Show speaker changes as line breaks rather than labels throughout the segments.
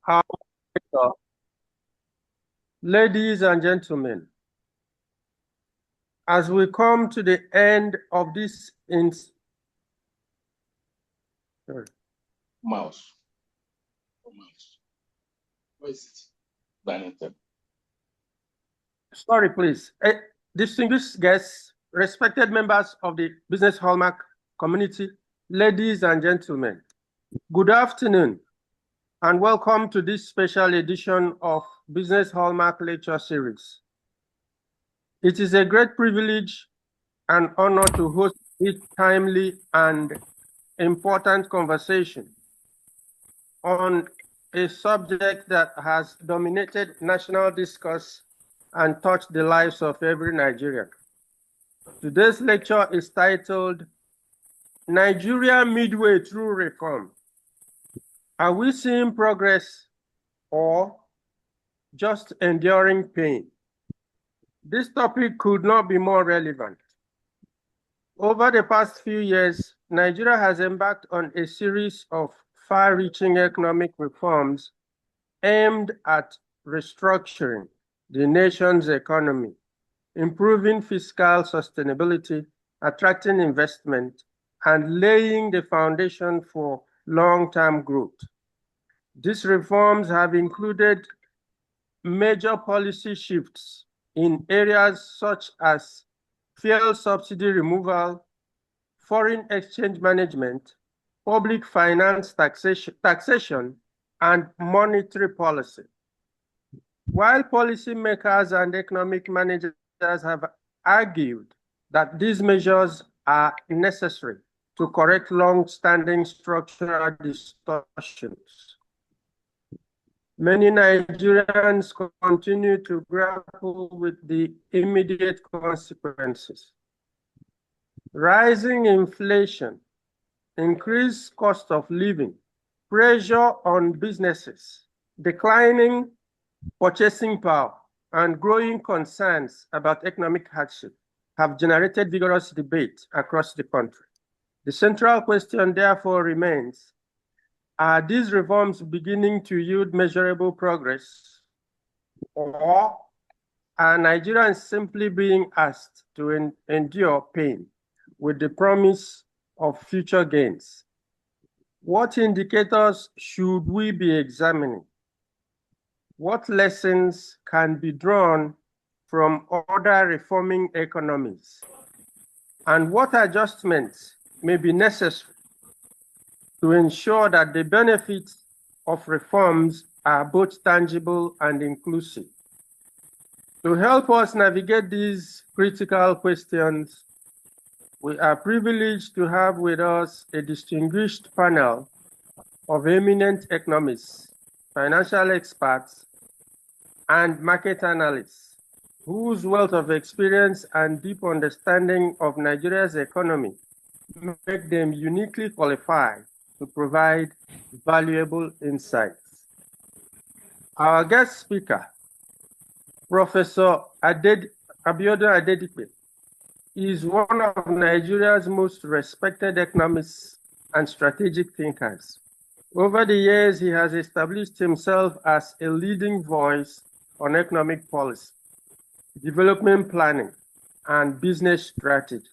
Our ladies and gentlemen, as we come to the end of this
Mouse. Where is it? Dining table.
Sorry, please. Distinguished guests, respected members of the Business Hallmark community, ladies and gentlemen, good afternoon and welcome to this special edition of Business Hallmark Lecture Series. It is a great privilege and honor to host this timely and important conversation on a subject that has dominated national discourse and touched the lives of every Nigerian. Today's lecture is titled, Nigeria Midway Through Reform. Are we seeing progress or just enduring pain? This topic could not be more relevant. Over the past few years, Nigeria has embarked on a series of far-reaching economic reforms aimed at restructuring the nation's economy, improving fiscal sustainability, attracting investment, and laying the foundation for long-term growth. These reforms have included major policy shifts in areas such as fuel subsidy removal, foreign exchange management, public finance taxation, and monetary policy. While policymakers and economic managers have argued that these measures are necessary to correct long-standing structural distortions, many Nigerians continue to grapple with the immediate consequences. Rising inflation, increased cost of living, pressure on businesses, declining purchasing power, and growing concerns about economic hardship have generated vigorous debate across the country. The central question therefore remains, are these reforms beginning to yield measurable progress, or are Nigerians simply being asked to endure pain with the promise of future gains? What indicators should we be examining? What lessons can be drawn from other reforming economies? And what adjustments may be necessary to ensure that the benefits of reforms are both tangible and inclusive? To help us navigate these critical questions, we are privileged to have with us a distinguished panel of eminent economists, financial experts, and market analysts whose wealth of experience and deep understanding of Nigeria's economy make them uniquely qualified to provide valuable insights. Our guest speaker, Professor Abiodun Adedipe, is one of Nigeria's most respected economists and strategic thinkers. Over the years, he has established himself as a leading voice on economic policy, development planning, and business strategy.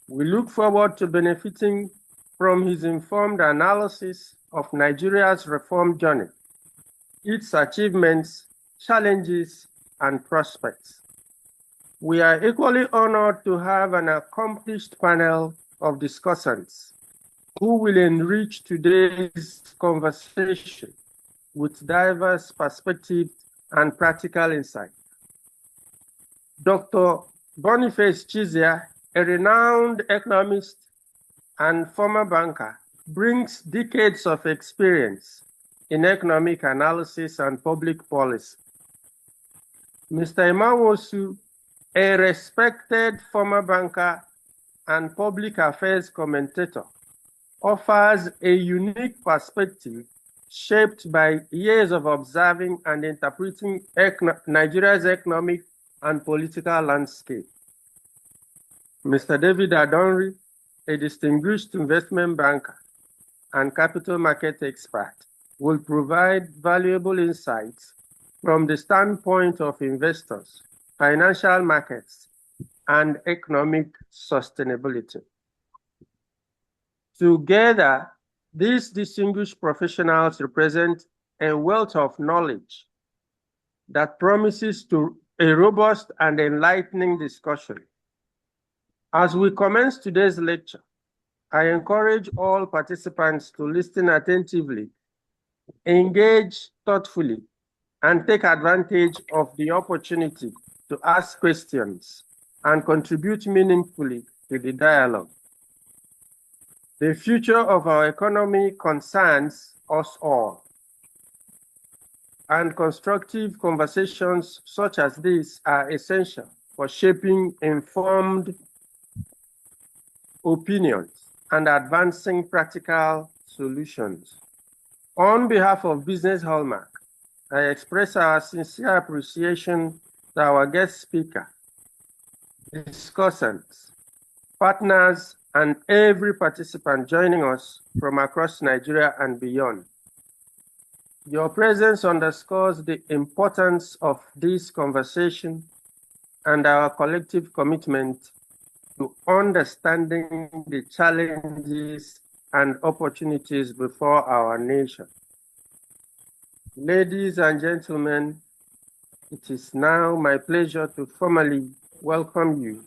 We look forward to benefiting from his informed analysis of Nigeria's reform journey, its achievements, challenges, and prospects. We are equally honored to have an accomplished panel of discussants who will enrich today's conversation with diverse perspectives and practical insight. Dr. Boniface Chizia, a renowned economist and former banker, brings decades of experience in economic analysis and public policy. Mr. Imawosu, a respected former banker and public affairs commentator, offers a unique perspective shaped by years of observing and interpreting Nigeria's economic and political landscape. Mr. David Adonri, a distinguished investment banker and capital market expert, will provide valuable insights from the standpoint of investors, financial markets, and economic sustainability. Together, these distinguished professionals represent a wealth of knowledge that promises to a robust and enlightening discussion. As we commence today's lecture, I encourage all participants to listen attentively, engage thoughtfully, and take advantage of the opportunity to ask questions and contribute meaningfully to the dialogue. The future of our economy concerns us all, and constructive conversations such as this are essential for shaping informed opinions and advancing practical solutions. On behalf of Business Hallmark, I express our sincere appreciation to our guest speaker, discussants, partners, and every participant joining us from across Nigeria and beyond. Your presence underscores the importance of this conversation and our collective commitment to understanding the challenges and opportunities before our nation. Ladies and gentlemen, it is now my pleasure to formally welcome you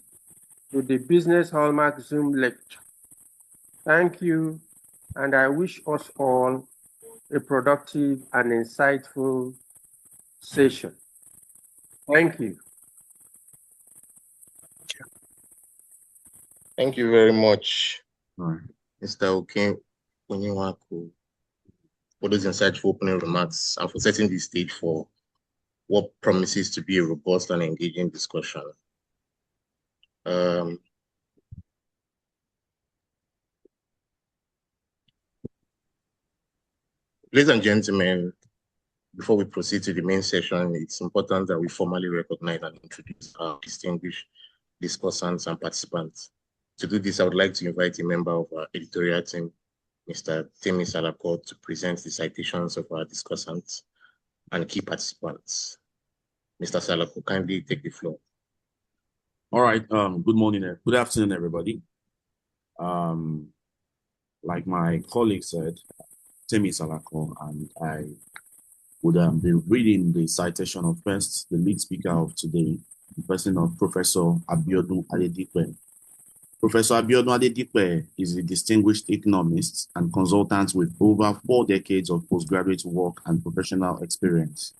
to the Business Hallmark Zoom lecture. Thank you, and I wish us all a productive and insightful session. Thank you.
Thank you very much, Mr. Onyewaku, for those insightful opening remarks and for setting the stage for what promises to be a robust and engaging discussion. Ladies and gentlemen, before we proceed to the main session, it's important that we formally recognize and introduce our distinguished discussants and participants. To do this, I would like to invite a member of our editorial team, Mr. Temi Salako, to present the citations of our discussants and key participants. Mr. Salako, kindly take the floor.
All right. Good morning. Good afternoon, everybody. Like my colleague said, Temi Salako, and I would be reading the citation of first the lead speaker of today, the person of Professor Abiodun Adedipe. Professor Abiodun Adedipe is a distinguished economist and consultant with over 4 decades of postgraduate work and professional experience.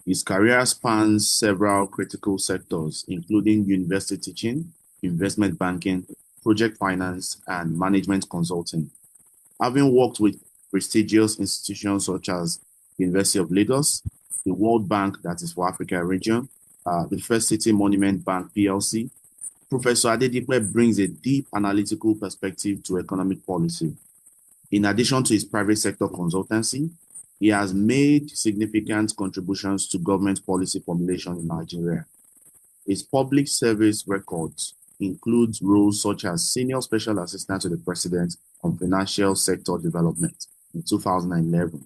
His career spans several critical sectors, including university teaching, investment banking, project finance, and management consulting. Having worked with prestigious institutions such as the University of Lagos, the World Bank, that is for Africa region, the First City Monument Bank PLC, Professor Adedipe brings a deep analytical perspective to economic policy. In addition to his private sector consultancy, he has made significant contributions to government policy formulation in Nigeria. His public service records includes roles such as Senior Special Assistant to the President on Financial Sector Development in 2011,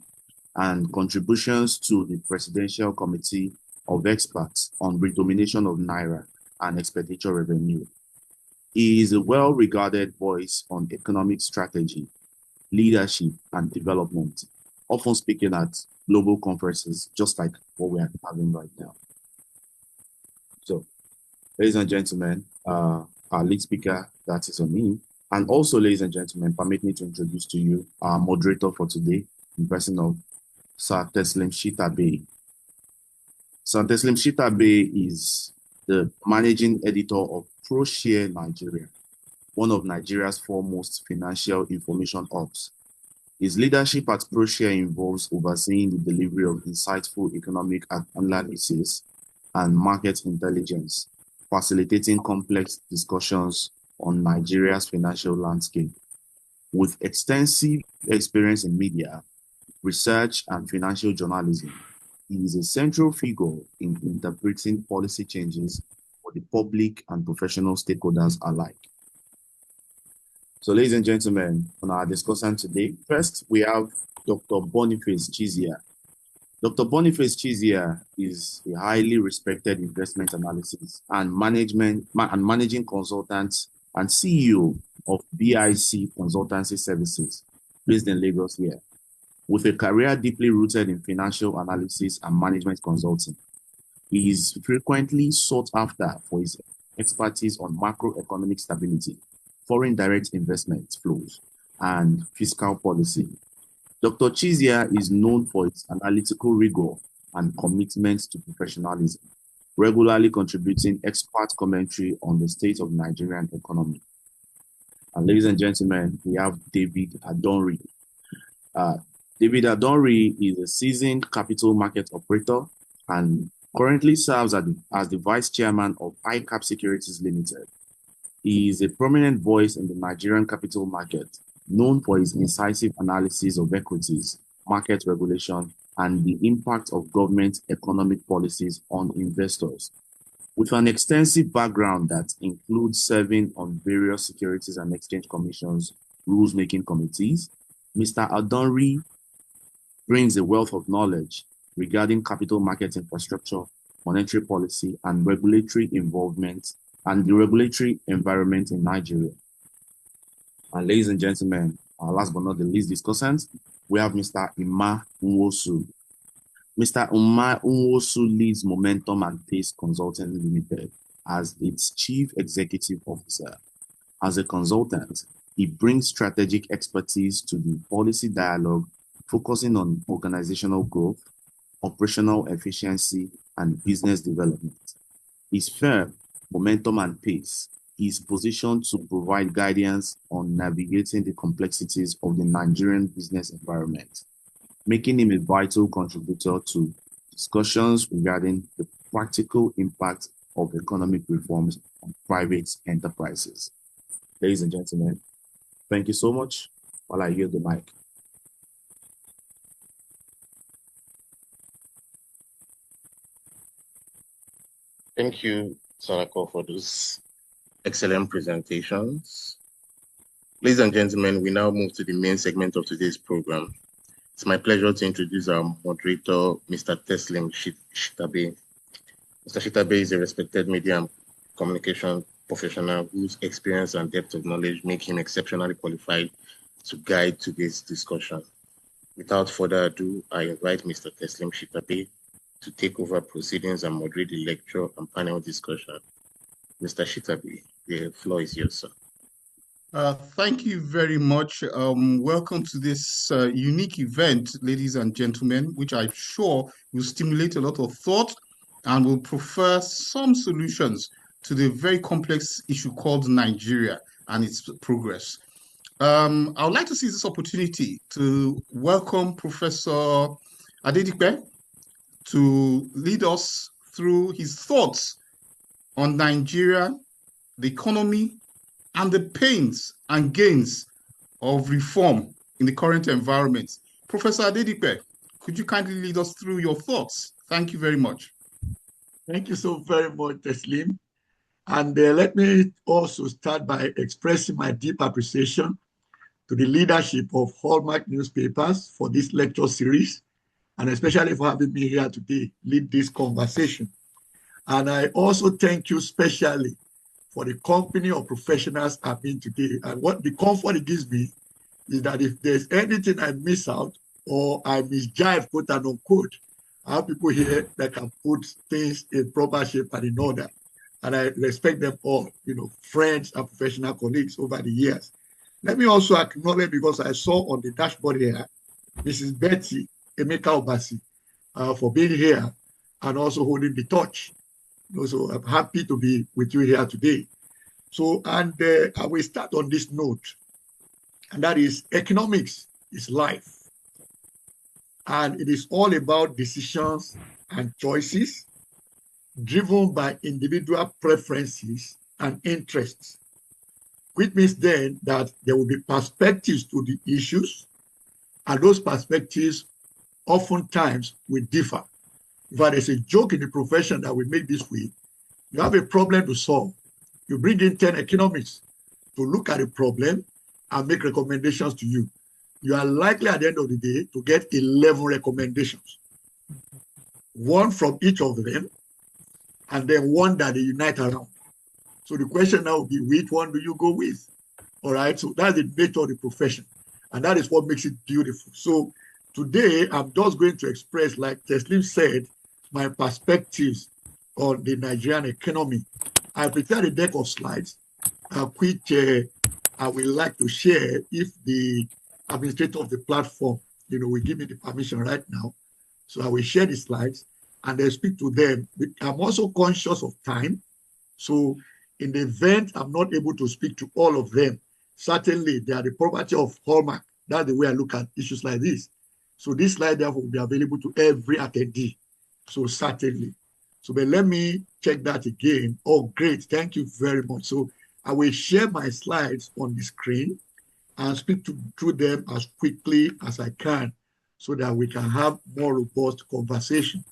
and contributions to the Presidential Committee of Experts on Redomination of Naira and Expenditure Revenue. He is a well-regarded voice on economic strategy, leadership, and development, often speaking at global conferences, just like what we are having right now. So, ladies and gentlemen, our lead speaker, that is on me. And also, ladies and gentlemen, permit me to introduce to you our moderator for today, in person of Sir Teslim Shitabe. Sir Teslim Shitabe is the managing editor of ProShare Nigeria, one of Nigeria's foremost financial information hubs. His leadership at ProShare involves overseeing the delivery of insightful economic analysis and market intelligence, facilitating complex discussions on Nigeria's financial landscape. With extensive experience in media, research, and financial journalism, he is a central figure in interpreting policy changes for the public and professional stakeholders alike. So, ladies and gentlemen, on our discussion today, first we have Dr. Boniface Chizia. Dr. Boniface Chizia is a highly respected investment analysis and managing consultant and CEO of BIC Consultancy Services, based in Lagos here, with a career deeply rooted in financial analysis and management consulting. He is frequently sought after for his expertise on macroeconomic stability, foreign direct investment flows, and fiscal policy. Dr. Chizia is known for its analytical rigor and commitment to professionalism, regularly contributing expert commentary on the state of Nigerian economy. And ladies and gentlemen, we have David Adonri. David Adonri is a seasoned capital market operator and currently serves as the vice chairman of ICAP Securities Limited. He is a prominent voice in the Nigerian capital market, known for his incisive analysis of equities, market regulation, and the impact of government economic policies on investors. With an extensive background that includes serving on various Securities and Exchange Commission's rules-making committees, Mr. Adonri brings a wealth of knowledge regarding capital market infrastructure, monetary policy, and regulatory involvement, and the regulatory environment in Nigeria. And ladies and gentlemen, last but not the least discussant, we have Mr. Ima Nwosu. Mr. Ima Nwosu leads Momentum and Pace Consulting Limited as its Chief Executive Officer. As a consultant, he brings strategic expertise to the policy dialogue, focusing on organizational growth, operational efficiency, and business development. His firm, Momentum and Pace, is positioned to provide guidance on navigating the complexities of the Nigerian business environment, making him a vital contributor to discussions regarding the practical impact of economic reforms on private enterprises. Ladies and gentlemen, thank you so much while I yield the mic.
Thank you, Sarako, for those excellent presentations. Ladies and gentlemen, we now move to the main segment of today's program. It's my pleasure to introduce our moderator, Mr. Teslim Shitabe. Mr. Shitabe is a respected media and communication professional whose experience and depth of knowledge make him exceptionally qualified to guide today's discussion. Without further ado, I invite Mr. Teslim Shitabe to take over proceedings and moderate the lecture and panel discussion. Mr. Shitabe, the floor is yours, sir.
Thank you very much. Welcome to this unique event, ladies and gentlemen, which I'm sure will stimulate a lot of thought and will prefer some solutions to the very complex issue called Nigeria and its progress. I would like to seize this opportunity to welcome Professor Adedipe to lead us through his thoughts on Nigeria, the economy, and the pains and gains of reform in the current environment. Professor Adedipe, could you kindly lead us through your thoughts? Thank you very much.
Thank you so very much, Teslim. And let me also start by expressing my deep appreciation to the leadership of Hallmark newspapers for this lecture series, and especially for having me here today, lead this conversation. And I also thank you specially for the company of professionals I've been today. And what the comfort it gives me is that if there's anything I miss out or I misjive, quote and unquote, I have people here that can put things in proper shape and in order. And I respect them all, friends and professional colleagues over the years. Let me also acknowledge, because I saw on the dashboard here, Mrs. Betty Emeka Obasi, for being here and also holding the torch. So I'm happy to be with you here today. So, and I will start on this note, and that is economics is life. And it is all about decisions and choices driven by individual preferences and interests, which means then that there will be perspectives to the issues, and those perspectives oftentimes will differ. In fact, there's a joke in the profession that we make this way. You have a problem to solve. You bring in 10 economists to look at a problem, and make recommendations to you, you are likely at the end of the day to get 11 recommendations. One from each of them, and then one that they unite around. So the question now will be, which one do you go with? All right, so that's the nature of the profession. And that is what makes it beautiful. So today, I'm just going to express, like Teslim said, my perspectives on the Nigerian economy. I prepared a deck of slides, which I would like to share if the administrator of the platform, will give me the permission right now. So I will share the slides and then speak to them. I'm also conscious of time. So in the event I'm not able to speak to all of them, certainly they are the property of Hallmark. That's the way I look at issues like this. So this slide therefore will be available to every attendee. So certainly. So but let me check that again. Oh, great. Thank you very much. So I will share my slides on the screen and speak through them as quickly as I can so that we can have more robust conversation.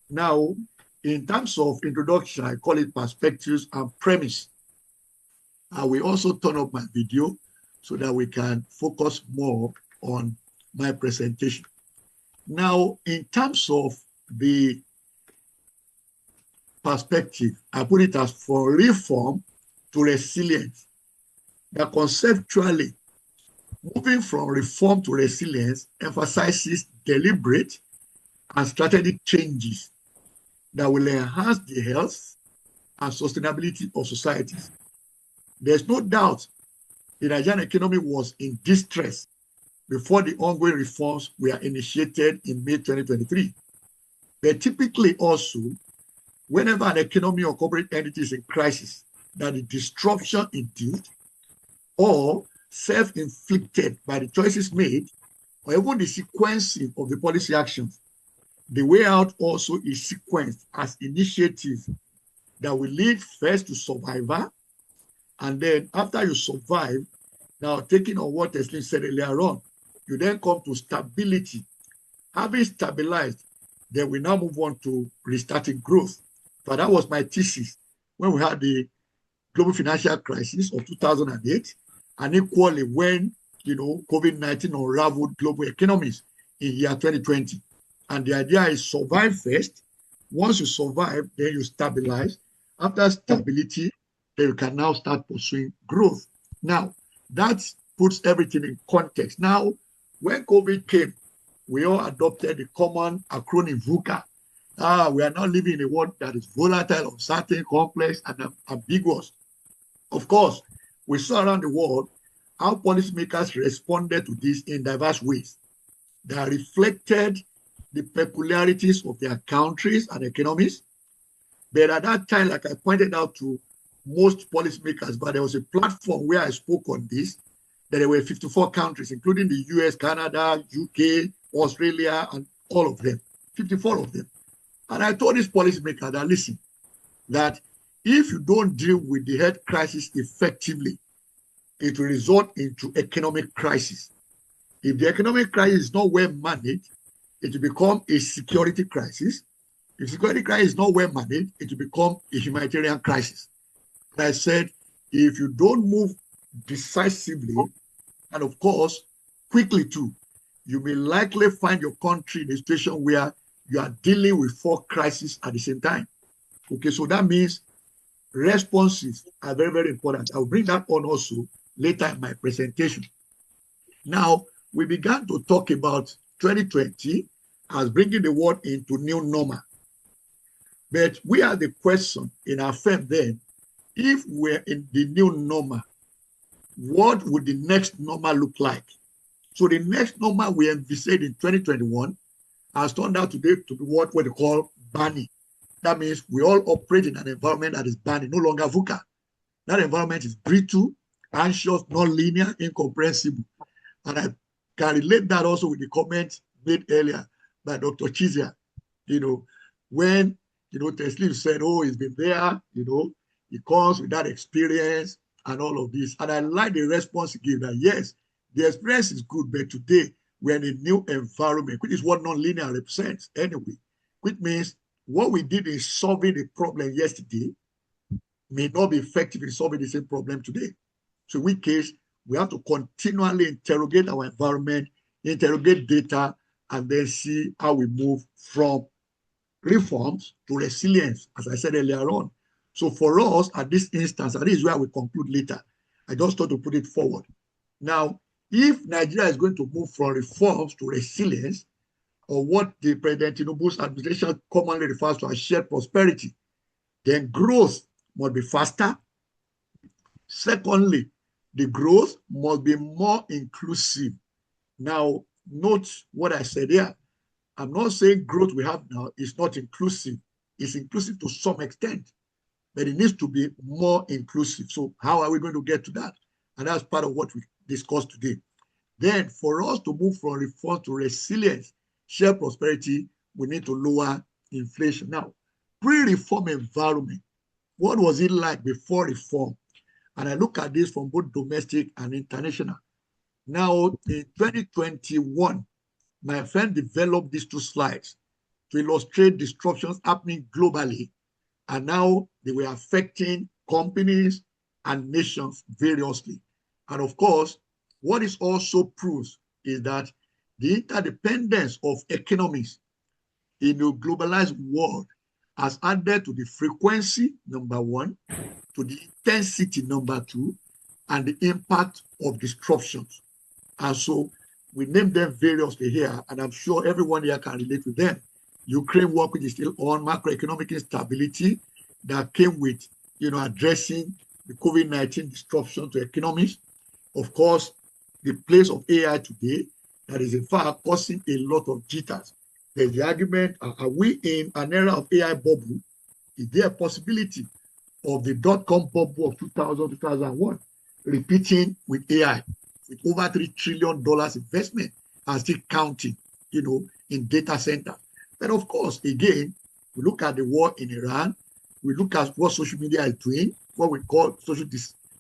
Now, in terms of introduction, I call it perspectives and premise. I will also turn up my video so that we can focus more on my presentation. Now, in terms of the perspective, I put it as from reform to resilience. That conceptually, moving from reform to resilience emphasizes deliberate and strategic changes that will enhance the health and sustainability of societies. There's no doubt the Nigerian economy was in distress before the ongoing reforms were initiated in May 2023. But typically also, whenever an economy or corporate entity is in crisis, that the disruption induced or self-inflicted by the choices made, or even the sequencing of the policy actions, the way out also is sequenced as initiatives that will lead first to survival, and then after you survive, now taking on what Teslim said earlier on, you then come to stability. Having stabilized, then we now move on to restarting growth. But that was my thesis when we had the global financial crisis of 2008, and equally when COVID-19 unraveled global economies in year 2020. And the idea is survive first. Once you survive, then you stabilize. After stability, then you can now start pursuing growth. Now, that puts everything in context. Now, when COVID came, we all adopted the common acronym VUCA. We are now living in a world that is volatile, uncertain, complex, and ambiguous. Of course, we saw around the world how policymakers responded to this in diverse ways that reflected the peculiarities of their countries and economies. But at that time, like I pointed out to most policymakers, but there was a platform where I spoke on this, that there were 54 countries, including the US, Canada, UK, Australia, and all of them, 54 of them. And I told this policymaker that, listen, that if you don't deal with the health crisis effectively, it will result into economic crisis. If the economic crisis is not well managed, it will become a security crisis. If security crisis is not well managed, it will become a humanitarian crisis. And I said, if you don't move decisively, and of course, quickly too, you may likely find your country in a situation where you are dealing with 4 crises at the same time. Okay, so that means responses are very, very important. I'll bring that on also later in my presentation. Now, we began to talk about 2020 as bringing the world into new normal. But we had the question in our firm then, if we're in the new normal, what would the next normal look like? So the next normal we envisaged in 2021 has turned out today to be what we call banning. That means we all operate in an environment that is banning, no longer VUCA. That environment is brittle, anxious, non-linear, incomprehensible. And I can relate that also with the comment made earlier by Dr. Chizia. When, Teslim said, oh, he's been there, he comes with that experience and all of this. And I like the response he gave that, yes, the experience is good, but today we're in a new environment, which is what non-linear represents anyway, which means what we did in solving the problem yesterday may not be effective in solving the same problem today. So in which case, we have to continually interrogate our environment, interrogate data, and then see how we move from reforms to resilience, as I said earlier on. So for us, at this instance, and this is where we conclude later, I just thought to put it forward. Now, if Nigeria is going to move from reforms to resilience, or what the President Tinubu's administration commonly refers to as shared prosperity, then growth must be faster. Secondly, the growth must be more inclusive. Now, note what I said here. I'm not saying growth we have now is not inclusive. It's inclusive to some extent, but it needs to be more inclusive. So how are we going to get to that? And that's part of what we discussed today. Then for us to move from reform to resilience, shared prosperity, we need to lower inflation. Now, pre-reform environment, what was it like before reform? And I look at this from both domestic and international. Now, in 2021, my friend developed these two slides to illustrate disruptions happening globally, and now they were affecting companies and nations variously. And of course, what is also proves is that the interdependence of economies in a globalized world has added to the frequency, number one, to the intensity, number two, and the impact of disruptions. And so we name them variously here, and I'm sure everyone here can relate to them. Ukraine war, which is still on, macroeconomic instability that came with, addressing the COVID-19 disruption to economies. Of course, the place of AI today that is in fact causing a lot of jitters. There's the argument, are we in an era of AI bubble? Is there a possibility of the dot-com bubble of 2000, 2001 repeating with AI, with over $3 trillion investment and still counting, in data center? But of course, again, we look at the war in Iran, we look at what social media is doing, what we call social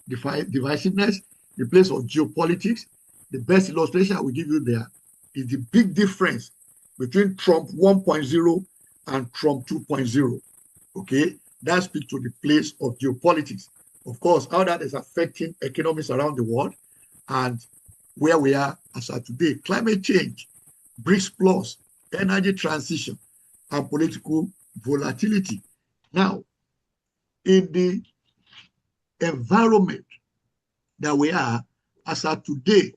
divisiveness, the place of geopolitics. The best illustration I will give you there is the big difference between Trump 1.0 and Trump 2.0. Okay, that speaks to the place of geopolitics. Of course, how that is affecting economies around the world and where we are as of today. Climate change, BRICS plus, energy transition, and political volatility. Now, in the environment that we are as of today,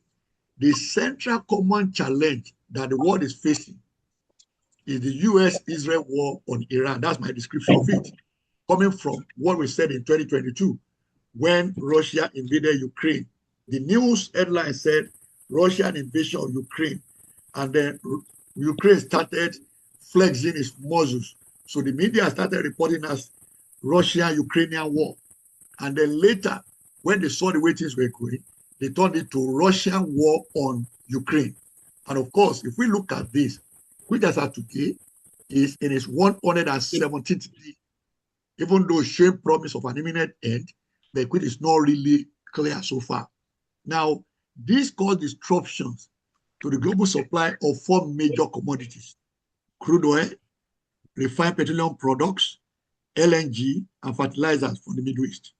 the central common challenge that the world is facing is the US-Israel war on Iran. That's my description of it, coming from what we said in 2022 when Russia invaded Ukraine. The news headline said Russian invasion of Ukraine, and then Ukraine started flexing its muscles. So the media started reporting as Russia-Ukrainian war. And then later, when they saw the way things were going, they turned it to Russian war on Ukraine. And of course, if we look at this, which as of today is in its 117th day, even though showing promise of an imminent end, the which is not really clear so far. Now, this caused disruptions to the global supply of 4 major commodities: crude oil, refined petroleum products, LNG, and fertilizers from the Middle East.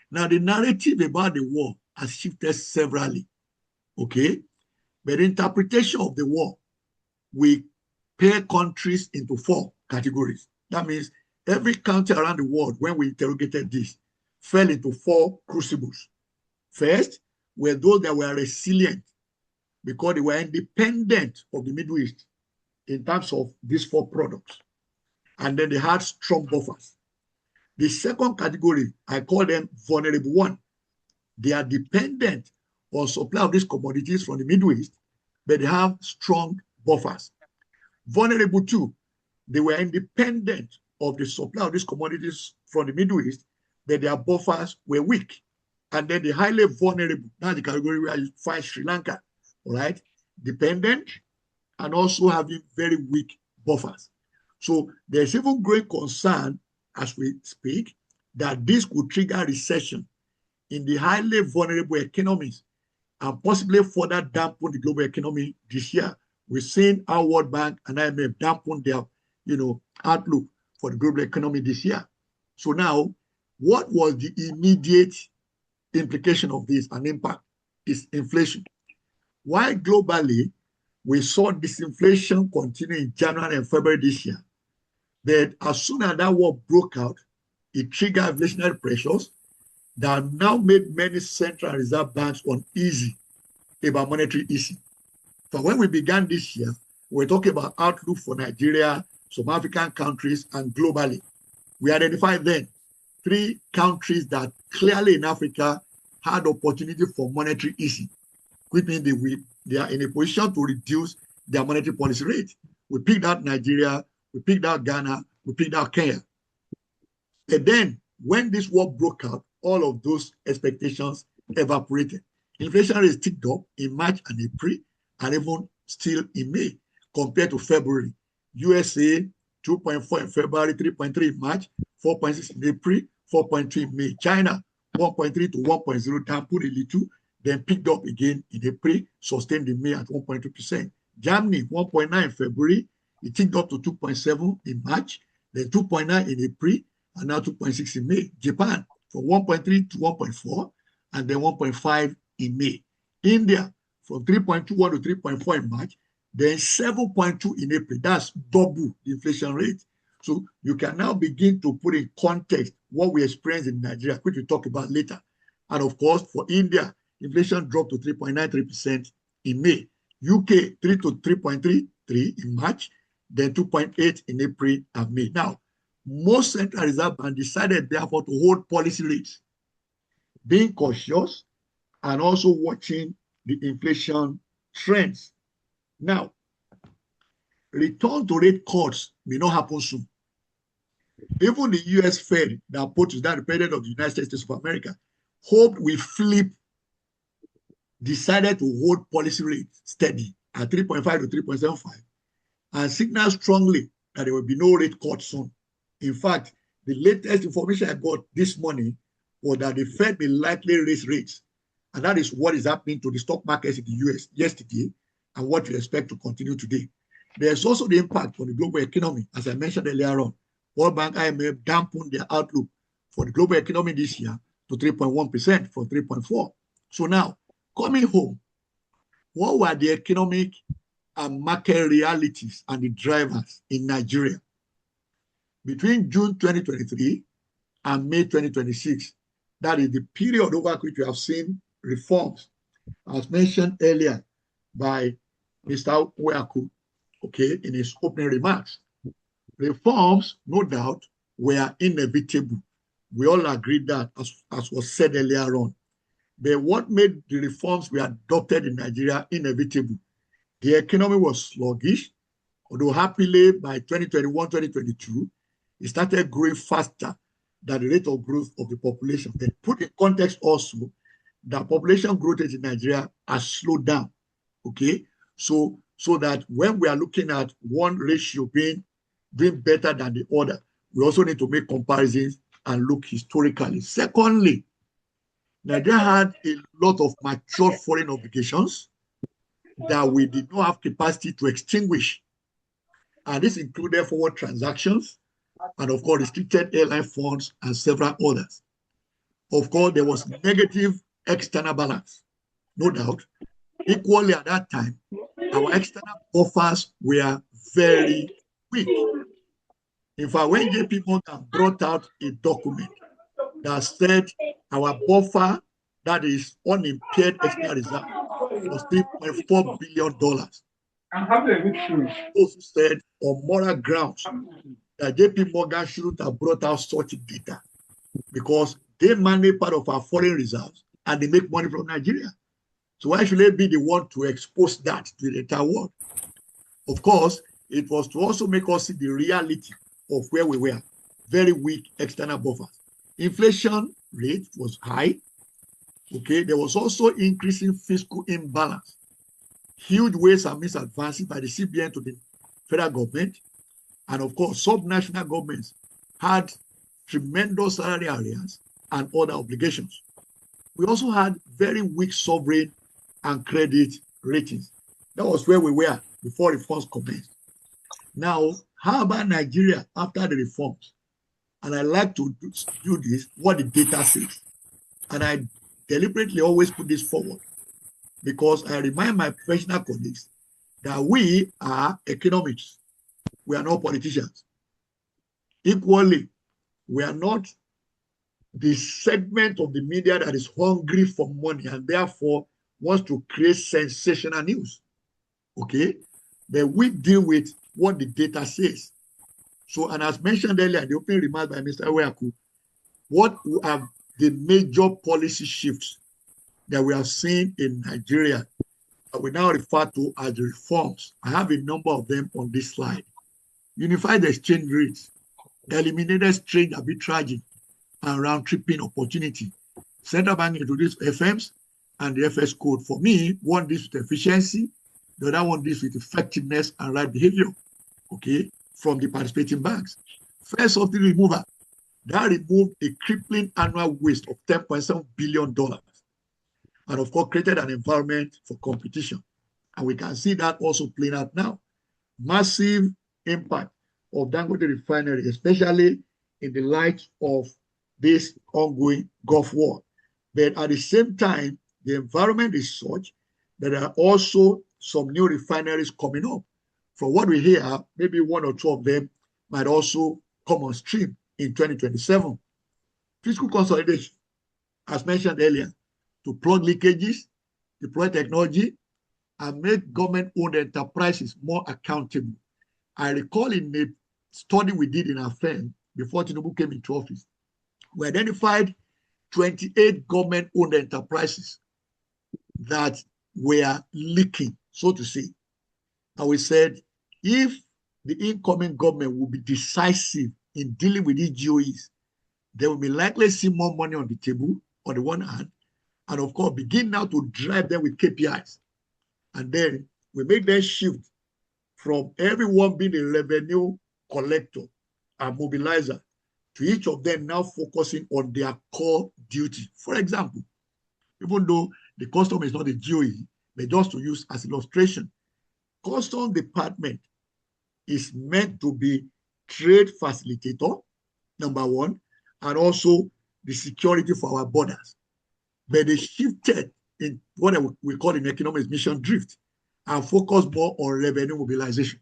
Now, the narrative about the war has shifted severally, okay? But the interpretation of the war, we pair countries into 4 categories. That means every country around the world, when we interrogated this, fell into 4 crucibles. First, were those that were resilient because they were independent of the Middle East in terms of these 4 products. And then they had strong buffers. The second category, I call them vulnerable one. They are dependent on supply of these commodities from the Middle East, but they have strong buffers. Vulnerable two, they were independent of the supply of these commodities from the Middle East, but their buffers were weak. And then the highly vulnerable, that's the category where you find Sri Lanka, all right? Dependent and also having very weak buffers. So there's even great concern as we speak that this could trigger recession in the highly vulnerable economies and possibly further dampen the global economy this year. We've seen our World Bank and IMF dampen their, outlook for the global economy this year. So now, what was the immediate implication of this and impact? is inflation. While globally, we saw disinflation continue in January and February this year. But as soon as that war broke out, it triggered inflationary pressures that now made many central reserve banks uneasy about monetary easing. So when we began this year, we were talking about outlook for Nigeria, some African countries, and globally. We identified then 3 countries that clearly in Africa had opportunity for monetary easing, which means they are in a position to reduce their monetary policy rate. We picked out Nigeria, we picked out Ghana, we picked out Kenya. And then when this war broke out, all of those expectations evaporated. Inflation rate ticked up in March and April, and even still in May compared to February. USA 2.4 in February, 3.3 in March, 4.6 in April, 4.3 in May. China 1.3 to 1.0, dampened a little, then picked up again in April, sustained in May at 1.2%. Germany 1.9 in February, it ticked up to 2.7 in March, then 2.9 in April, and now 2.6 in May. Japan from 1.3 to 1.4, and then 1.5 in May. India from 3.21 to 3.4 in March, then 7.2 in April. That's double the inflation rate. So you can now begin to put in context what we experience in Nigeria, which we'll talk about later. And of course, for India, inflation dropped to 3.93% in May. UK 3 to 3.33 in March, then 2.8 in April and May. Now, most central reserve banks decided therefore to hold policy rates, being cautious and also watching the inflation trends. Now, return to rate cuts may not happen soon. Even the US Fed, that approaches that dependent of the United States of America, hoped we flip, decided to hold policy rates steady at 3.5 to 3.75 and signal strongly that there will be no rate cut soon. In fact, the latest information I got this morning was that the Fed may likely raise rates. And that is what is happening to the stock markets in the US yesterday and what we expect to continue today. There's also the impact on the global economy, as I mentioned earlier on. World Bank, IMF dampened their outlook for the global economy this year to 3.1% from 3.4%. So now, coming home, what were the economic and market realities and the drivers in Nigeria? Between June 2023 and May 2026, that is the period over which we have seen reforms, as mentioned earlier by Mr. Uweaku, okay, in his opening remarks. Reforms, no doubt, were inevitable. We all agreed that, as was said earlier on. But what made the reforms we adopted in Nigeria inevitable? The economy was sluggish, although happily by 2021, 2022, it started growing faster than the rate of growth of the population. Then put in context also that population growth rate in Nigeria has slowed down, okay? So that when we are looking at one ratio being better than the other, we also need to make comparisons and look historically. Secondly, Nigeria had a lot of mature foreign obligations that we did not have capacity to extinguish. And this included forward transactions and, of course, restricted airline funds and several others. Of course, there was negative external balance, no doubt. Equally at that time, our external buffers were very weak. In fact, when JP Morgan brought out a document that said our buffer, that is unimpaired external reserve, was $3.4 billion. Also said on moral grounds that JP Morgan shouldn't have brought out such data because they manage part of our foreign reserves and they make money from Nigeria. So why should they be the one to expose that to the entire world? Of course, it was to also make us see the reality of where we were. Very weak external buffers. Inflation rate was high. Okay, there was also increasing fiscal imbalance. Huge ways and means advances by the CBN to the federal government. And of course, subnational governments had tremendous salary arrears and other obligations. We also had very weak sovereign and credit ratings. That was where we were before reforms commenced. Now, how about Nigeria after the reforms? And I like to do this, what the data says. And I deliberately always put this forward. because I remind my professional colleagues that we are economists. We are not politicians. Equally, we are not the segment of the media that is hungry for money and therefore wants to create sensational news. Okay? But we deal with what the data says. So, and as mentioned earlier in the opening remarks by Mr. Weaku, what are the major policy shifts that we have seen in Nigeria that we now refer to as the reforms? I have a number of them on this slide. Unified exchange rates, eliminated strange arbitraging and round-tripping opportunity. Central bank introduced FMs and the FS code. For me, one deals with efficiency, the other one deals with effectiveness and right behavior, okay, from the participating banks. First subsidy removal, that removed a crippling annual waste of $10.7 billion and of course created an environment for competition. And we can see that also playing out now. Massive impact of Dangote refinery, especially in the light of this ongoing Gulf War. But at the same time, the environment is such that there are also some new refineries coming up. From what we hear, maybe one or two of them might also come on stream in 2027. Fiscal consolidation, as mentioned earlier, to plug leakages, deploy technology, and make government-owned enterprises more accountable. I recall in a study we did in our firm before Tinubu came into office, we identified 28 government-owned enterprises that were leaking, so to say. And we said, if the incoming government will be decisive in dealing with these GOEs, they will be likely to see more money on the table, on the one hand, and of course, begin now to drive them with KPIs. And then we make them shift from everyone being a revenue collector and mobilizer to each of them now focusing on their core duty. For example, even though the custom is not a GOE, but just to use as illustration, custom department is meant to be trade facilitator, number one, and also the security for our borders. But they shifted in what we call in economics mission drift and focus more on revenue mobilization.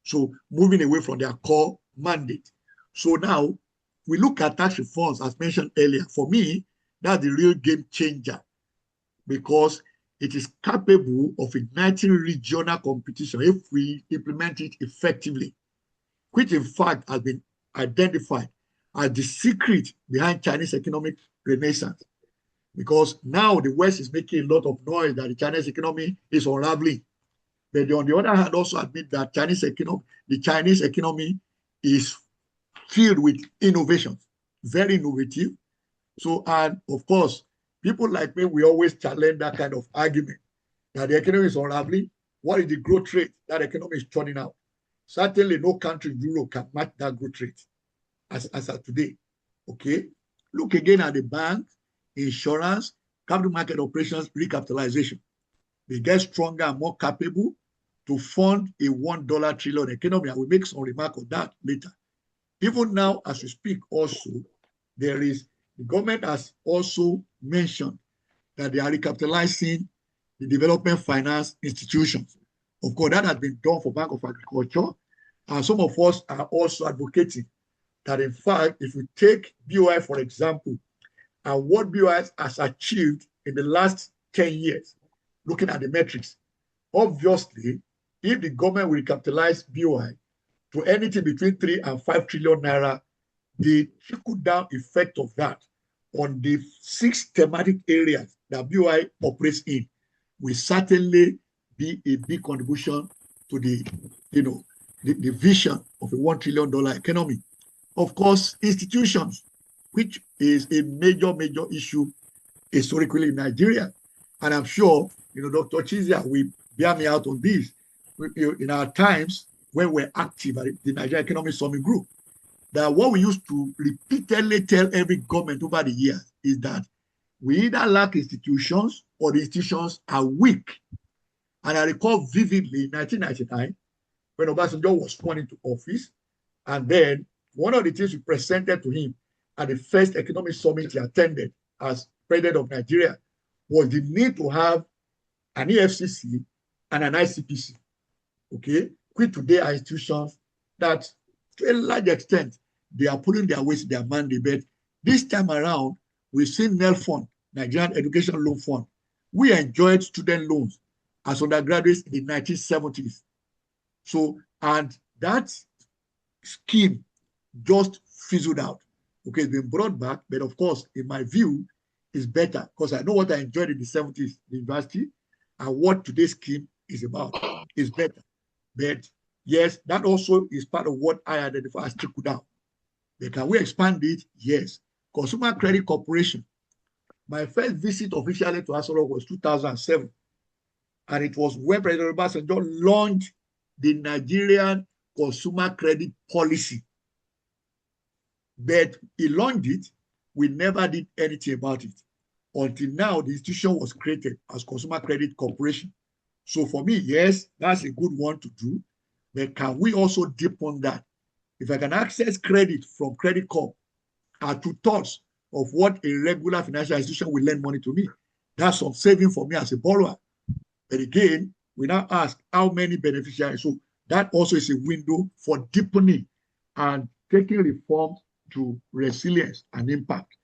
So moving away from their core mandate. So now we look at tax reforms, as mentioned earlier. For me, that's the real game changer because it is capable of igniting regional competition if we implement it effectively, which in fact has been identified as the secret behind Chinese economic renaissance. Because now the West is making a lot of noise that the Chinese economy is unraveling. But on the other hand, also admit that the Chinese economy is filled with innovations, very innovative. So, and of course, people like me, we always challenge that kind of argument that the economy is unraveling. What is the growth rate that the economy is churning out? Certainly, no country in Europe can match that growth rate as of today. Okay, look again at the bank, insurance, capital market operations, recapitalization. They get stronger and more capable to fund a $1 trillion economy. And we make some remark on that later. Even now, as we speak, also, the government has also mentioned that they are recapitalizing the development finance institutions. Of course, that has been done for Bank of Agriculture. And some of us are also advocating that, in fact, if we take BOI, for example, and what BOI has achieved in the last 10 years, looking at the metrics, obviously, if the government will recapitalize BOI to anything between 3 and 5 trillion naira, the trickle-down effect of that on the 6 thematic areas that BOI operates in will certainly be a big contribution to the vision of a $1 trillion economy. Of course, institutions, which is a major issue historically in Nigeria. And I'm sure, Dr. Chizia will bear me out on this. In our times when we're active at the Nigeria Economic Summit Group, that what we used to repeatedly tell every government over the years is that we either lack institutions or the institutions are weak. And I recall vividly in 1999, when Obasanjo was sworn into office, and then one of the things we presented to him at the first economic summit he attended as president of Nigeria was the need to have an EFCC, and an ICPC. Okay, which today are institutions that, to a large extent, they are pulling their weight, their mandate. But this time around, we've seen NEL Fund, Nigerian Education Loan Fund. We enjoyed student loans as undergraduates in the 1970s. So, and that scheme just fizzled out. Okay, it's been brought back, but of course, in my view, it's better because I know what I enjoyed in the 70s, the university, and what today's scheme is about. Is better. But yes, that also is part of what I identify as trickle down. But can we expand it? Yes. Consumer Credit Corporation. My first visit officially to Asoro was 2007. And it was when President Obasanjo launched the Nigerian Consumer Credit Policy. But he launched it, we never did anything about it. Until now, the institution was created as Consumer Credit Corporation. So for me, yes, that's a good one to do. But can we also deepen that? If I can access credit from Credit Corp at 2/3 of what a regular financial institution will lend money to me, that's some saving for me as a borrower. But again, we now ask how many beneficiaries. So that also is a window for deepening and taking reforms to resilience and impact.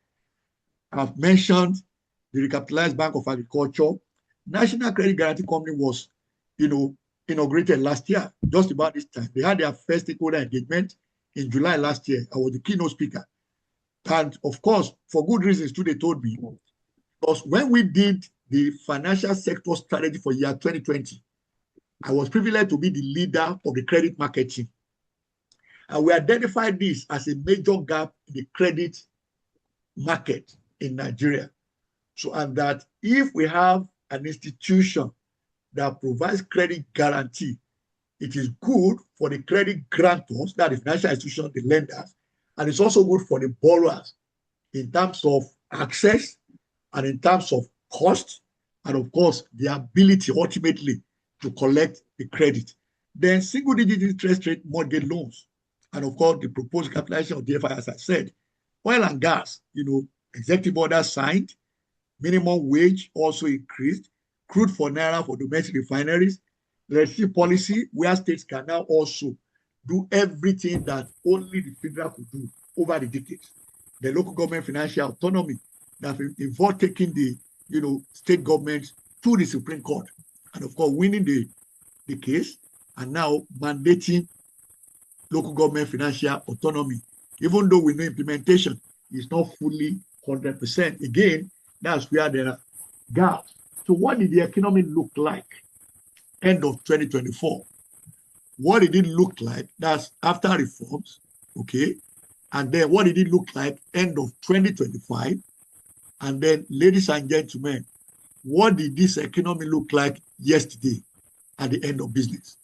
I've mentioned the Recapitalized Bank of Agriculture. National Credit Guarantee Company was, inaugurated last year, just about this time. They had their first stakeholder engagement in July last year. I was the keynote speaker. And of course, for good reasons too, they told me. Because when we did the financial sector strategy for year 2020, I was privileged to be the leader of the credit market team. And we identified this as a major gap in the credit market in Nigeria. So, and that if we have an institution that provides credit guarantee, it is good for the credit grantors, that is financial institutions, the lenders, and it's also good for the borrowers in terms of access and in terms of cost, and of course, the ability ultimately to collect the credit. Then single-digit interest rate mortgage loans, and of course, the proposed capitalization of DFI, as I said. Oil and gas, executive order signed, minimum wage also increased, crude for naira for domestic refineries, electricity policy, where states can now also do everything that only the federal could do over the decades. The local government financial autonomy that involved taking the state governments to the Supreme Court, and of course winning the case, and now mandating local government financial autonomy, even though we know implementation is not fully 100%. Again, that's where there are gaps. So what did the economy look like end of 2024? What did it look like? That's after reforms, okay? And then what did it look like end of 2025? And then, ladies and gentlemen, what did this economy look like yesterday at the end of business?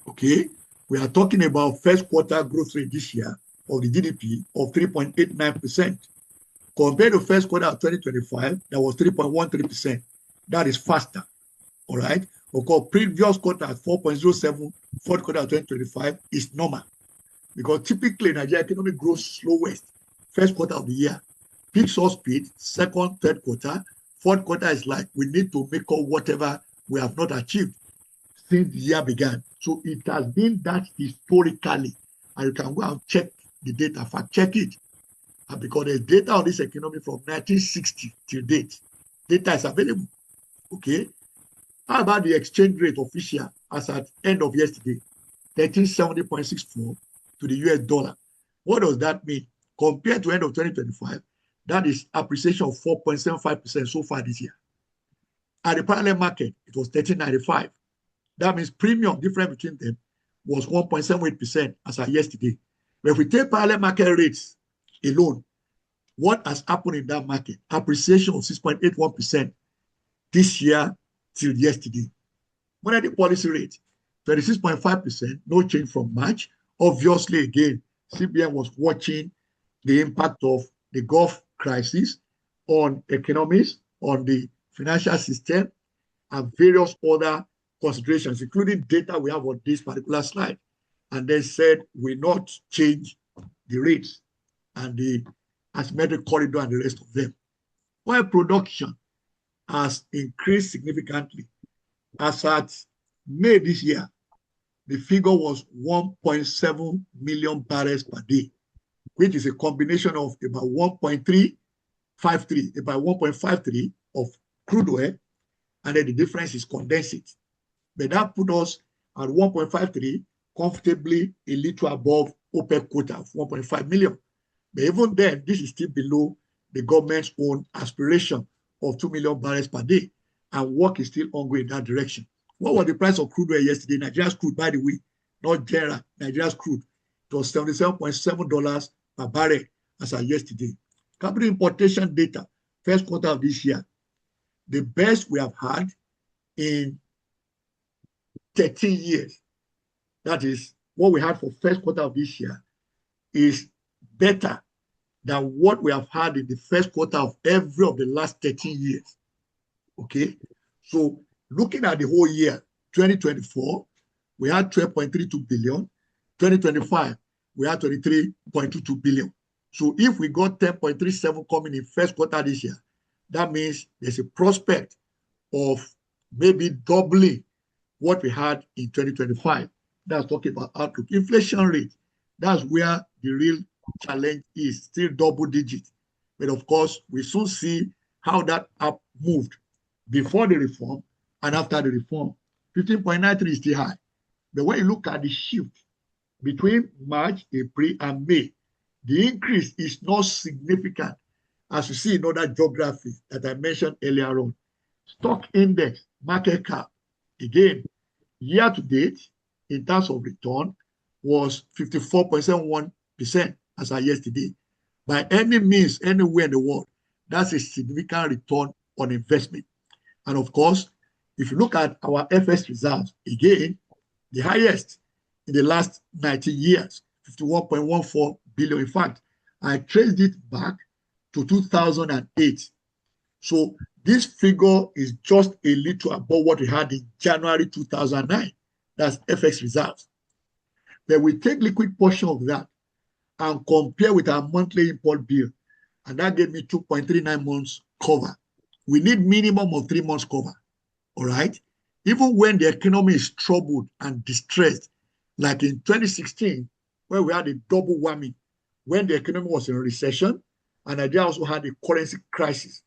Okay? We are talking about first quarter growth rate this year of the GDP of 3.89%. Compared to first quarter of 2025, that was 3.13%. That is faster, all right? Of course, previous quarter at 4.07, fourth quarter of 2025 is normal. Because typically, Nigeria economy grows slowest first quarter of the year. Peaks or speed, second, third quarter. Fourth quarter is like we need to make up whatever we have not achieved since the year began. So it has been that historically. And you can go and check the data, fact check it. And because there's data on this economy from 1960 till date. Data is available. Okay. How about the exchange rate official as at end of yesterday? 1370.64 to the US dollar. What does that mean? Compared to end of 2025, that is appreciation of 4.75% so far this year. At the parallel market, it was 1395. That means premium difference between them was 1.78% as at yesterday. But if we take parallel market rates alone, what has happened in that market? Appreciation of 6.81% this year till yesterday. Monetary policy rate, 26.5%, no change from March. Obviously, again, CBN was watching the impact of the Gulf crisis on economies, on the financial system, and various other considerations, including data we have on this particular slide. And they said we not change the rates and the asymmetric corridor and the rest of them. Oil production has increased significantly As at May this year, the figure was 1.7 million barrels per day, which is a combination of about 1.53 of crude oil, and then the difference is condensate. But that put us at 1.53, comfortably a little above OPEC quota of 1.5 million. But even then, this is still below the government's own aspiration of 2 million barrels per day, and work is still ongoing in that direction. What was the price of crude oil yesterday? Nigeria's crude, by the way, not General, Nigeria's crude. It was $77.7 per barrel as of yesterday. Capital importation data, first quarter of this year, the best we have had in 13 years. That is, what we had for first quarter of this year is better than what we have had in the first quarter of every of the last 13 years. Okay, so looking at the whole year, 2024, we had 12.32 billion. 2025, we had 23.22 billion. So if we got 10.37 coming in first quarter this year, that means there's a prospect of maybe doubling what we had in 2025. That's talking about outlook. Inflation rate, that's where the real challenge is, still double digit. But of course, we soon see how that up moved before the reform and after the reform. 15.93 is still high. But when you look at the shift between March, April, and May, the increase is not significant, as you see in other geographies that I mentioned earlier on. Stock index, market cap, again, year to date, in terms of return, was 54.71% as of yesterday. By any means, anywhere in the world, that's a significant return on investment. And of course, if you look at our FX reserves, again, the highest in the last 19 years, 51.14 billion. In fact, I traced it back to 2008. So this figure is just a little above what we had in January 2009. That's FX reserves. Then we take liquid portion of that and compare with our monthly import bill, and that gave me 2.39 months cover. We need minimum of 3 months cover, all right? Even when the economy is troubled and distressed, like in 2016, where we had a double whammy, when the economy was in a recession, and Nigeria also had a currency crisis.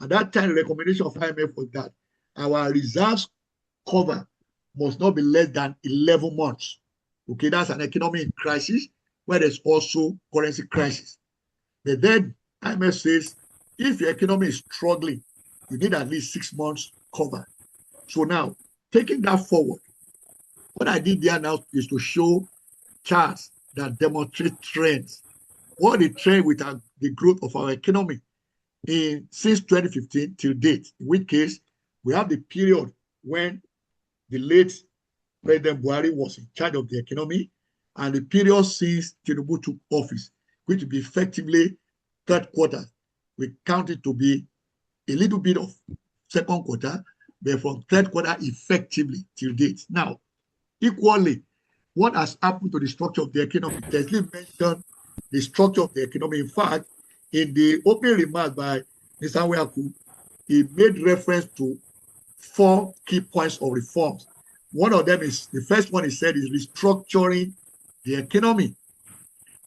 At that time, the recommendation of IMF was that our reserves cover must not be less than 11 months. Okay, that's an economic crisis where there's also currency crisis. But then IMF says, if your economy is struggling, you need at least 6 months cover. So now, taking that forward, what I did there now is to show charts that demonstrate trends. What the trend with the growth of our economy since 2015 till date, in which case we have the period when the late President Buhari was in charge of the economy, and the period since Tinubu took office, which will be effectively third quarter. We count it to be a little bit of second quarter, but from third quarter effectively till date. Now, equally, what has happened to the structure of the economy? Leslie mentioned the structure of the economy. In fact, in the opening remarks by Mr. Weaku, he made reference to 4 key points of reforms. One of them is, the first one he said is restructuring the economy.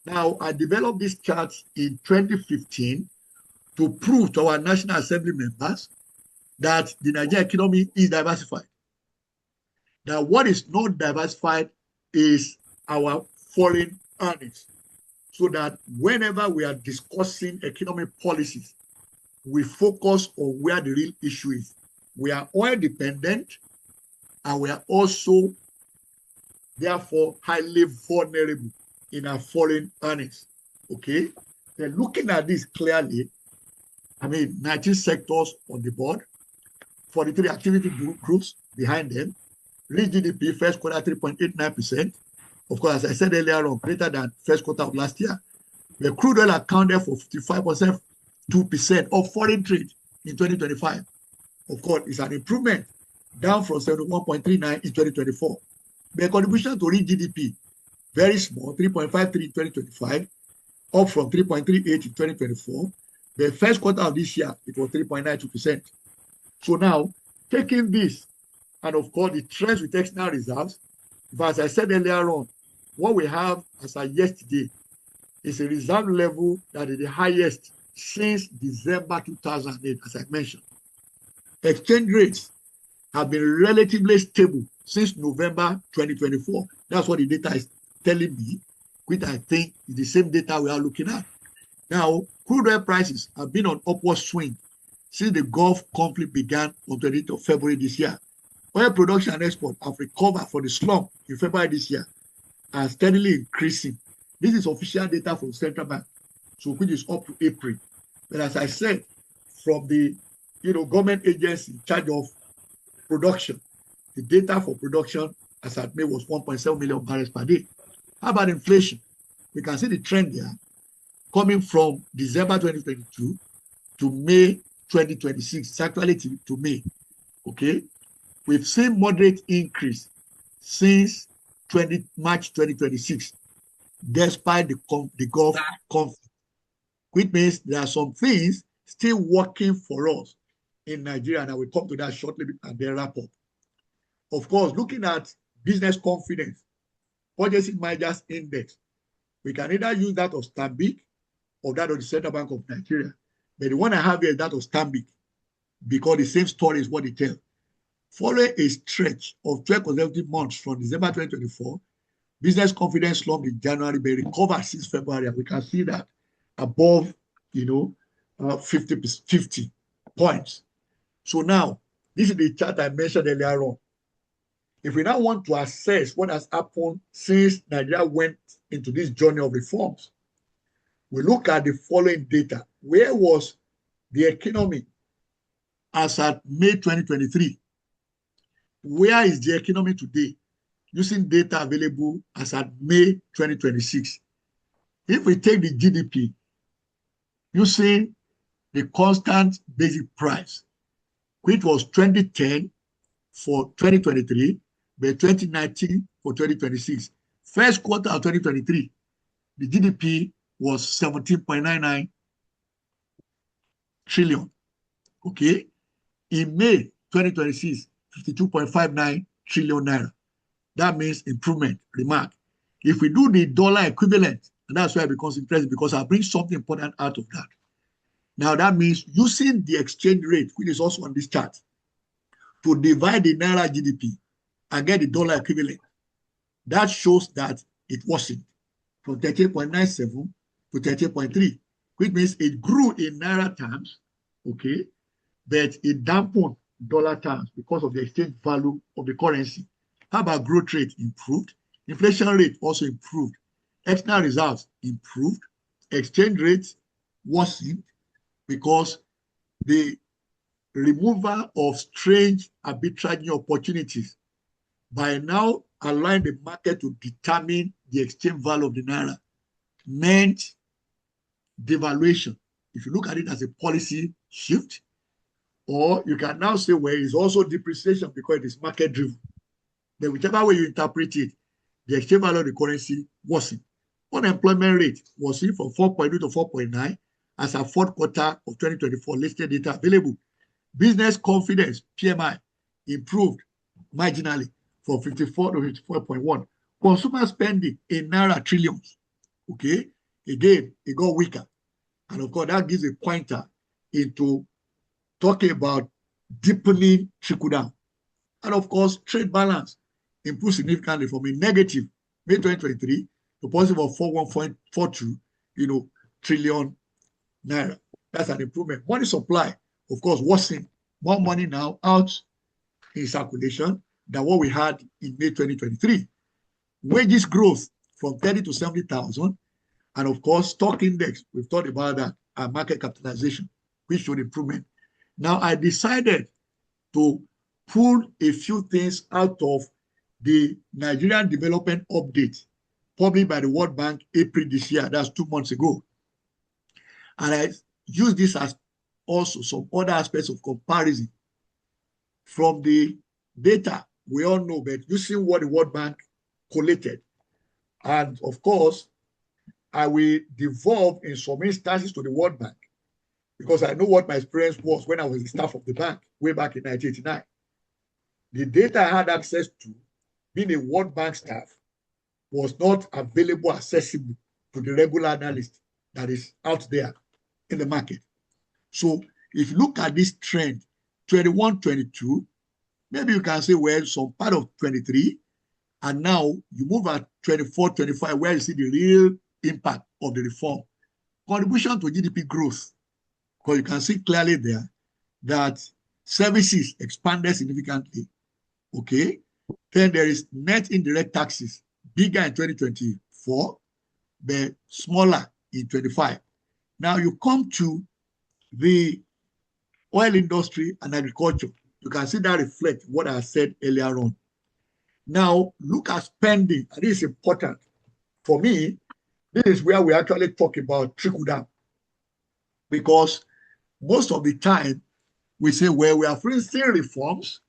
Now, I developed this chart in 2015 to prove to our National Assembly members that the Nigerian economy is diversified. Now, what is not diversified is our foreign earnings. So that whenever we are discussing economic policies, we focus on where the real issue is. We are oil dependent, and we are also, therefore, highly vulnerable in our foreign earnings. Okay? Then looking at this clearly, 19 sectors on the board, 43 activity groups behind them, real GDP first quarter 3.89%. Of course, as I said earlier on, greater than first quarter of last year. The crude oil accounted for 55.2% of foreign trade in 2025. Of course, it's an improvement, down from 71.39 in 2024. The contribution to real GDP, very small, 3.53 in 2025, up from 3.38 in 2024. The first quarter of this year, it was 3.92%. So now, taking this and of course the trends with external reserves. But as I said earlier on, what we have as of yesterday is a reserve level that is the highest since December 2008, as I mentioned. Exchange rates have been relatively stable since November 2024. That's what the data is telling me, which I think is the same data we are looking at. Now, crude oil prices have been on upward swing since the Gulf conflict began on 28th of February this year. Oil production and export have recovered from the slump in February this year and steadily increasing. This is official data from Central Bank, so which is up to April. But as I said, from the government agency in charge of production, the data for production as at May was 1.7 million barrels per day. How about inflation? We can see the trend there coming from December 2022 to May 2026. It's actually to May. Okay, we've seen moderate increase since March 2026, despite the Gulf conflict, which means there are some things still working for us in Nigeria, and I will come to that shortly and then wrap up. Of course, looking at business confidence, Purchasing Managers Index, we can either use that of Stanbic or that of the Central Bank of Nigeria. But the one I have here is that of Stanbic, because the same story is what they tell. Following a stretch of 12 consecutive months from December 2024, business confidence slumped in January, but recovered since February. We can see that above, 50 points. So now, this is the chart I mentioned earlier on. If we now want to assess what has happened since Nigeria went into this journey of reforms, we look at the following data. Where was the economy as at May 2023? Where is the economy today? Using data available as at May 2026. If we take the GDP, using the constant basic price, which was 2010 for 2023, but 2019 for 2026. First quarter of 2023, the GDP was 17.99 trillion. Okay. In May 2026, 52.59 trillion naira. That means improvement. Remark. If we do the dollar equivalent, and that's why it becomes interesting, because I'll bring something important out of that. Now, that means using the exchange rate, which is also on this chart, to divide the naira GDP and get the dollar equivalent, that shows that it worsened from 38.97 to 38.3, which means it grew in naira terms, okay, but it dampened dollar terms because of the exchange value of the currency. How about growth rate? Improved. Inflation rate also improved. External reserves improved. Exchange rate worsened because the removal of strange arbitraging opportunities by now allowing the market to determine the exchange value of the naira meant devaluation. If you look at it as a policy shift, or you can now say, well, it's also depreciation because it is market driven. Then whichever way you interpret it, the exchange value of the currency worsened. Unemployment rate was in from 4.2 to 4.9 as a fourth quarter of 2024 listed data available. Business confidence, PMI, improved marginally from 54 to 54.1. Consumer spending in naira trillions, okay? Again, it got weaker. And of course, that gives a pointer into talking about deepening trickle down. And of course, trade balance improved significantly from a negative May 2023 to positive of 41.42, trillion naira. That's an improvement. Money supply, of course, worsened. More money now out in circulation than what we had in May 2023. Wages growth from 30 to 70,000. And of course, stock index, we've talked about that, and market capitalization, which showed improvement. Now, I decided to pull a few things out of the Nigerian Development Update published by the World Bank April this year. That's 2 months ago. And I use this as also some other aspects of comparison from the data we all know, but using what the World Bank collated. And of course, I will devolve in some instances to the World Bank because I know what my experience was when I was the staff of the bank way back in 1989. The data I had access to, being a World Bank staff, was not available, accessible to the regular analyst that is out there in the market. So if you look at this trend, 21, 22, maybe you can say, well, some part of 23, and now you move at 24, 25, where you see the real impact of the reform. Contribution to GDP growth, because you can see clearly there that services expanded significantly. Okay. Then there is net indirect taxes, bigger in 2024, but smaller in 25. Now you come to the oil industry and agriculture. You can see that reflect what I said earlier on. Now look at spending, and this is important. For me, this is where we actually talk about trickle down. Because most of the time we say, well, we are facing reforms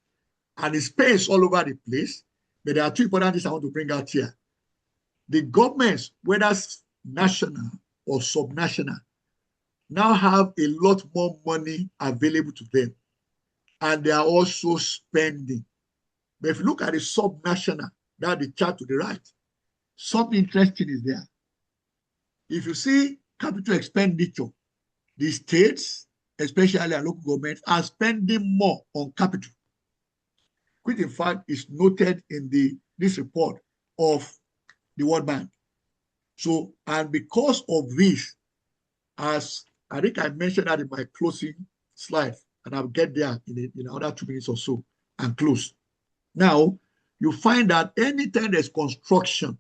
and it's space all over the place. But there are two important things I want to bring out here. The governments, whether national or subnational, now have a lot more money available to them. And they are also spending. But if you look at the subnational, that's the chart to the right, something interesting is there. If you see capital expenditure, the states, especially our local governments, are spending more on capital, which in fact is noted in this report of the World Bank. So, and because of this, as I think I mentioned that in my closing slide, and I'll get there in another 2 minutes or so and close. Now, you find that anytime there's construction,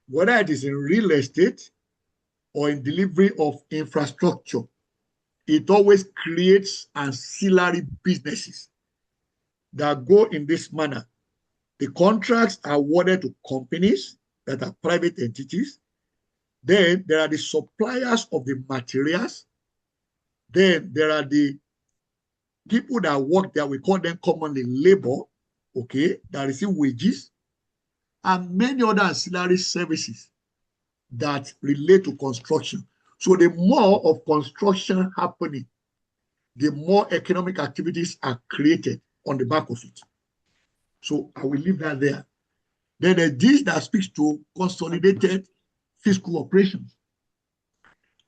whether it is in real estate or in delivery of infrastructure, it always creates ancillary businesses that go in this manner. The contracts are awarded to companies that are private entities. Then there are the suppliers of the materials. Then there are the people that work there, we call them commonly labor, okay, that receive wages, and many other ancillary services that relate to construction. So the more of construction happening, the more economic activities are created on the back of it. So I will leave that there. Then there's this that speaks to consolidated fiscal operations.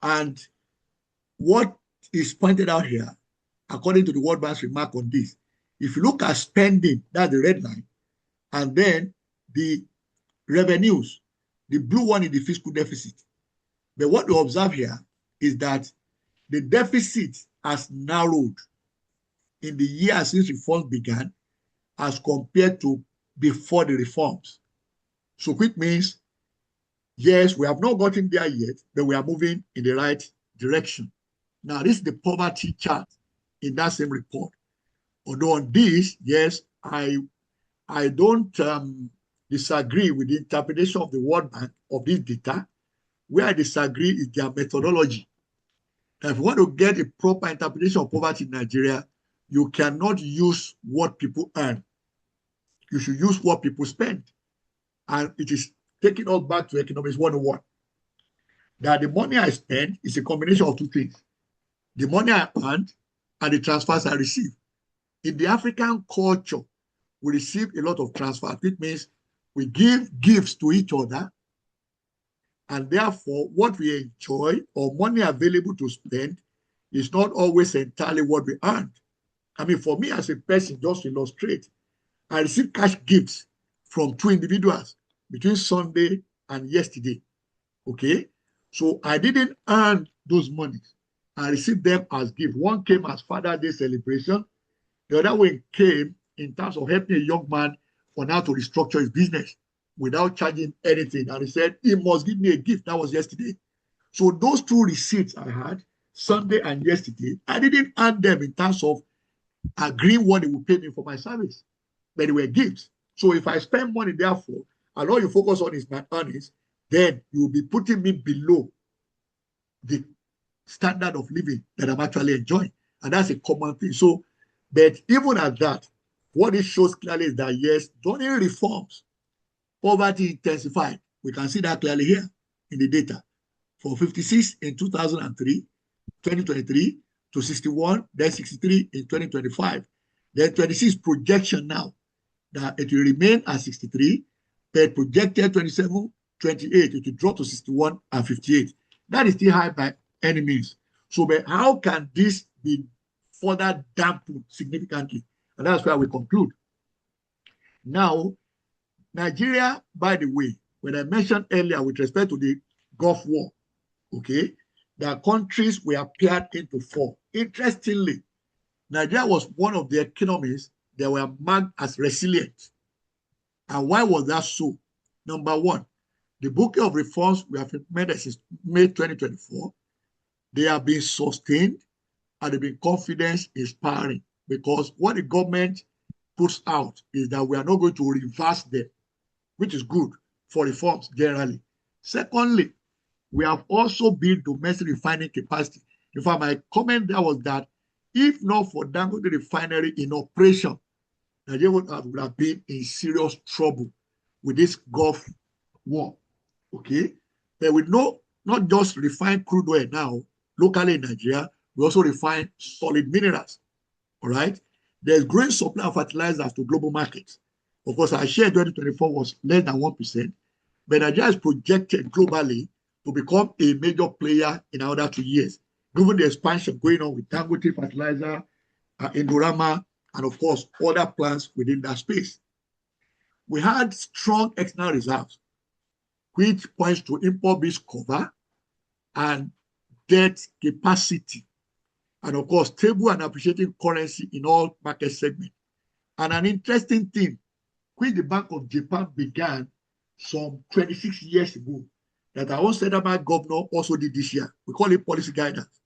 And what is pointed out here, according to the World Bank's remark on this, if you look at spending, that's the red line, and then the revenues, the blue one is the fiscal deficit. But what we observe here is that the deficit has narrowed in the years since reforms began as compared to before the reforms. So which means, yes, we have not gotten there yet, but we are moving in the right direction. Now, this is the poverty chart in that same report. Although on this, yes, I don't disagree with the interpretation of the World Bank of this data. Where I disagree is their methodology. Now, if you want to get a proper interpretation of poverty in Nigeria, you cannot use what people earn. You should use what people spend. And it is taking us back to economics 101. That the money I spend is a combination of two things. The money I earned and the transfers I receive. In the African culture, we receive a lot of transfers. It means we give gifts to each other, and therefore what we enjoy or money available to spend is not always entirely what we earned. I mean, for me as a person, just to illustrate, I received cash gifts from two individuals between Sunday and yesterday. Okay, so I didn't earn those monies. I received them as gifts. One came as Father's Day celebration. The other one came in terms of helping a young man on how to restructure his business without charging anything. And he said, he must give me a gift. That was yesterday. So those two receipts I had, Sunday and yesterday, I didn't earn them in terms of agreeing what they would pay me for my service, but they were gifts. So if I spend money, therefore, and all you focus on is my earnings, then you will be putting me below the standard of living that I'm actually enjoying. And that's a common thing. So, but even at that, what it shows clearly is that, yes, during reforms, poverty intensified. We can see that clearly here in the data. From 56 in 2003, 2023, to 61, then 63 in 2025. Then 26 projection now that it will remain at 63, but projected 27, 28, it will drop to 61 and 58. That is still high by any means. So, but how can this be further dampened significantly? And that's where we conclude. Now, Nigeria, by the way, when I mentioned earlier with respect to the Gulf War, okay, the countries were paired into four. Interestingly, Nigeria was one of the economies that were marked as resilient. And why was that so? Number one, the bouquet of reforms we have implemented since May 2024, they have been sustained and they've been confidence inspiring, because what the government puts out is that we are not going to reverse them, which is good for reforms generally. Secondly, we have also built domestic refining capacity. In fact, my comment there was that if not for Dangote refinery in operation, Nigeria would have been in serious trouble with this Gulf War. Okay, but we know not just refine crude oil now locally in Nigeria, we also refine solid minerals. All right, there's growing supply of fertilizers to global markets. Of course, our share in 2024 was less than 1%, but Nigeria is projected globally to become a major player in another 2 years, given the expansion going on with Dangote fertilizer, Indorama, and of course, other plants within that space. We had strong external reserves, which points to import-based cover and debt capacity, and of course, stable and appreciating currency in all market segments. And an interesting thing, which the Bank of Japan began some 26 years ago, that our own central bank governor also did this year. We call it policy guidance,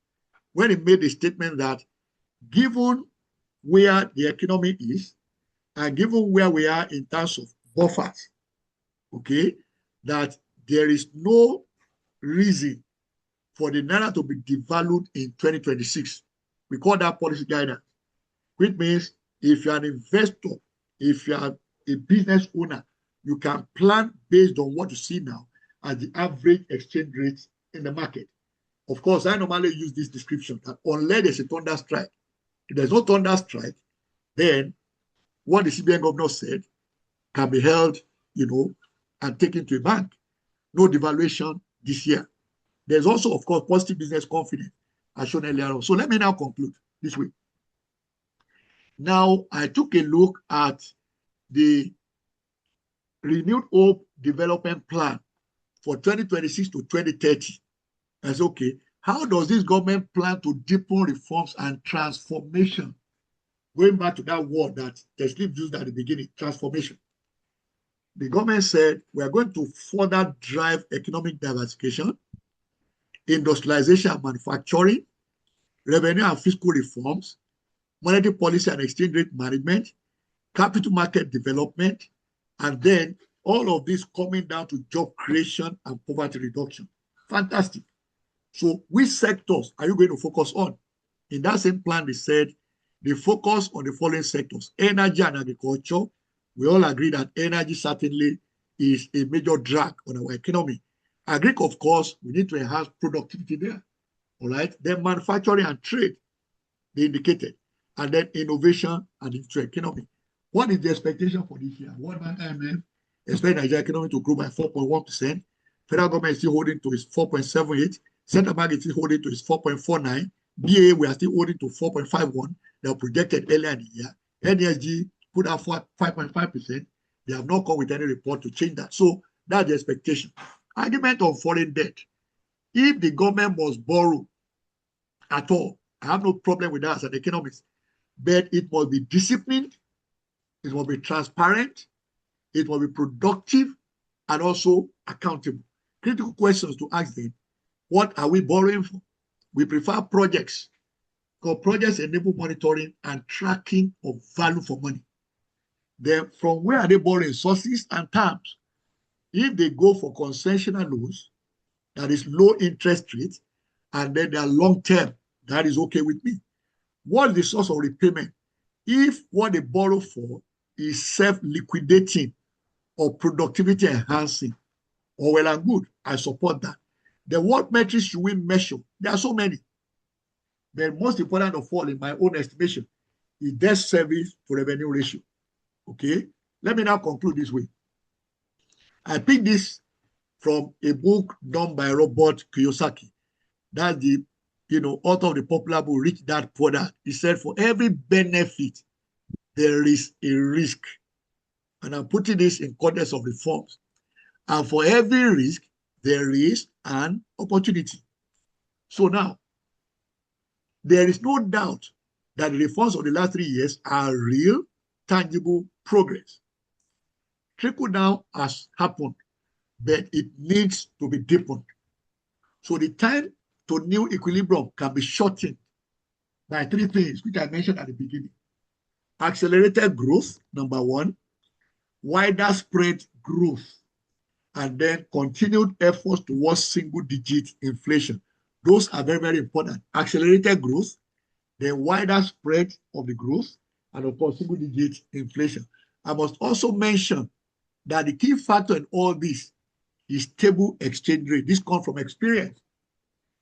when he made a statement that given where the economy is and given where we are in terms of buffers, okay, that there is no reason for the Naira to be devalued in 2026. We call that policy guidance, which means if you're an investor, if you're a business owner, you can plan based on what you see now as the average exchange rate in the market. Of course, I normally use this description that unless there's a thunder strike, if there's no thunder strike, then what the CBN governor said can be held, and taken to a bank. No devaluation this year. There's also, of course, positive business confidence, as shown earlier on. So let me now conclude this way. Now, I took a look at the Renewed Hope Development Plan for 2026 to 2030. I said, okay, how does this government plan to deepen reforms and transformation? Going back to that word that Teslim used at the beginning, transformation. The government said we are going to further drive economic diversification, industrialization and manufacturing, revenue and fiscal reforms, monetary policy and exchange rate management, capital market development, and then all of this coming down to job creation and poverty reduction. Fantastic. So which sectors are you going to focus on? In that same plan, they said they focus on the following sectors: energy and agriculture. We all agree that energy certainly is a major drag on our economy. Agric, of course, we need to enhance productivity there. All right. Then manufacturing and trade, they indicated. And then innovation and digital economy. What is the expectation for this year? World Bank IMF expect Nigeria economy to grow by 4.1%. Federal government is still holding to its 4.78. Central bank is still holding to its 4.49. BA, we are still holding to 4.51. They were projected earlier in the year. NSG put out 5.5%. They have not come with any report to change that. So that's the expectation. Argument on foreign debt. If the government must borrow at all, I have no problem with that as an economist. But it must be disciplined, it must be transparent, it must be productive, and also accountable. Critical questions to ask them: what are we borrowing for? We prefer projects, because projects enable monitoring and tracking of value for money. Then from where are they borrowing? Sources and terms. If they go for concessional loans, that is low interest rate, and then they are long term, that is okay with me. What is the source of repayment? If what they borrow for is self-liquidating or productivity enhancing, or well and good, I support that. Then what metrics should we measure? There are so many. But most important of all, in my own estimation, is debt service to revenue ratio. Okay, let me now conclude this way. I picked this from a book done by Robert Kiyosaki. That's the author of the popular book Rich Dad Poor Dad. He said, for every benefit, there is a risk. And I'm putting this in context of reforms. And for every risk, there is an opportunity. So now, there is no doubt that the reforms of the last 3 years are real, tangible progress. Trickle down has happened, but it needs to be deepened. So the time to new equilibrium can be shortened by 3 things, which I mentioned at the beginning. Accelerated growth, number 1, wider spread growth, and then continued efforts towards single-digit inflation. Those are very, very important. Accelerated growth, then wider spread of the growth, and of course, single-digit inflation. I must also mention that the key factor in all this is stable exchange rate. This comes from experience.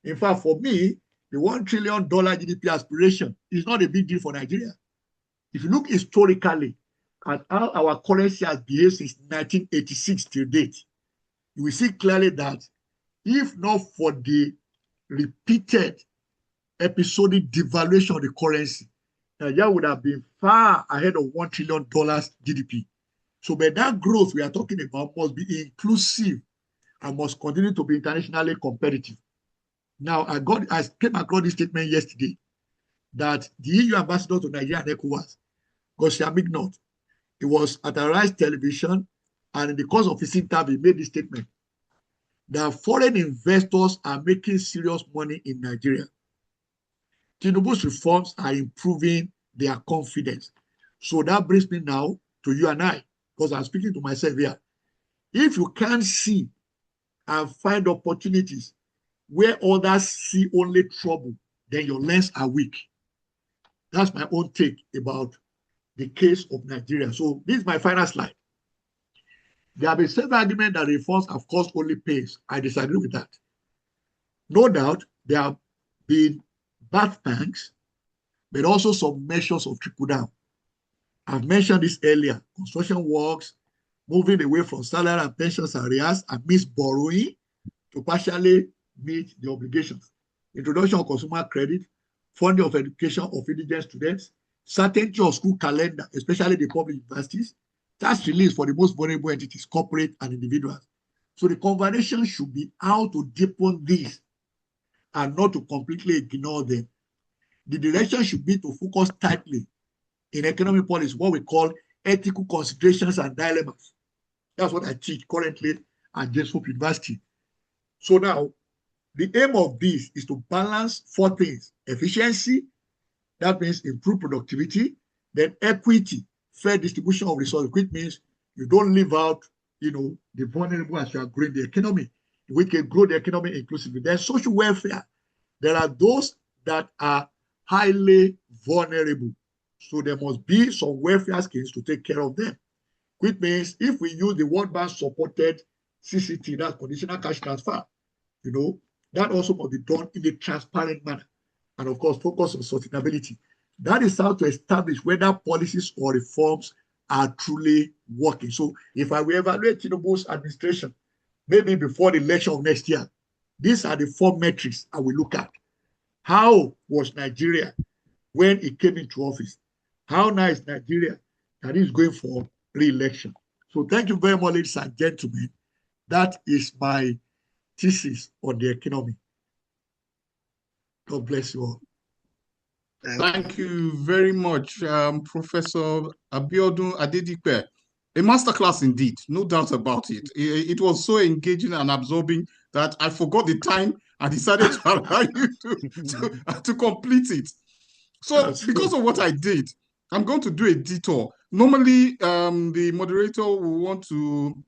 In fact, for me, the $1 trillion GDP aspiration is not a big deal for Nigeria. If you look historically at how our currency has behaved since 1986 till date, you will see clearly that if not for the repeated episodic devaluation of the currency, Nigeria would have been far ahead of $1 trillion GDP. So, but that growth we are talking about must be inclusive and must continue to be internationally competitive. Now, I came across this statement yesterday that the EU ambassador to Nigeria and ECOWAS, Gosia Mignot, he was at Arise Television, and in the course of his interview, he made this statement that foreign investors are making serious money in Nigeria. Tinubu's reforms are improving their confidence. So that brings me now to you and I, because I'm speaking to myself here. If you can't see and find opportunities where others see only trouble, then your lens are weak. That's my own take about the case of Nigeria. So this is my final slide. There have been several arguments that reforms have caused only pains. I disagree with that. No doubt, there have been bad thanks, but also some measures of trickle down. I've mentioned this earlier. Construction works, moving away from salary and pensions arrears amidst borrowing to partially meet the obligations. Introduction of consumer credit, funding of education of indigent students, certainty of school calendar, especially the public universities, tax relief for the most vulnerable entities, corporate and individuals. So the conversation should be how to deepen this and not to completely ignore them. The direction should be to focus tightly in economic policy, what we call ethical considerations and dilemmas. That's what I teach currently at James Hope University. So now, the aim of this is to balance 4 things: efficiency, that means improve productivity, then equity, fair distribution of resources, which means you don't leave out, the vulnerable as you are growing the economy. We can grow the economy inclusively. Then social welfare. There are those that are highly vulnerable. So there must be some welfare schemes to take care of them, which means if we use the World Bank supported CCT, that's conditional cash transfer, that also must be done in a transparent manner. And of course, focus on sustainability. That is how to establish whether policies or reforms are truly working. So if I will evaluate Tinubu's administration, maybe before the election of next year, these are the 4 metrics I will look at. How was Nigeria when it came into office? How now is Nigeria that is going for re-election? So thank you very much, ladies and gentlemen. That is my thesis on the economy. God bless you all.
Thank you very much, Professor Abiodun Adedipe. A masterclass indeed, no doubt about it. It was so engaging and absorbing that I forgot the time and decided to allow you to complete it. So because of what I did, I'm going to do a detour. Normally, the moderator will want to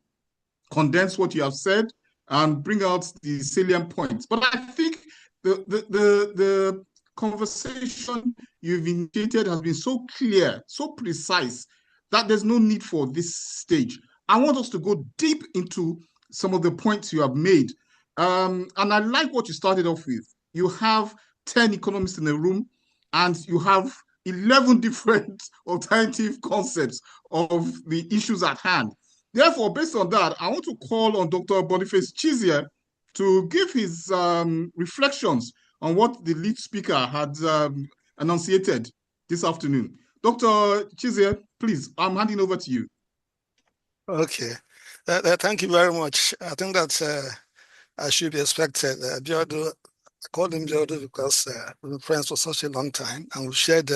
condense what you have said and bring out the salient points. But I think the conversation you've initiated has been so clear, so precise, that there's no need for this stage. I want us to go deep into some of the points you have made. And I like what you started off with. You have 10 economists in the room, and you have 11 different alternative concepts of the issues at hand. Therefore, based on that, I want to call on Dr. Boniface Chizie to give his reflections on what the lead speaker had enunciated this afternoon. Dr. Chizie, please, I'm handing over to you.
Okay. Thank you very much. I think that I should be expected. Biodo, I called him Biodo because we've been friends for such a long time and we've shared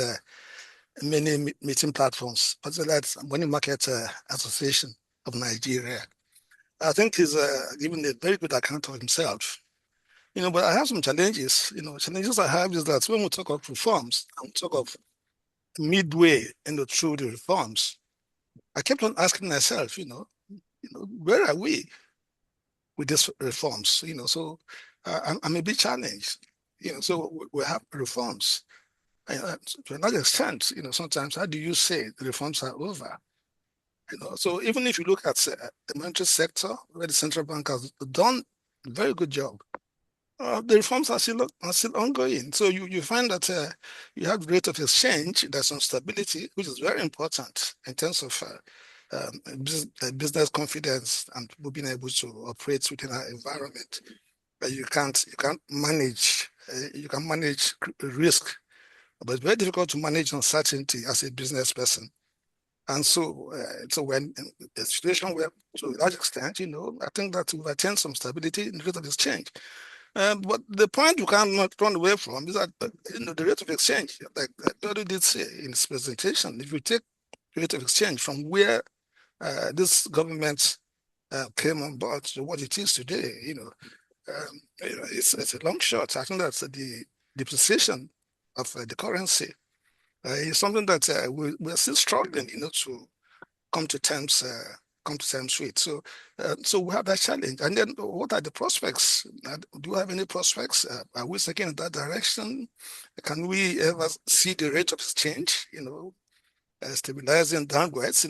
many meeting platforms, particularly at Money Market Association of Nigeria. I think he's given a very good account of himself. But I have some challenges. Challenges I have is that when we talk of reforms and we talk of midway through the reforms, I kept on asking myself, where are we with these reforms? So I'm a bit challenged. So we have reforms. To a large extent, sometimes how do you say the reforms are over? So even if you look at the monetary sector, where the central bank has done a very good job, the reforms are still ongoing. So you find that you have rate of exchange, there's some stability, which is very important in terms of business confidence and people being able to operate within our environment. You can't manage you can manage risk, but it's very difficult to manage uncertainty as a business person. And so when in a situation where, to a large extent, I think that we've attained some stability in the rate of exchange. But the point you cannot run away from is that the rate of exchange, like Dodo did say in his presentation, if you take the rate of exchange from where this government came on board to what it is today, it's a long shot. I think that's the depreciation of the currency is something that we're still struggling, to come to terms with. So we have that challenge. And then what are the prospects? Do we have any prospects? Are we taking in that direction? Can we ever see the rate of exchange, stabilizing downwards?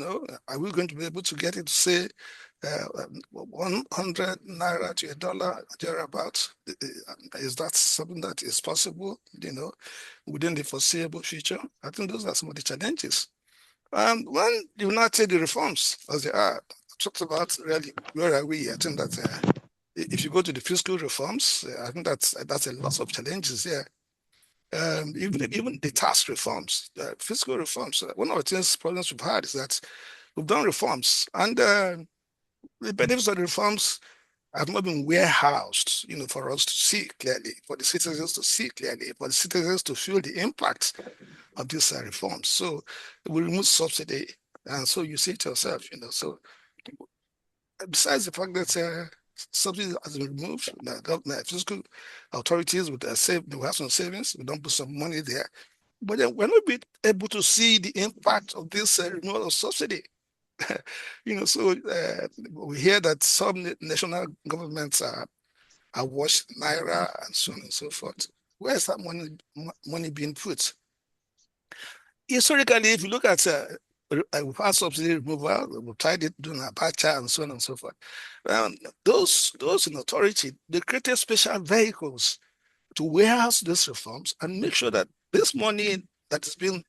Are we going to be able to get it to say 100 naira to $1 thereabouts? Is that something that is possible, within the foreseeable future? I think those are some of the challenges. When you now take the reforms as they are, talked about really where are we? I think that if you go to the fiscal reforms, I think that's a lot of challenges here. Even the tax reforms, fiscal reforms. One of the problems we've had is that we've done reforms, and the benefits of the reforms have not been warehoused, for us to see clearly, for the citizens to see clearly, for the citizens to feel the impact of these reforms. So we remove subsidy, and so you say to yourself, so besides the fact that subsidy has been removed, the government, fiscal authorities would save, we have some savings, we don't put some money there, but then we're not able to see the impact of this removal of subsidy. So we hear that some national governments are awash naira and so on and so forth. Where is that money being put? Historically, if you look at we've had subsidy removal, we've tried it during Abacha and so on and so forth. Those in authority, they created special vehicles to warehouse these reforms and make sure that this money that is being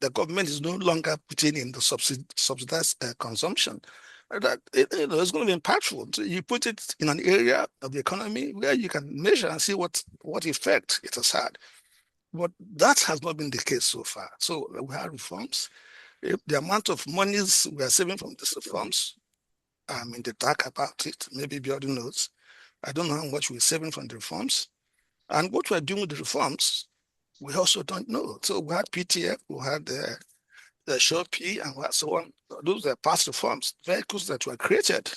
the government is no longer putting in the subsidized consumption, that it's going to be impactful. So you put it in an area of the economy where you can measure and see what effect it has had. But that has not been the case so far. So we have reforms. The amount of monies we are saving from these reforms, I'm in the dark about it. Maybe Biodu knows. I don't know how much we're saving from the reforms. And what we're doing with the reforms, we also don't know. So we had PTF, we had the Shopee, and so on. Those are past reforms, vehicles that were created,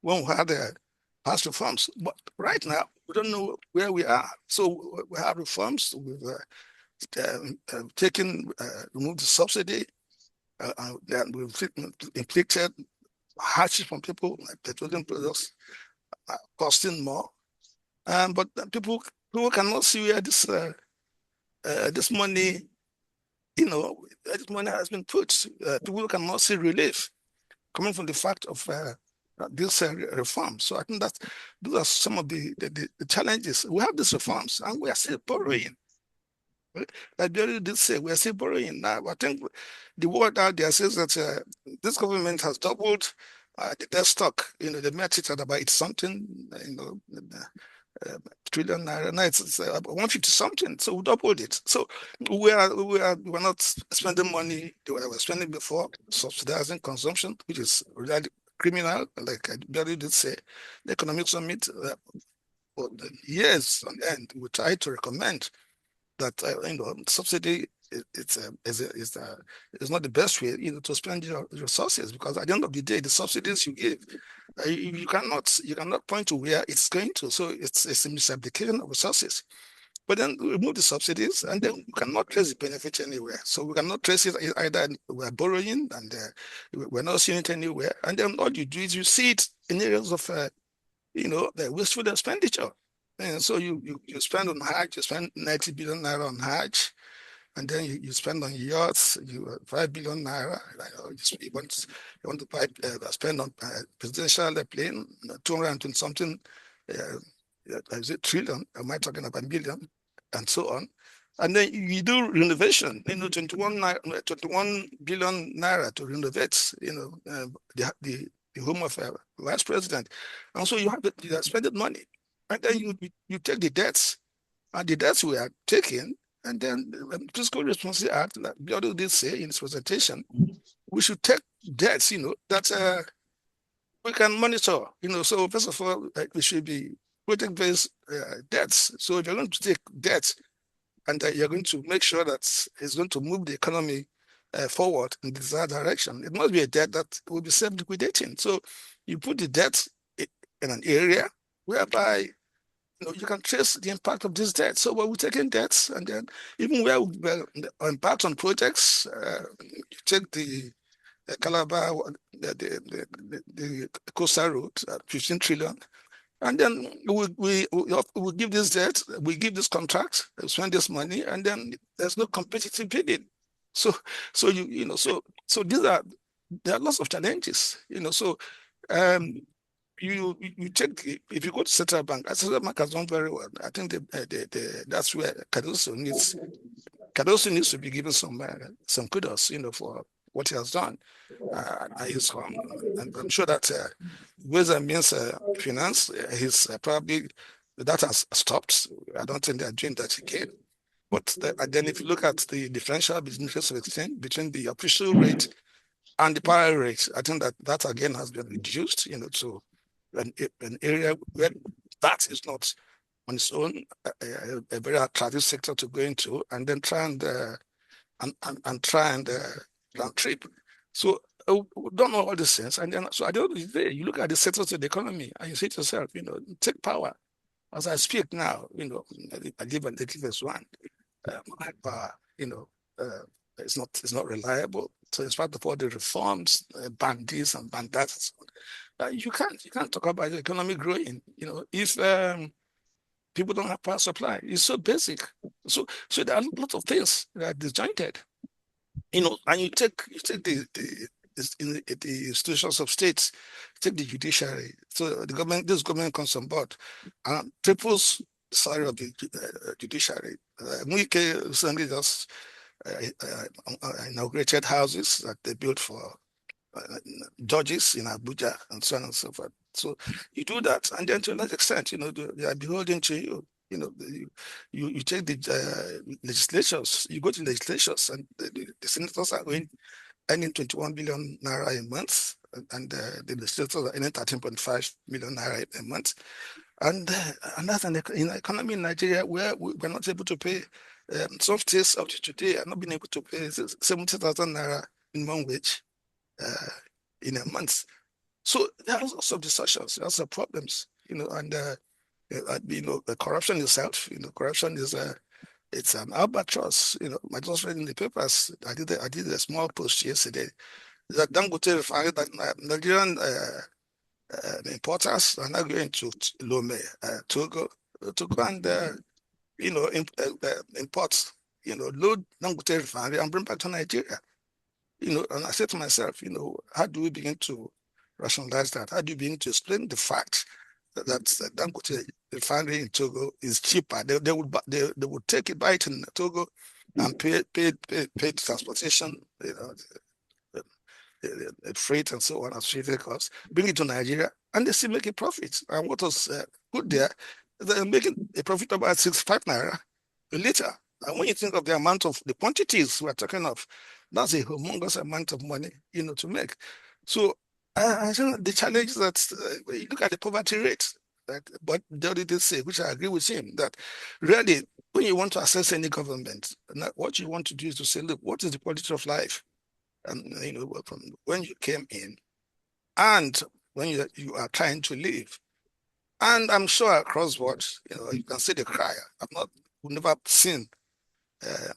when we had the past reforms. But right now, we don't know where we are. So we have reforms. We've removed the subsidy, and we've inflicted hardship on people, like petroleum products costing more. But people cannot see where this money, this money has been put. People cannot see relief coming from the fact of this reform. So I think that those are some of the challenges. We have these reforms and we are still borrowing. Like Barry did say, we are still borrowing now. I think the word out there says that this government has doubled the debt stock. They met it at about something, trillion naira. Now it's 150 something. So we doubled it. So we're not spending money the way we were spending before, subsidizing consumption, which is really criminal. Like Barry did say, the economic summit for years on end, we try to recommend that subsidy is not the best way to spend your resources, because at the end of the day, the subsidies you give, you cannot point to where it's going to. So it's a misapplication of resources. But then we remove the subsidies, and then we cannot trace the benefit anywhere. So we cannot trace it either. We're borrowing, and we're not seeing it anywhere. And then all you do is you see it in areas of the wasteful expenditure. And so you spend on Hajj, you spend 90 billion naira on Hajj, and then you spend on yachts, 5 billion naira. You want to buy, spend on presidential plane, 220 something, is it trillion? Am I talking about billion? And so on. And then you do renovation, 21 billion naira to renovate, the home of a vice president. And so you are spending money. And then you take the debts, and the debts we are taking, and then the Fiscal Responsibility Act, like Biodo did say in his presentation, we should take debts, that we can monitor. So first of all, we should be project-based debts. So if you're going to take debts, and you're going to make sure that it's going to move the economy forward in the desired direction, it must be a debt that will be self-liquidating. So you put the debt in an area whereby you can trace the impact of this debt. So we're taking debts, and then even where we're embarked on projects, you take the Calabar, the coastal road, 15 trillion. And then we give this debt, we give this contract, we spend this money, and then there's no competitive bidding. So there are lots of challenges. So you check if you go to Central Bank. Central Bank has done very well. I think that's where Cardoso needs to be given some kudos, for what he has done. And I'm sure that Ways and Means Finance, he's probably that has stopped. I don't think they're doing that again. But and then if you look at the differential between interest exchange between the official rate and the parallel rate, I think that again has been reduced, to an area where that is not on its own a very attractive sector to go into, and then try and round trip. So we don't know all these things, and then so at the end of the day, you look at the sectors of the economy, and you say to yourself, take power. As I speak now, I live on the cliffest one. My power, it's not reliable. So in spite of all the reforms, bandits and bandats, you can't talk about the economy growing. If people don't have power supply, it's so basic. So there are a lot of things that are disjointed. And you take the institutions of states, take the judiciary. So this government comes on board and triples the salary of the judiciary. Muike recently just inaugurated houses that they built for judges in Abuja and so on and so forth. So you do that, and then to that extent, they are beholden to you. You take the legislatures, you go to legislatures, and the senators are earning 21 billion naira a month, and the legislators are earning 13.5 million naira a month. And that's an economy in Nigeria where we're not able to pay. Some states up to today are not being able to pay 70,000 naira minimum wage in a month. So there are lots of discussions, lots of problems, and the corruption itself, corruption is it's an albatross. I just read in the papers. I did a small post yesterday that Dangote refinery that Nigerian importers are now going to Lome, Togo, to go and import, load Dangote refinery and bring back to Nigeria. And I said to myself, how do we begin to rationalize that? How do you begin to explain the fact that Dangote refinery in Togo is cheaper. They would take it, buy it in Togo, and pay transportation, the freight and so on, associated costs, bring it to Nigeria, and they still make a profit. And what was good there, they're making a profit about 65 naira a liter. And when you think of the amount of the quantities we're talking of, that's a humongous amount of money, to make. So I think the challenge is that you look at the poverty rate, but Jody did say, which I agree with him, that really, when you want to assess any government, what you want to do is to say, look, what is the quality of life? And from when you came in, and when you are trying to leave. And I'm sure across board, you can see the cry. We've never seen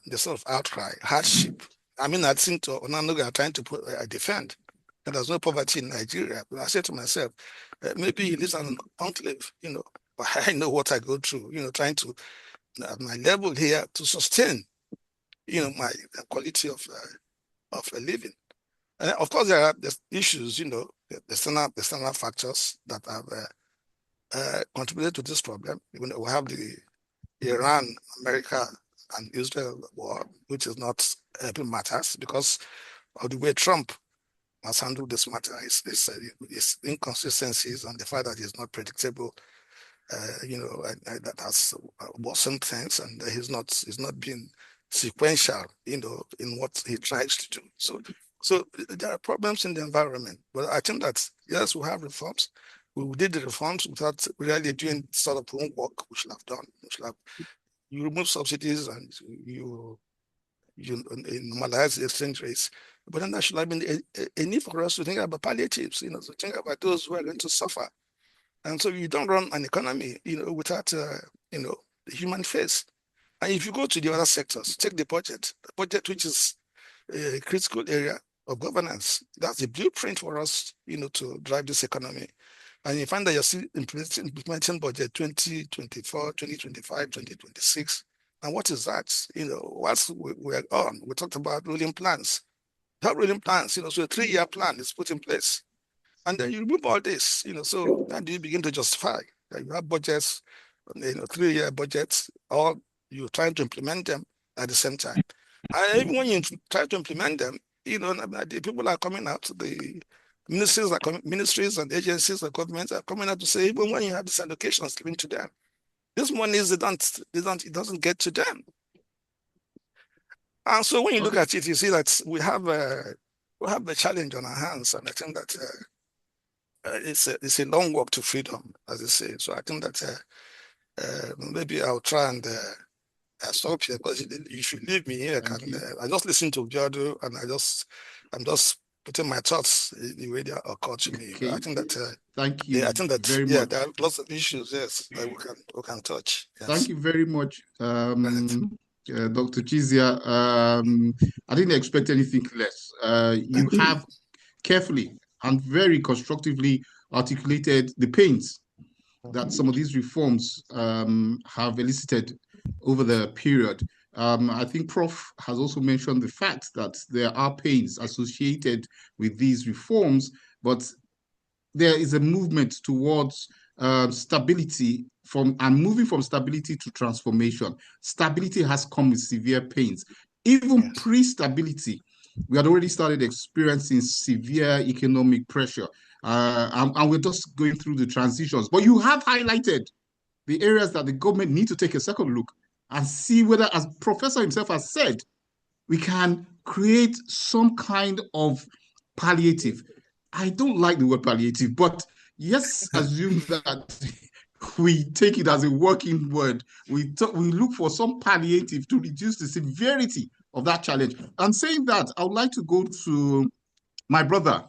the sort of outcry, hardship. I mean, I think to Onanuga are trying to defend that there's no poverty in Nigeria. But I said to myself, maybe it is an enclave, but I know what I go through, trying to, at my level here, to sustain, my quality of living. And of course, there are issues, the external factors that have contributed to this problem. We have the Iran, America, and Israel war, which is not helping matters because of the way Trump has handled this matter, his inconsistencies and the fact that he's not predictable, that has worsened things, and he's not been sequential, in what he tries to do. So there are problems in the environment, but I think that yes, we have reforms. We did the reforms without really doing sort of homework we should have done. You remove subsidies and you normalize the exchange rates, but then there should have been a need for us to think about palliatives, to think about those who are going to suffer. And so you don't run an economy, without the human face. And if you go to the other sectors, take the budget which is a critical area of governance. That's the blueprint for us, to drive this economy. And you find that you're still implementing budget 2024, 2025, 2026. And what is that? What's we're on? We talked about rolling plans. That rolling plans, so a 3-year plan is put in place. And then you remove all this, so then you begin to justify that you have budgets, 3-year budgets, or you're trying to implement them at the same time. And even when you try to implement them, the people are coming out, the ministries and agencies and governments are coming out to say, even when you have these allocations given to them, this money it doesn't get to them. And so when you look at it, you see that we have a challenge on our hands, and I think that it's a long walk to freedom, as they say. So I think that maybe I'll try and stop here, but you should leave me here. I just listen to Biado, and I'm just putting my thoughts in the way they occur to me. Okay. I think that
thank you.
I think that
very much.
There are lots of issues, yes, that we can touch. Yes.
Thank you very much, Dr. Chizia. I didn't expect anything less. You have carefully and very constructively articulated the pains that some of these reforms have elicited over the period. I think Prof has also mentioned the fact that there are pains associated with these reforms, but there is a movement towards stability moving from stability to transformation. Stability has come with severe pains. Even pre-stability, we had already started experiencing severe economic pressure, and we're just going through the transitions. But you have highlighted the areas that the government need to take a second look and see whether, as Professor himself has said, we can create some kind of palliative. I don't like the word palliative, but yes, assume that we take it as a working word. We look for some palliative to reduce the severity of that challenge. And saying that, I would like to go to my brother,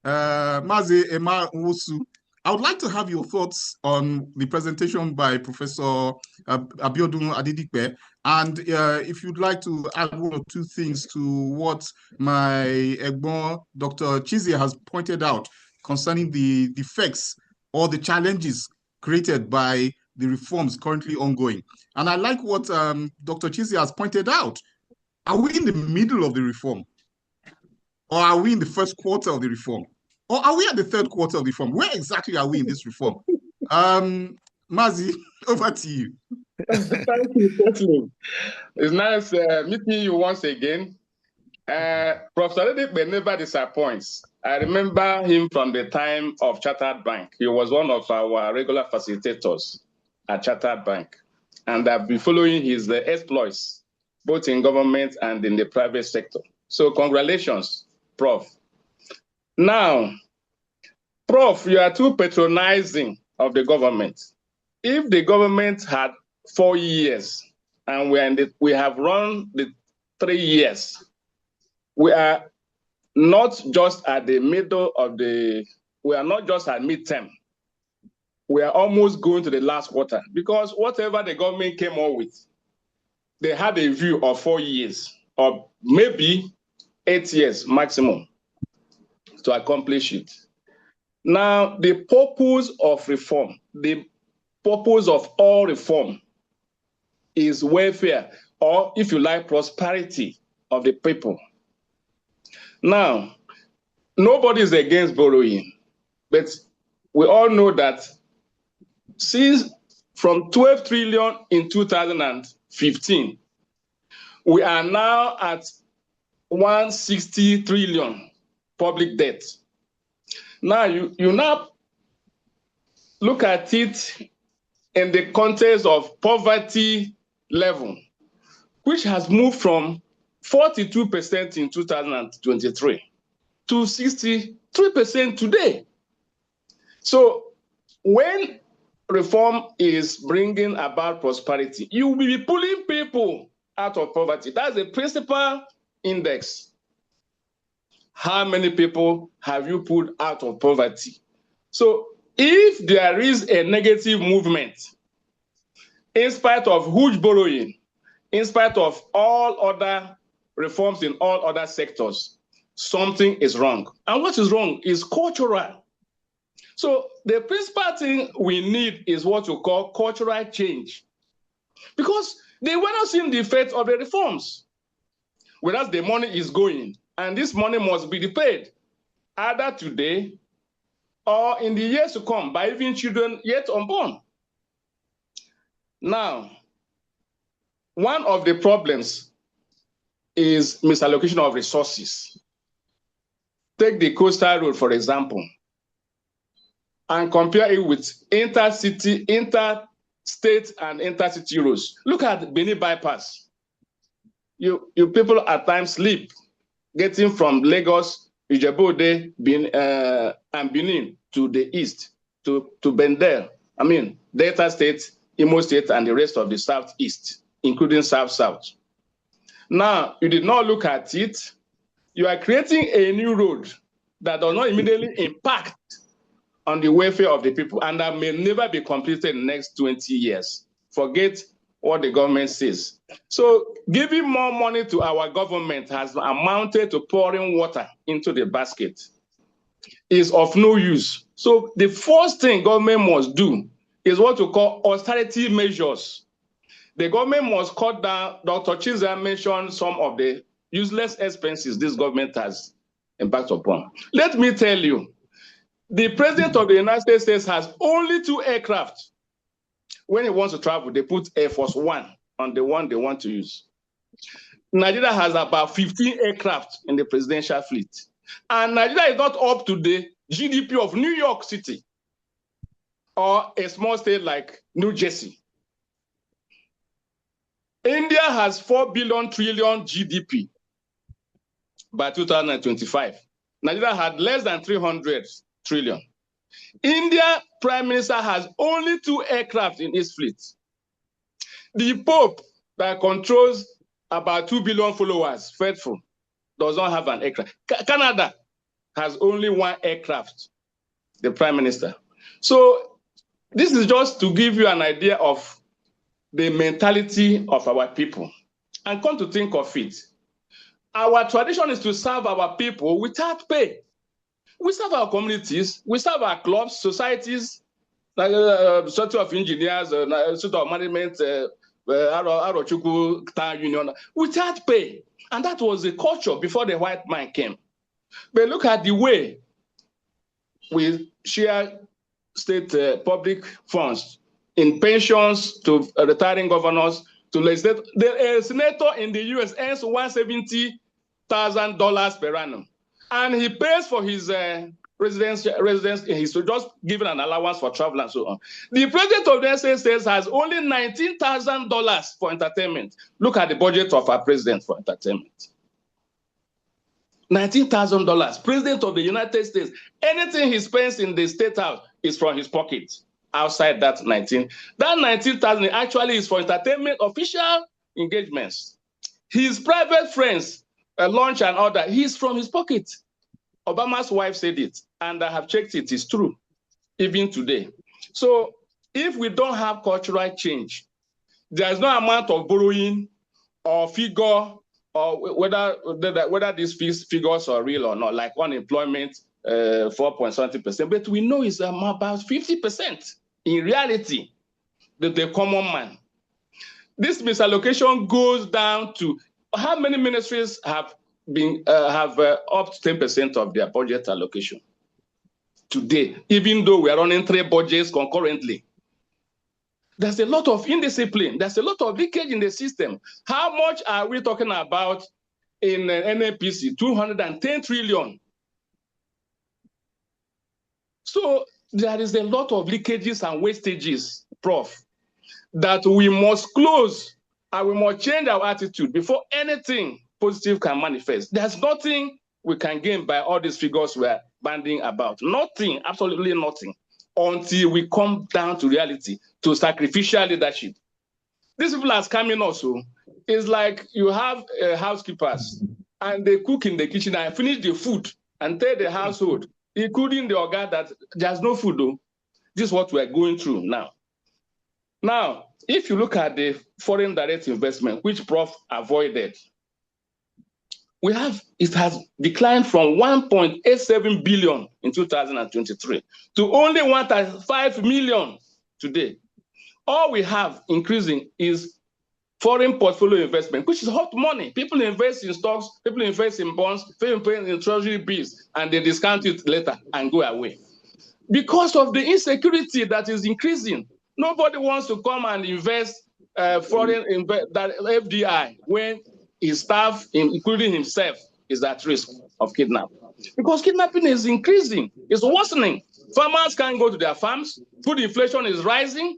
Mazi Emma Nwosu. I would like to have your thoughts on the presentation by Professor Abiodun Adedipe, and if you'd like to add one or two things to what my Egbon, Dr. Chizia, has pointed out concerning the defects or the challenges created by the reforms currently ongoing. And I like what Dr. Chizia has pointed out. Are we in the middle of the reform? Or are we in the first quarter of the reform? Or are we at the third quarter of the reform? Where exactly are we in this reform? Mazi, over to you.
Thank you, Teslim. It's nice meeting you once again. Professor Adedipe never disappoints. I remember him from the time of Chartered Bank. He was one of our regular facilitators at Chartered Bank. And I've been following his exploits, both in government and in the private sector. So congratulations, Prof. Now, Prof, you are too patronizing of the government. If the government had 4 years and we have run the 3 years, we are not just at the middle of we are not just at midterm. We are almost going to the last quarter because whatever the government came up with, they had a view of 4 years or maybe 8 years maximum to accomplish it. Now, the purpose of reform, the purpose of all reform is welfare, or if you like, prosperity of the people. Now, nobody is against borrowing, but we all know that since from 12 trillion in 2015, we are now at 160 trillion public debt. Now, you now look at it in the context of poverty level, which has moved from 42% in 2023 to 63% today. So when reform is bringing about prosperity, you will be pulling people out of poverty. That's the principal index. How many people have you pulled out of poverty? So if there is a negative movement, in spite of huge borrowing, in spite of all other reforms in all other sectors, something is wrong. And what is wrong is cultural. So the principal thing we need is what you call cultural change. Because they were not seeing the effect of the reforms. Whereas the money is going, and this money must be repaid either today or in the years to come by even children yet unborn. Now, one of the problems is misallocation of resources. Take the coastal road, for example, and compare it with interstate and intercity roads. Look at Benin bypass. You people at times sleep getting from Lagos, Ijebu-Ode, and Benin to the east, to Bendel. I mean, Delta State, Imo State, and the rest of the southeast, including South-South. Now, you did not look at it. You are creating a new road that does not immediately impact on the welfare of the people, and that may never be completed in the next 20 years. Forget what the government says. So giving more money to our government has amounted to pouring water into the basket. Is of no use. So the first thing government must do is what you call austerity measures. The government must cut down. Dr. Chiza mentioned some of the useless expenses this government has embarked upon. Let me tell you, the president of the United States has only 2 aircraft. When he wants to travel, they put Air Force One on the one they want to use. Nigeria has about 15 aircraft in the presidential fleet. And Nigeria is not up to the GDP of New York City or a small state like New Jersey. India has 4 billion trillion GDP by 2025. Nigeria had less than 300 trillion. India Prime Minister has only 2 aircraft in his fleet. The Pope that controls about 2 billion followers, faithful, does not have an aircraft. Canada has only 1 aircraft, the Prime Minister. So this is just to give you an idea of the mentality of our people. And come to think of it, our tradition is to serve our people without pay. We serve our communities, we serve our clubs, societies, like Society of Engineers, Society of Management, Arochukwu Town Union, without pay. And that was the culture before the white man came. But look at the way we share state public funds in pensions to retiring governors, to legislate. The senator in the US earns $170,000 per annum, and he pays for his residence. He's just given an allowance for travel and so on. The president of the United States has only $19,000 for entertainment. Look at the budget of our president for entertainment. $19,000. President of the United States. Anything he spends in the State House is from his pocket. Outside that 19, that 19,000 actually is for entertainment, official engagements. His private friends, lunch and all that, he's from his pocket. Obama's wife said it, and I have checked it. It's true, even today. So if we don't have cultural change, there's no amount of borrowing or figure, or whether these figures are real or not, like unemployment, 4.something%, but we know it's about 50% in reality, the common man. This misallocation goes down to how many ministries have been upped 10% of their budget allocation today, even though we are running 3 budgets concurrently. There's a lot of indiscipline. There's a lot of leakage in the system. How much are we talking about in NNPC? 210 trillion. So there is a lot of leakages and wastages, Prof, that we must close, and we must change our attitude before anything positive can manifest. There's nothing we can gain by all these figures we're banding about. Nothing, absolutely nothing, until we come down to reality, to sacrificial leadership. These people are scamming also. It's like you have housekeepers, and they cook in the kitchen and finish the food and tell the household, including the organ, that there's no food though. This is what we're going through now. Now, if you look at the foreign direct investment, which Prof avoided, it has declined from 1.87 billion in 2023 to only 1.5 million today. All we have increasing is foreign portfolio investment, which is hot money. People invest in stocks, people invest in bonds, people invest in treasury bills, and they discount it later and go away. Because of the insecurity that is increasing, nobody wants to come and invest that FDI when his staff, including himself, is at risk of kidnapping. Because kidnapping is increasing, it's worsening. Farmers can't go to their farms, food inflation is rising,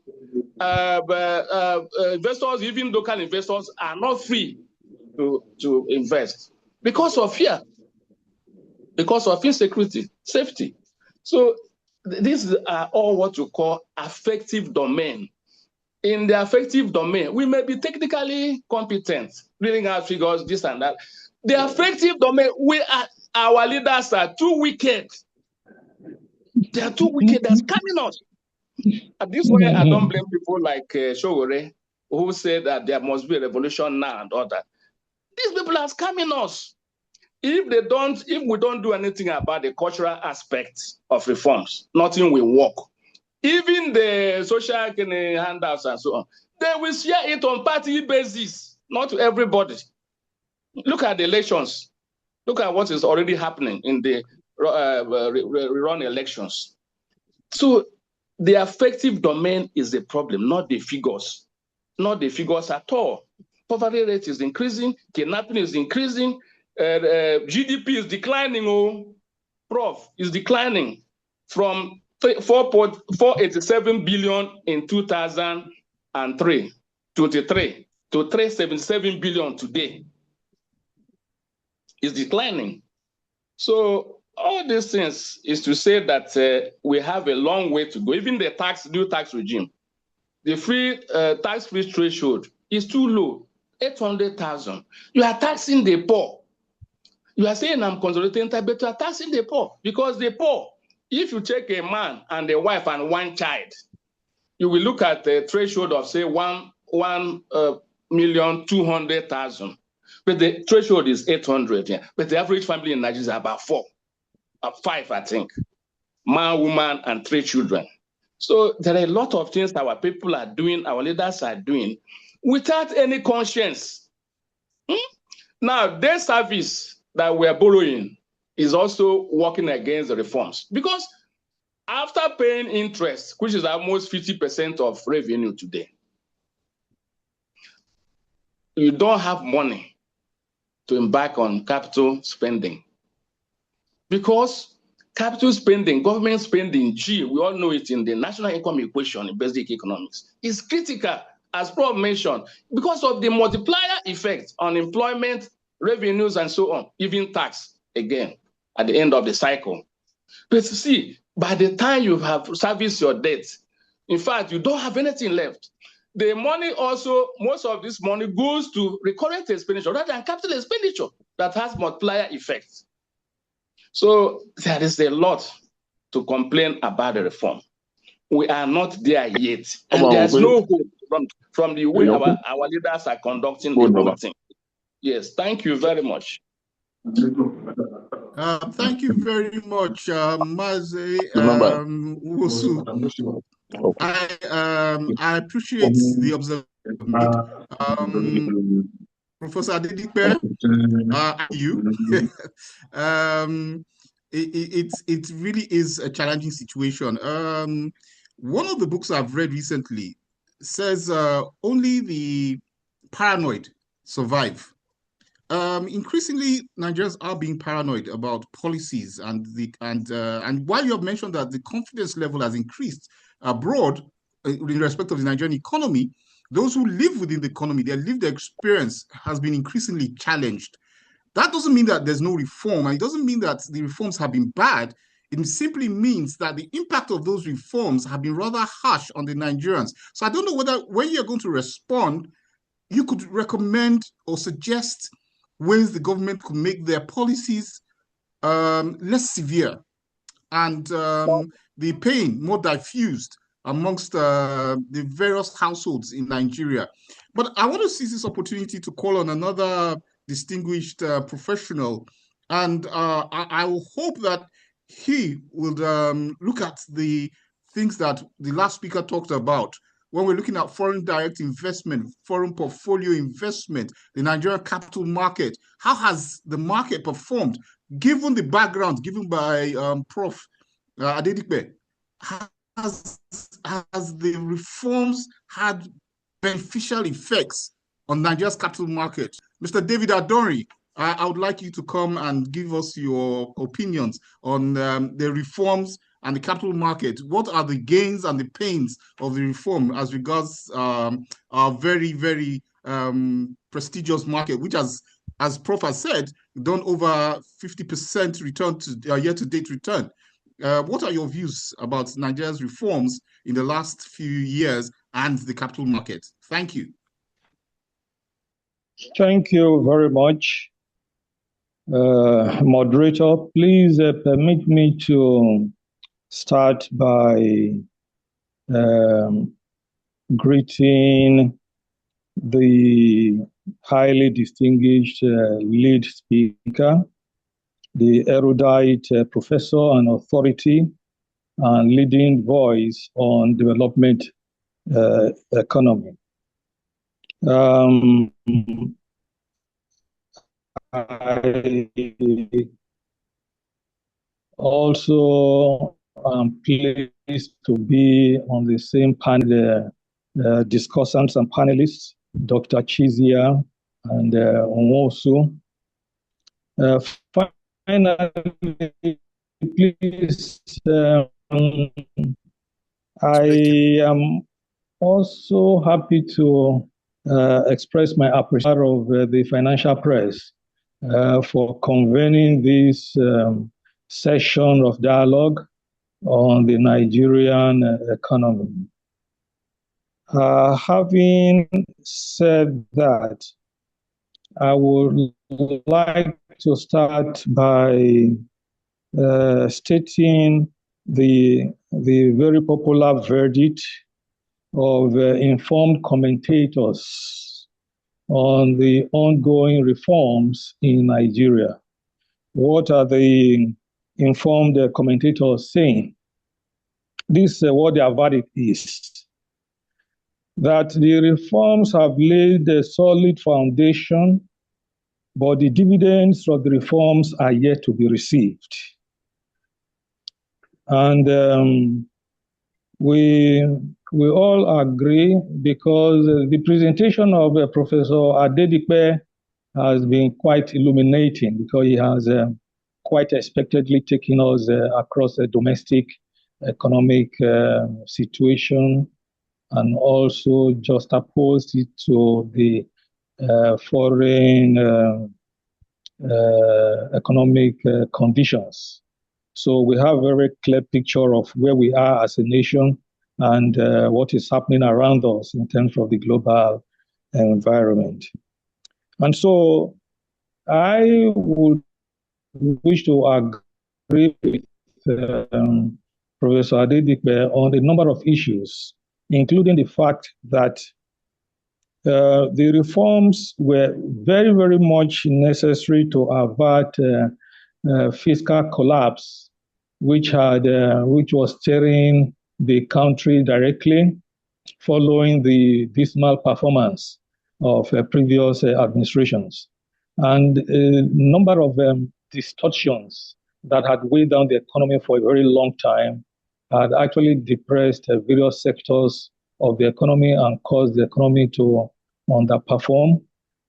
investors, even local investors, are not free to invest because of fear, because of insecurity, safety. So these are all what you call affective domain. In the affective domain, we may be technically competent, reading out figures, this and that. The affective domain, our leaders are too wicked. They are too wicked. They're scamming us. And this way, I don't blame people like Shogore, who said that there must be a revolution now and all that. These people are scamming us. If we don't do anything about the cultural aspects of reforms, nothing will work. Even the social handouts and so on, they will share it on party basis, not to everybody. Look at the elections. Look at what is already happening in the rerun elections. So the affective domain is the problem, not the figures. Not the figures at all. Poverty rate is increasing, kidnapping is increasing, GDP is declining, Prof, is declining from 4.487 billion in 2003 to 377 billion today. Is declining. So all these things is to say that we have a long way to go. Even the new tax regime, the free tax-free threshold is too low, 800,000. You are taxing the poor. You are saying I'm consolidating, but you are taxing the poor, because the poor, if you take a man and a wife and one child, you will look at the threshold of say 1,200,000. But the threshold is 800, yeah. But the average family in Nigeria is about 5, I think. Man, woman, and 3 children. So there are a lot of things our people are doing, our leaders are doing, without any conscience. Now, their service that we are borrowing is also working against the reforms. Because After paying interest, which is almost 50% of revenue today, you don't have money to embark on capital spending. Because capital spending, government spending, G, we all know it in the national income equation in basic economics, is critical, as Prof mentioned, because of the multiplier effect on employment, revenues, and so on, even tax, again, at the end of the cycle. But see, by the time you have serviced your debt, in fact, you don't have anything left. The money also, most of this money goes to recurrent expenditure rather than capital expenditure that has multiplier effects. So there is a lot to complain about the reform. We are not there yet. And there's no hope from the way our leaders are conducting the whole thing. Yes, thank you very much.
Thank you very much, Mazi Wusu. I appreciate the observation. Professor Adedipe, it really is a challenging situation. One of the books I've read recently says only the paranoid survive. Increasingly, Nigerians are being paranoid about policies, and while you have mentioned that the confidence level has increased abroad in respect of the Nigerian economy, those who live within the economy, their lived experience has been increasingly challenged. That doesn't mean that there's no reform, and it doesn't mean that the reforms have been bad. It simply means that the impact of those reforms have been rather harsh on the Nigerians. So I don't know whether when you're going to respond, you could recommend or suggest ways the government could make their policies less severe and the pain more diffused amongst the various households in Nigeria. But I want to seize this opportunity to call on another distinguished professional, and I will hope that he will look at the things that the last speaker talked about when we're looking at foreign direct investment, foreign portfolio investment, the Nigerian capital market. How has the market performed, given the background given by Prof. Adedipe? Has the reforms had beneficial effects on Nigeria's capital market? Mr. David Adori, I would like you to come and give us your opinions on the reforms and the capital market. What are the gains and the pains of the reform as regards our very, very prestigious market, which has, as Prof has said, done over 50% return to year-to-date return? What are your views about Nigeria's reforms in the last few years and the capital market? Thank you.
Thank you very much. Moderator, please permit me to start by greeting the highly distinguished lead speaker, the erudite professor and authority and leading voice on development economy. I also am pleased to be on the same panel, discussants and panelists, Dr. Chizia and Onwosu. Finally, please, I am also happy to express my appreciation of the financial press for convening this session of dialogue on the Nigerian economy. Having said that, I would like to start by stating the very popular verdict of informed commentators on the ongoing reforms in Nigeria. What are the informed commentators saying? This is what their verdict is: that the reforms have laid a solid foundation, but the dividends of the reforms are yet to be received. And we all agree, because the presentation of Professor Adedipe has been quite illuminating, because he has quite expectedly taken us across the domestic economic situation, and also juxtaposed it to the foreign economic conditions. So we have a very clear picture of where we are as a nation, and what is happening around us in terms of the global environment. And so I would wish to agree with Professor Adedipe on a number of issues, including the fact that the reforms were very, very much necessary to avert fiscal collapse, which was tearing the country directly following the dismal performance of previous administrations, and a number of distortions that had weighed down the economy for a very long time had actually depressed various sectors of the economy and caused the economy to underperform,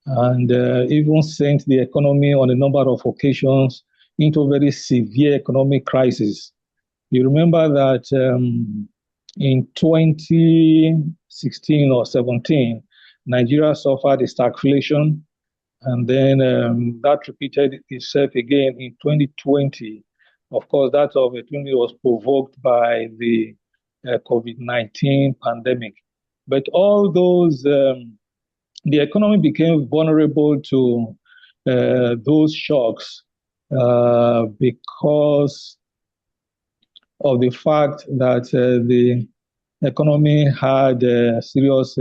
and even sent the economy on a number of occasions into a very severe economic crisis. You remember that in 2016 or 17, Nigeria suffered a stagflation, and then that repeated itself again in 2020. Of course, that opportunity was provoked by the COVID-19 pandemic. But all those, the economy became vulnerable to those shocks because of the fact that the economy had serious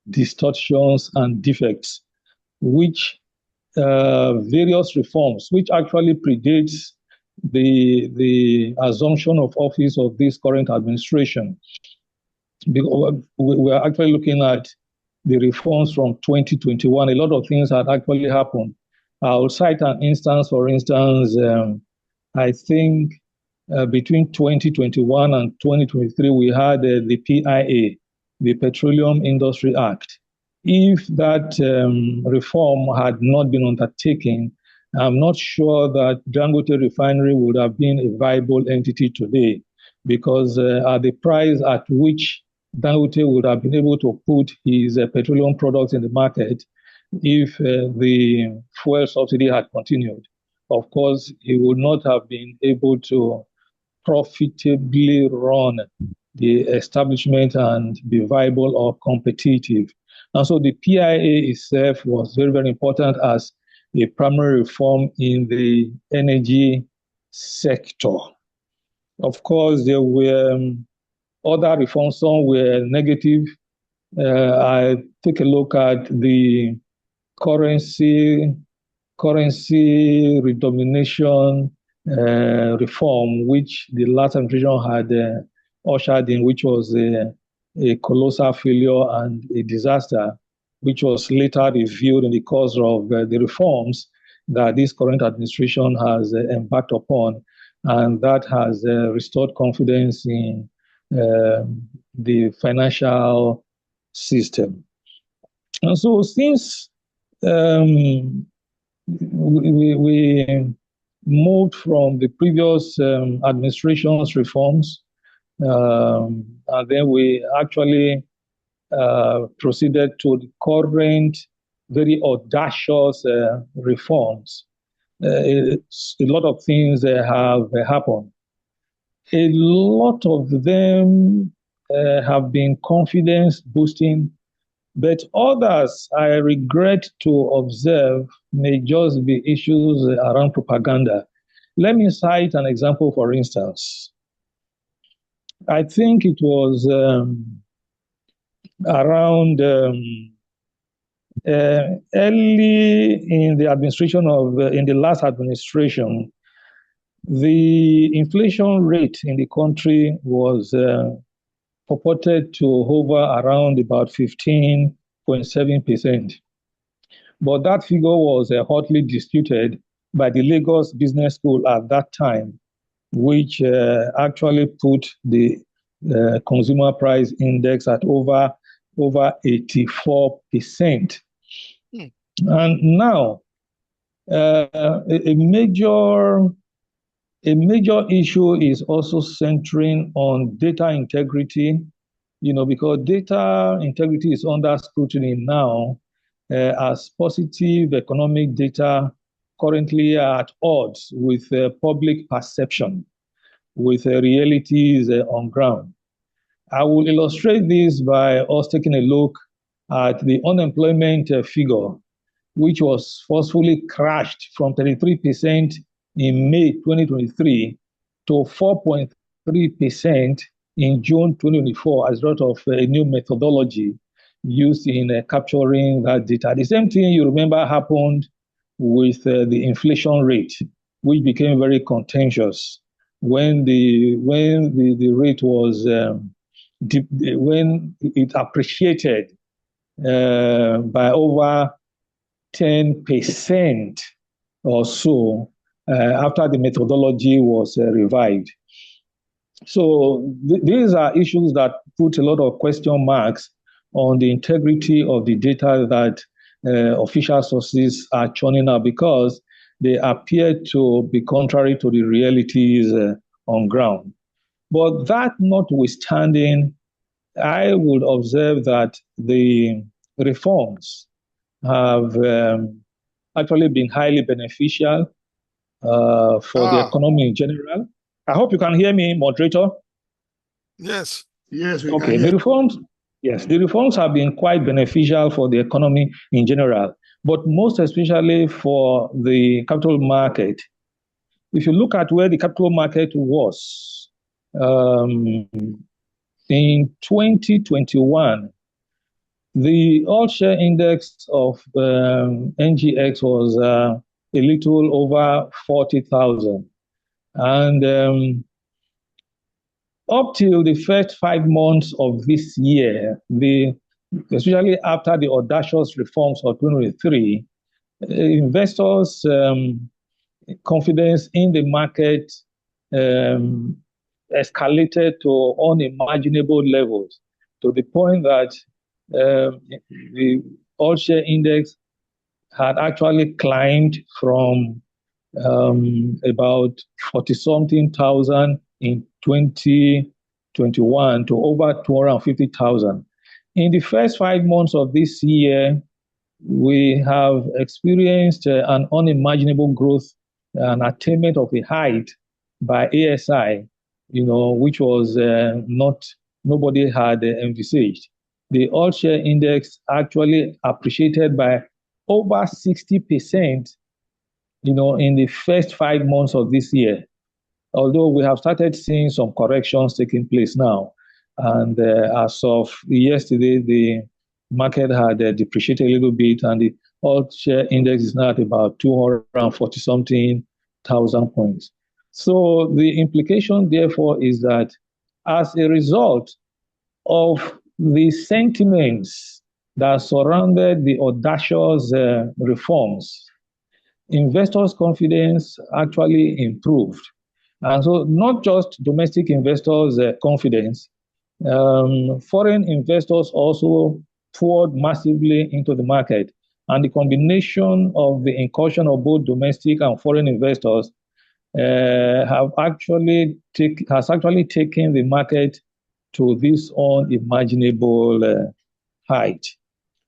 distortions and defects, which various reforms, which actually predates the assumption of office of this current administration. We are actually looking at the reforms from 2021. A lot of things had actually happened. I'll cite an instance, for instance, I think between 2021 and 2023, we had the PIA, the Petroleum Industry Act. If that reform had not been undertaken, I'm not sure that Dangote Refinery would have been a viable entity today, because at the price at which Dangote would have been able to put his petroleum products in the market, if the fuel subsidy had continued, of course, he would not have been able to profitably run the establishment and be viable or competitive. And so the PIA itself was very, very important as a primary reform in the energy sector. Of course, there were other reforms, some were negative. I take a look at the currency redomination reform, which the last administration had ushered in, which was a colossal failure and a disaster, which was later revealed in the course of the reforms that this current administration has embarked upon, and that has restored confidence in the financial system. And so since we moved from the previous administration's reforms, and then we actually proceeded to the current very audacious reforms. A lot of things have happened. A lot of them have been confidence boosting, but others, I regret to observe, may just be issues around propaganda. Let me cite an example, for instance. I think it was around early in the administration of, in the last administration, the inflation rate in the country was purported to hover around about 15.7%. But that figure was hotly disputed by the Lagos Business School at that time. which actually put the consumer price index at over 84%. And now, a major issue is also centering on data integrity, because data integrity is under scrutiny now, as positive economic data currently are at odds with public perception, with realities on ground. I will illustrate this by us taking a look at the unemployment figure, which was forcefully crashed from 33% in May 2023 to 4.3% in June 2024 as a result of a new methodology used in capturing that data. The same thing you remember happened with the inflation rate, which became very contentious when the rate was when it appreciated by over 10% or so after the methodology was revived. So these are issues that put a lot of question marks on the integrity of the data that official sources are churning out, because they appear to be contrary to the realities on ground. But that notwithstanding, I would observe that the reforms have actually been highly beneficial for the economy in general. I hope you can hear me, moderator.
Yes.
Yes.
Okay. The reforms have been quite beneficial for the economy in general, but most especially for the capital market. If you look at where the capital market was in 2021, the all-share index of NGX was a little over 40,000. And up till the first 5 months of this year, especially after the audacious reforms of 2023, investors' confidence in the market escalated to unimaginable levels, to the point that the all-share index had actually climbed from about 40-something thousand in 2021 to over 250,000. In the first 5 months of this year, we have experienced an unimaginable growth, an attainment of a height by ASI, which was nobody had envisaged. The all-share index actually appreciated by over 60%, in the first 5 months of this year. Although we have started seeing some corrections taking place now. And as of yesterday, the market had depreciated a little bit, and the all-share index is now at about 240-something thousand points. So the implication, therefore, is that as a result of the sentiments that surrounded the audacious reforms, investors' confidence actually improved. And so not just domestic investors' confidence, foreign investors also poured massively into the market. And the combination of the incursion of both domestic and foreign investors has actually taken the market to this unimaginable height.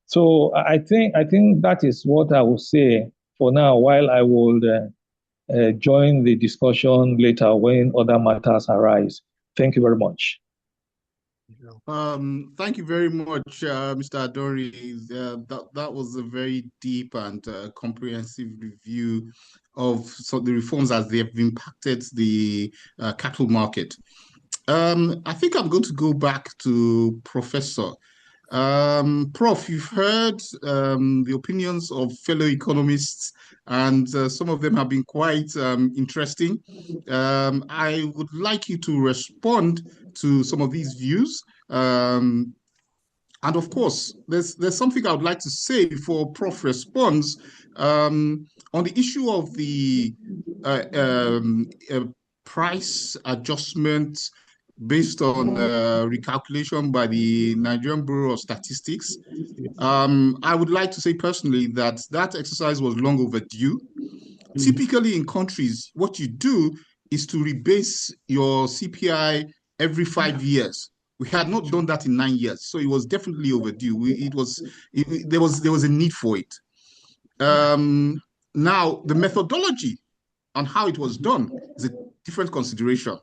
So I think that is what I will say for now, while I will join the discussion later when other matters arise. Thank you very much.
Thank you very much, Mr. Adori. That was a very deep and comprehensive review of the reforms as they have impacted the capital market. I think I'm going to go back to Professor. Prof, you've heard the opinions of fellow economists, and some of them have been quite interesting. I would like you to respond to some of these views. And of course, there's something I would like to say before Prof responds on the issue of the price adjustment based on recalculation by the Nigerian Bureau of Statistics. I would like to say personally that that exercise was long overdue. Typically in countries, what you do is to rebase your CPI every 5 years. We had not done that in 9 years, so it was definitely overdue. There was a need for it. Now, the methodology on how it was done is a different consideration.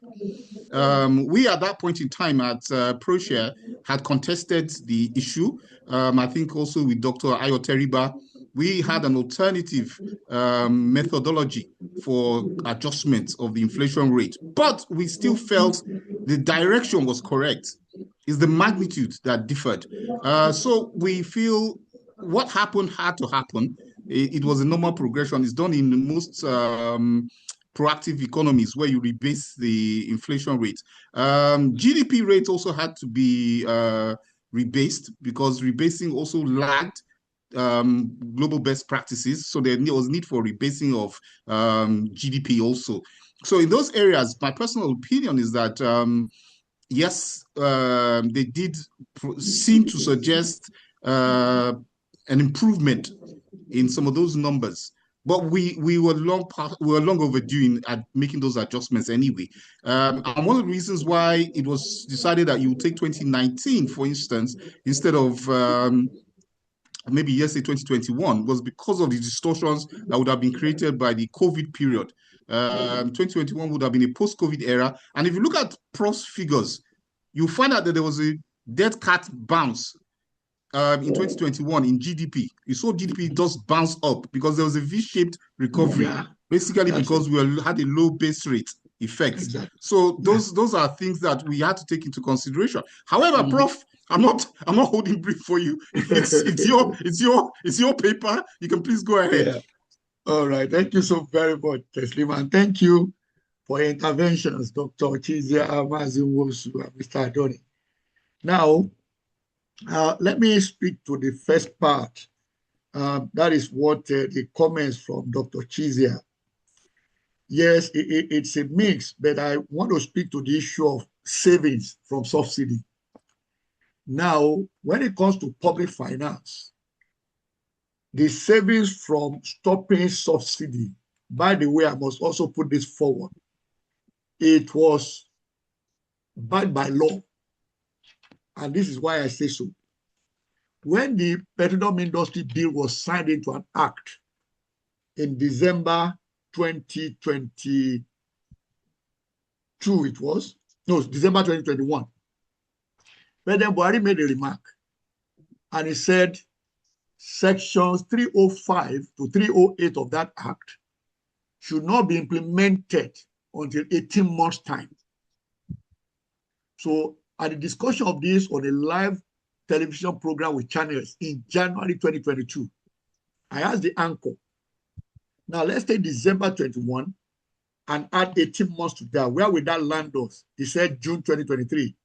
We, at that point in time at ProShare, had contested the issue. I think also with Dr. Ayo Teriba, we had an alternative methodology for adjustment of the inflation rate, but we still felt the direction was correct. It's the magnitude that differed. So we feel what happened had to happen. It was a normal progression. It's done in the most proactive economies where you rebase the inflation rate. GDP rate also had to be rebased because rebasing also lagged global best practices. So there was need for rebasing of GDP also. So in those areas, my personal opinion is that yes, they did seem to suggest an improvement in some of those numbers. But we were long overdue at making those adjustments anyway. And one of the reasons why it was decided that you would take 2019, for instance, instead of maybe yesterday 2021, was because of the distortions that would have been created by the COVID period. 2021 would have been a post-COVID era. And if you look at Prof's figures, you find out that there was a dead cat bounce in 2021 in GDP. You saw GDP just bounce up because there was a V-shaped recovery, basically because we had a low base rate effect. Exactly. So those are things that we had to take into consideration. However, Prof, I'm not holding brief for you. It's your paper. You can please go ahead.
Yeah. All right. Thank you so very much, Teslim, and thank you for your interventions, Dr. Chizia Amazin-Wosu and Mr. Adoni. Now, let me speak to the first part. That is what the comments from Dr. Chizia. Yes, it's a mix, but I want to speak to the issue of savings from subsidy. Now, when it comes to public finance, the savings from stopping subsidy, by the way, I must also put this forward, it was backed by law. And this is why I say so. When the petroleum industry bill was signed into an act in December 2022, December 2021, President Buhari made a remark, and he said sections 305 to 308 of that act should not be implemented until 18 months' time. So at the discussion of this on a live television program with channels in January 2022, I asked the anchor, now let's take December 21 and add 18 months to that. Where will that land us? He said June 2023.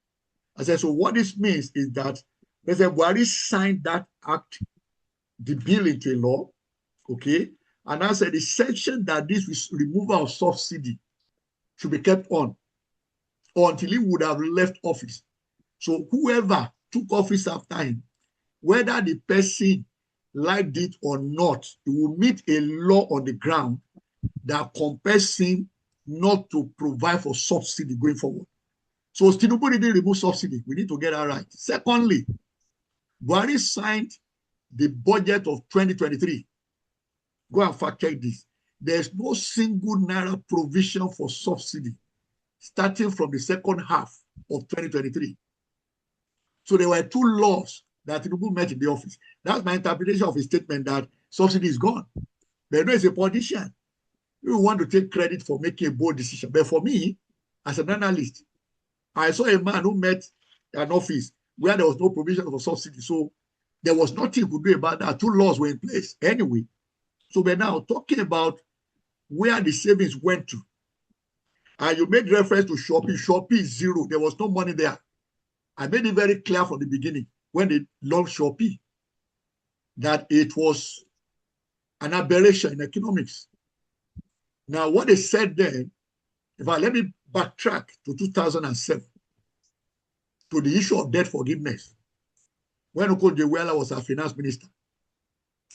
I said, so what this means is that President Buhari signed that act, the bill into law, okay? And I said the section that this removal of subsidy should be kept on until he would have left office. So whoever took office after him, whether the person liked it or not, he will meet a law on the ground that compels him not to provide for subsidy going forward. So Tinubu didn't remove subsidy. We need to get that right. Secondly, Buhari signed the budget of 2023. Go and fact check this. There's no single naira provision for subsidy starting from the second half of 2023. So there were two laws that Tinubu met in the office. That's my interpretation of his statement that subsidy is gone. But no, as a politician, you want to take credit for making a bold decision. But for me, as an analyst, I saw a man who met an office where there was no provision for subsidy. So there was nothing he could do about that. Two laws were in place anyway. So we're now talking about where the savings went to. And you made reference to Shopee. Shopee is zero. There was no money there. I made it very clear from the beginning when they launched Shopee that it was an aberration in economics. Now, what they said then In fact, let me backtrack to 2007 to the issue of debt forgiveness when Okonjo-Iweala was our finance minister.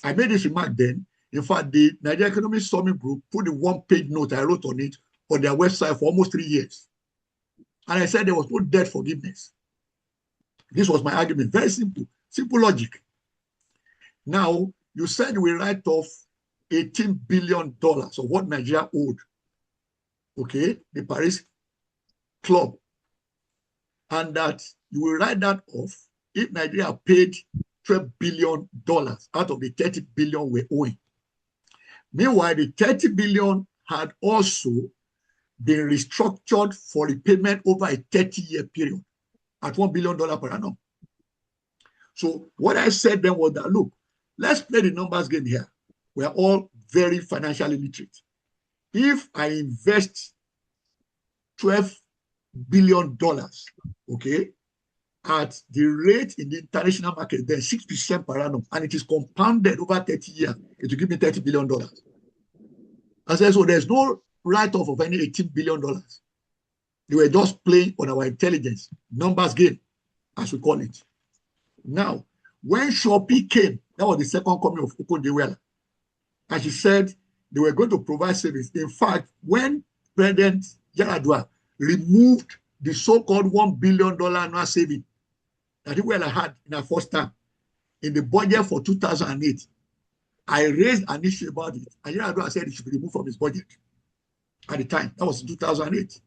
I made this remark then. In fact, the Nigeria Economic Summit Group put the one-page note I wrote on it on their website for almost 3 years. And I said there was no debt forgiveness. This was my argument. Very simple. Simple logic. Now, you said we write off $18 billion of what Nigeria owed. Okay, the Paris Club. And that you will write that off if Nigeria paid $12 billion out of the 30 billion we're owing. Meanwhile, the 30 billion had also been restructured for repayment over a 30-year period at $1 billion per annum. So what I said then was that, look, let's play the numbers game here. We are all very financially literate. If I invest $12 billion, okay, at the rate in the international market, then 6% per annum, and it is compounded over 30 years, it will give me $30 billion. I said, so there's no write-off of any $18 billion. They were just playing on our intelligence, numbers game, as we call it. Now, when Shopee came, that was the second coming of Okonjo-Iweala, and she said they were going to provide service. In fact, when President Yar'Adua removed the so-called $1 billion annual saving that Iweala had in her first term in the budget for 2008, I raised an issue about it, and Yar'Adua said it should be removed from his budget at the time. That was in 2008.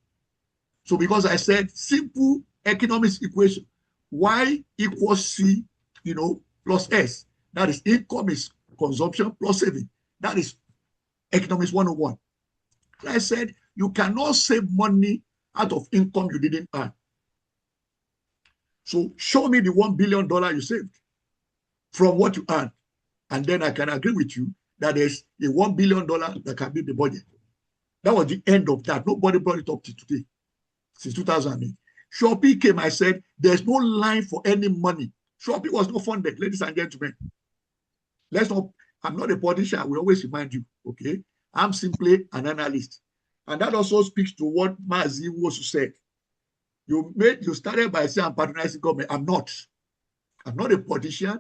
So because I said simple economics equation, Y equals C, plus S. That is income is consumption plus saving. That is economics 101. I said you cannot save money out of income you didn't earn. So show me the $1 billion you saved from what you earned. And then I can agree with you that there's a $1 billion that can be the budget. That was the end of that. Nobody brought it up to today, since 2008. Shopee came, I said, there's no line for any money. Shopee was not funded, ladies and gentlemen. I'm not a politician, I will always remind you, okay? I'm simply an analyst. And that also speaks to what Mazi Wosu said. You started by saying I'm patronizing government. I'm not. I'm not a politician.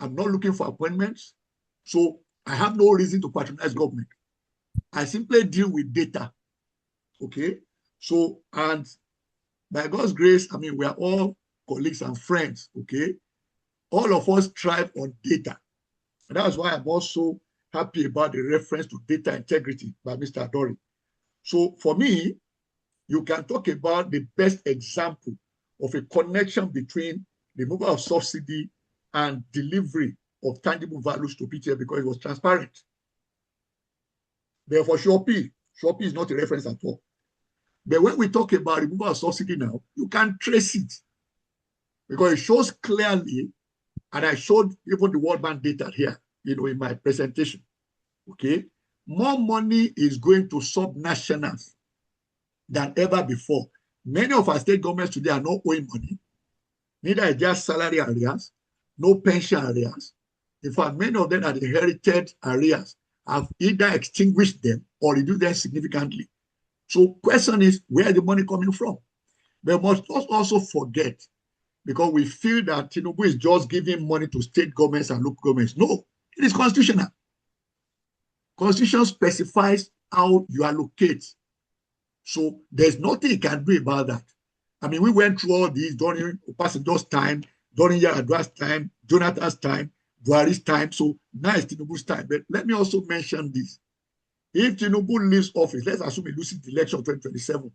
I'm not looking for appointments. So I have no reason to patronize government. I simply deal with data. Okay? So, and by God's grace, we are all colleagues and friends. Okay? All of us thrive on data. And that's why I'm also happy about the reference to data integrity by Mr. Adori. So for me, you can talk about the best example of a connection between the removal of subsidy and delivery of tangible values to PTF because it was transparent. Therefore, Shopee is not a reference at all. But when we talk about removal of subsidy now, you can trace it because it shows clearly, and I showed even the World Bank data here, in my presentation. Okay, more money is going to sub-nationals than ever before. Many of our state governments today are not owing money. Neither is just salary arrears, no pension arrears. In fact, many of them are inherited arrears, have either extinguished them or reduced them significantly. So question is, where is the money coming from? But we must also forget, because we feel that Tinubu is just giving money to state governments and local governments. No, it is constitutional. Constitution specifies how you allocate. So there's nothing you can do about that. We went through all these during Obasanjo's time, during Yar'Adua's time, Jonathan's time, Buhari's time. So now it's Tinubu's time. But let me also mention this. If Tinubu leaves office, let's assume he loses the election 2027,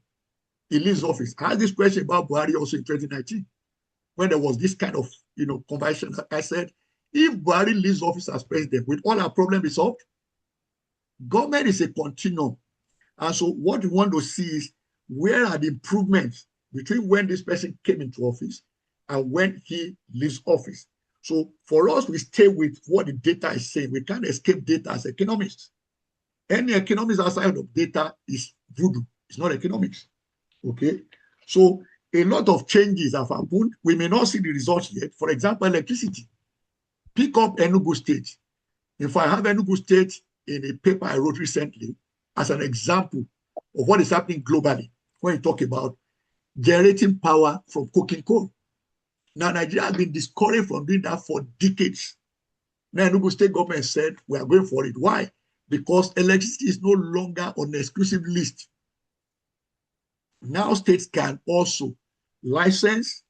he leaves office. I had this question about Buhari also in 2019, when there was this kind of conversion. I said, if Buhari leaves office as president, will all our problems be solved? Government is a continuum. And so what we want to see is, where are the improvements between when this person came into office and when he leaves office? So for us, we stay with what the data is saying. We can't escape data as economists. Any economics outside of data is voodoo. It's not economics. Okay? So a lot of changes have happened. We may not see the results yet. For example, electricity. Pick up Enugu State. If I have Enugu State in a paper I wrote recently as an example of what is happening globally when you talk about generating power from coking coal. Now, Nigeria has been discouraged from doing that for decades. Now, Enugu State government said we are going for it. Why? Because electricity is no longer on the exclusive list. Now, states can also license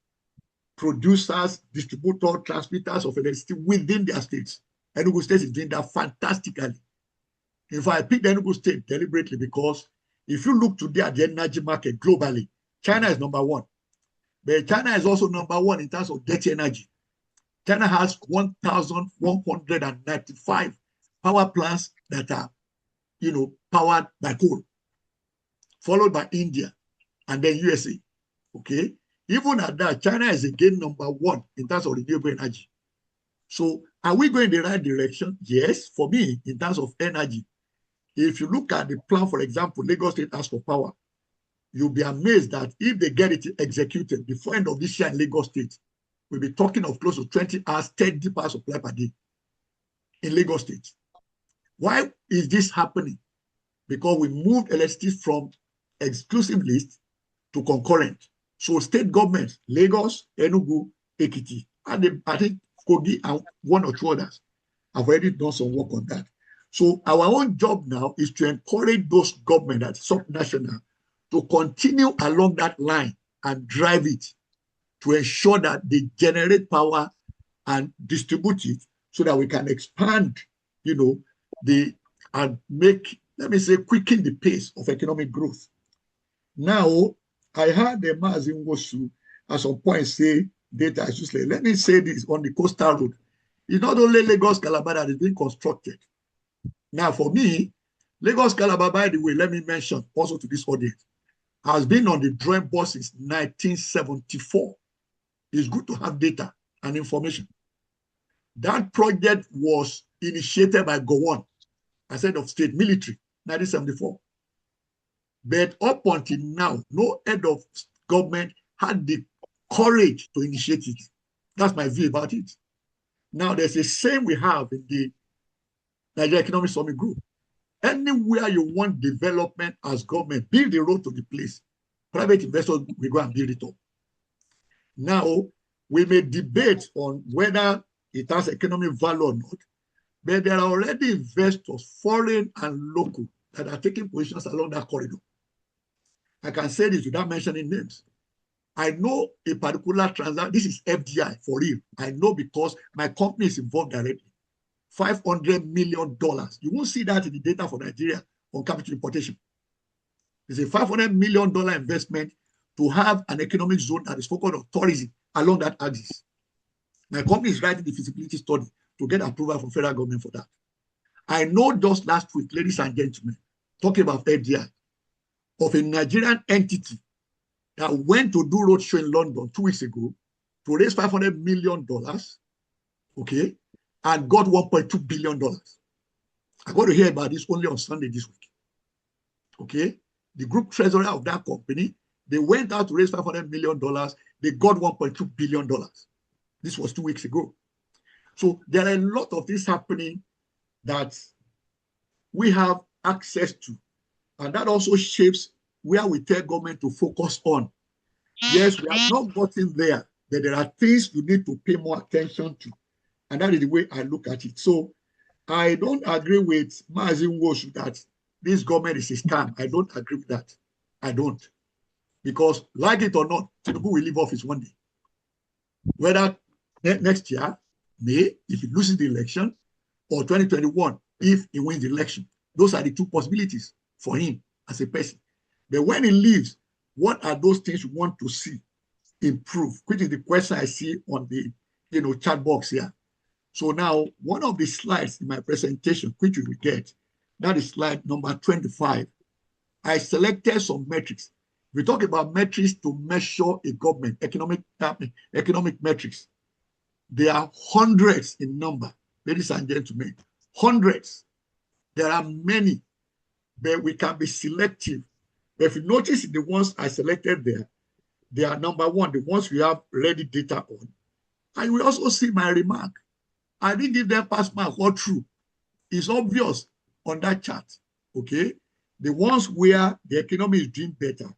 producers, distributors, transmitters of electricity within their states. Enugu State is doing that fantastically. In fact, I picked Enugu State deliberately because if you look today at the energy market globally, China is number one. But China is also number one in terms of dirty energy. China has 1,195 power plants that are, powered by coal, followed by India and then USA. Okay? Even at that, China is again number one in terms of renewable energy. So are we going in the right direction? Yes, for me, in terms of energy. If you look at the plan, for example, Lagos State Ask for Power, you'll be amazed that if they get it executed before end of this year in Lagos State, we'll be talking of close to 20 hours, 30 power supply per day in Lagos State. Why is this happening? Because we moved electricity from exclusive list to concurrent. So state governments, Lagos, Enugu, Ekiti, and I think Kogi and one or two others have already done some work on that. So our own job now is to encourage those governments at subnational to continue along that line and drive it to ensure that they generate power and distribute it so that we can expand, and make, quicken the pace of economic growth. Now, I heard the Mazin Wosu at some point say data is useless. Let me say this on the coastal road. It's not only Lagos Calabar that is being constructed. Now, for me, Lagos Calabar, by the way, let me mention also to this audience, has been on the drawing board since 1974. It's good to have data and information. That project was initiated by Gowon as head of state military, 1974. But up until now, no head of government had the courage to initiate it. That's my view about it. Now, there's a saying we have in the Nigeria Economic Summit Group. Anywhere you want development as government, build the road to the place. Private investors will go and build it up. Now, we may debate on whether it has economic value or not, but there are already investors, foreign and local, that are taking positions along that corridor. I can say this without mentioning names. I know a particular transaction. This is FDI for real. I know because my company is involved directly. $500 million. You won't see that in the data for Nigeria on capital importation. It's a $500 million investment to have an economic zone that is focused on tourism along that axis. My company is writing the feasibility study to get approval from federal government for that. I know just last week, ladies and gentlemen, talking about FDI, of a Nigerian entity that went to do roadshow in London 2 weeks ago to raise $500 million, okay, and got $1.2 billion. I got to hear about this only on Sunday this week. Okay, the group treasurer of that company, they went out to raise $500 million. They got $1.2 billion. This was 2 weeks ago. So there are a lot of things happening that we have access to. And that also shapes where we tell government to focus on. Yes, we have not gotten there, but there are things you need to pay more attention to. And that is the way I look at it. So I don't agree with Mazin Wosu that this government is a scam. I don't agree with that. I don't. Because like it or not, Tinubu will leave office one day. Whether next year, May, if he loses the election, or 2021, if he wins the election. Those are the two possibilities for him as a person. But when he leaves, what are those things you want to see improve? Which is the question I see on the chat box here. So now, one of the slides in my presentation, which you will get, that is slide number 25. I selected some metrics. We talk about metrics to measure a government, economic metrics. There are hundreds in number, ladies and gentlemen, hundreds. There are many, but we can be selective. But if you notice the ones I selected there, they are number one, the ones we have ready data on. And we also see my remark. I didn't give them pass mark or true. It's obvious on that chart, okay? The ones where the economy is doing better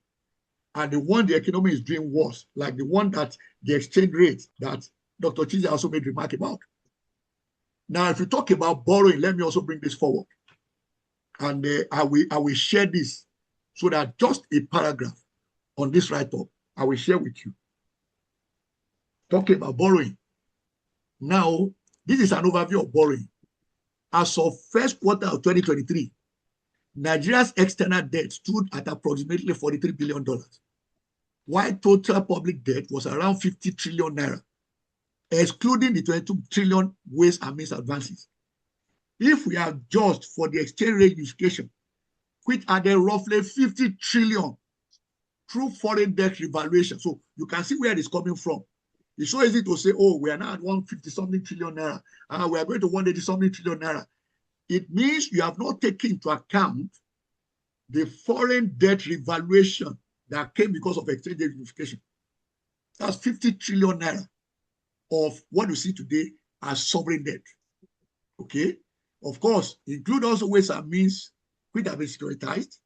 and the one the economy is doing worse, like the one that the exchange rate that Dr. Chiza also made remark about. Now, if you talk about borrowing, let me also bring this forward. And I will share this so that just a paragraph on this write-up, I will share with you. Talking about borrowing. Now, this is an overview of borrowing. As of first quarter of 2023, Nigeria's external debt stood at approximately $43 billion, while total public debt was around 50 trillion naira, excluding the 22 trillion waste and means advances. If we adjust for the exchange rate unification, which added roughly 50 trillion through foreign debt revaluation, so you can see where it's coming from. It's so easy to say, oh, we are now at 150-something trillion naira, and we are going to 180-something trillion naira. It means you have not taken into account the foreign debt revaluation that came because of exchange rate unification. That's 50 trillion naira of what you see today as sovereign debt. Okay? Of course, include also ways and means which have been securitized.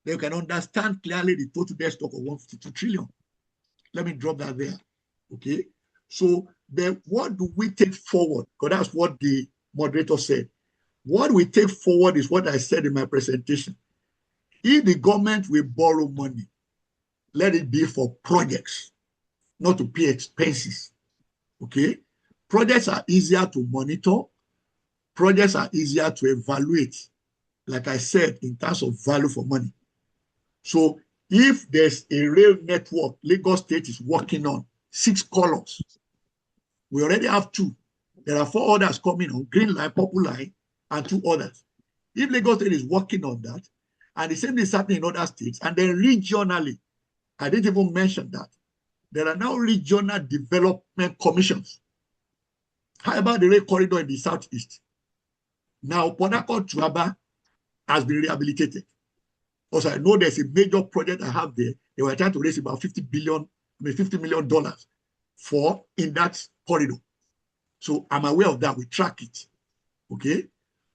Then you can understand clearly the total debt stock of 152 trillion. Let me drop that there. Okay? So then what do we take forward? Because that's what the moderator said. What we take forward is what I said in my presentation. If the government will borrow money, let it be for projects, not to pay expenses. Okay? Projects are easier to monitor. Projects are easier to evaluate, like I said, in terms of value for money. So if there's a rail network Lagos State is working on, 6 colors, we already have 2. There are 4 others coming on, green line, purple line, and 2 others. If Lagos State is working on that, and the same is happening in other states, and then regionally, I didn't even mention that, there are now regional development commissions. How about the rail corridor in the southeast? Now, Port Harcourt to Aba has been rehabilitated. Also, I know there's a major project I have there. They were trying to raise about $50 million for in that corridor. So I'm aware of that. We track it. Okay.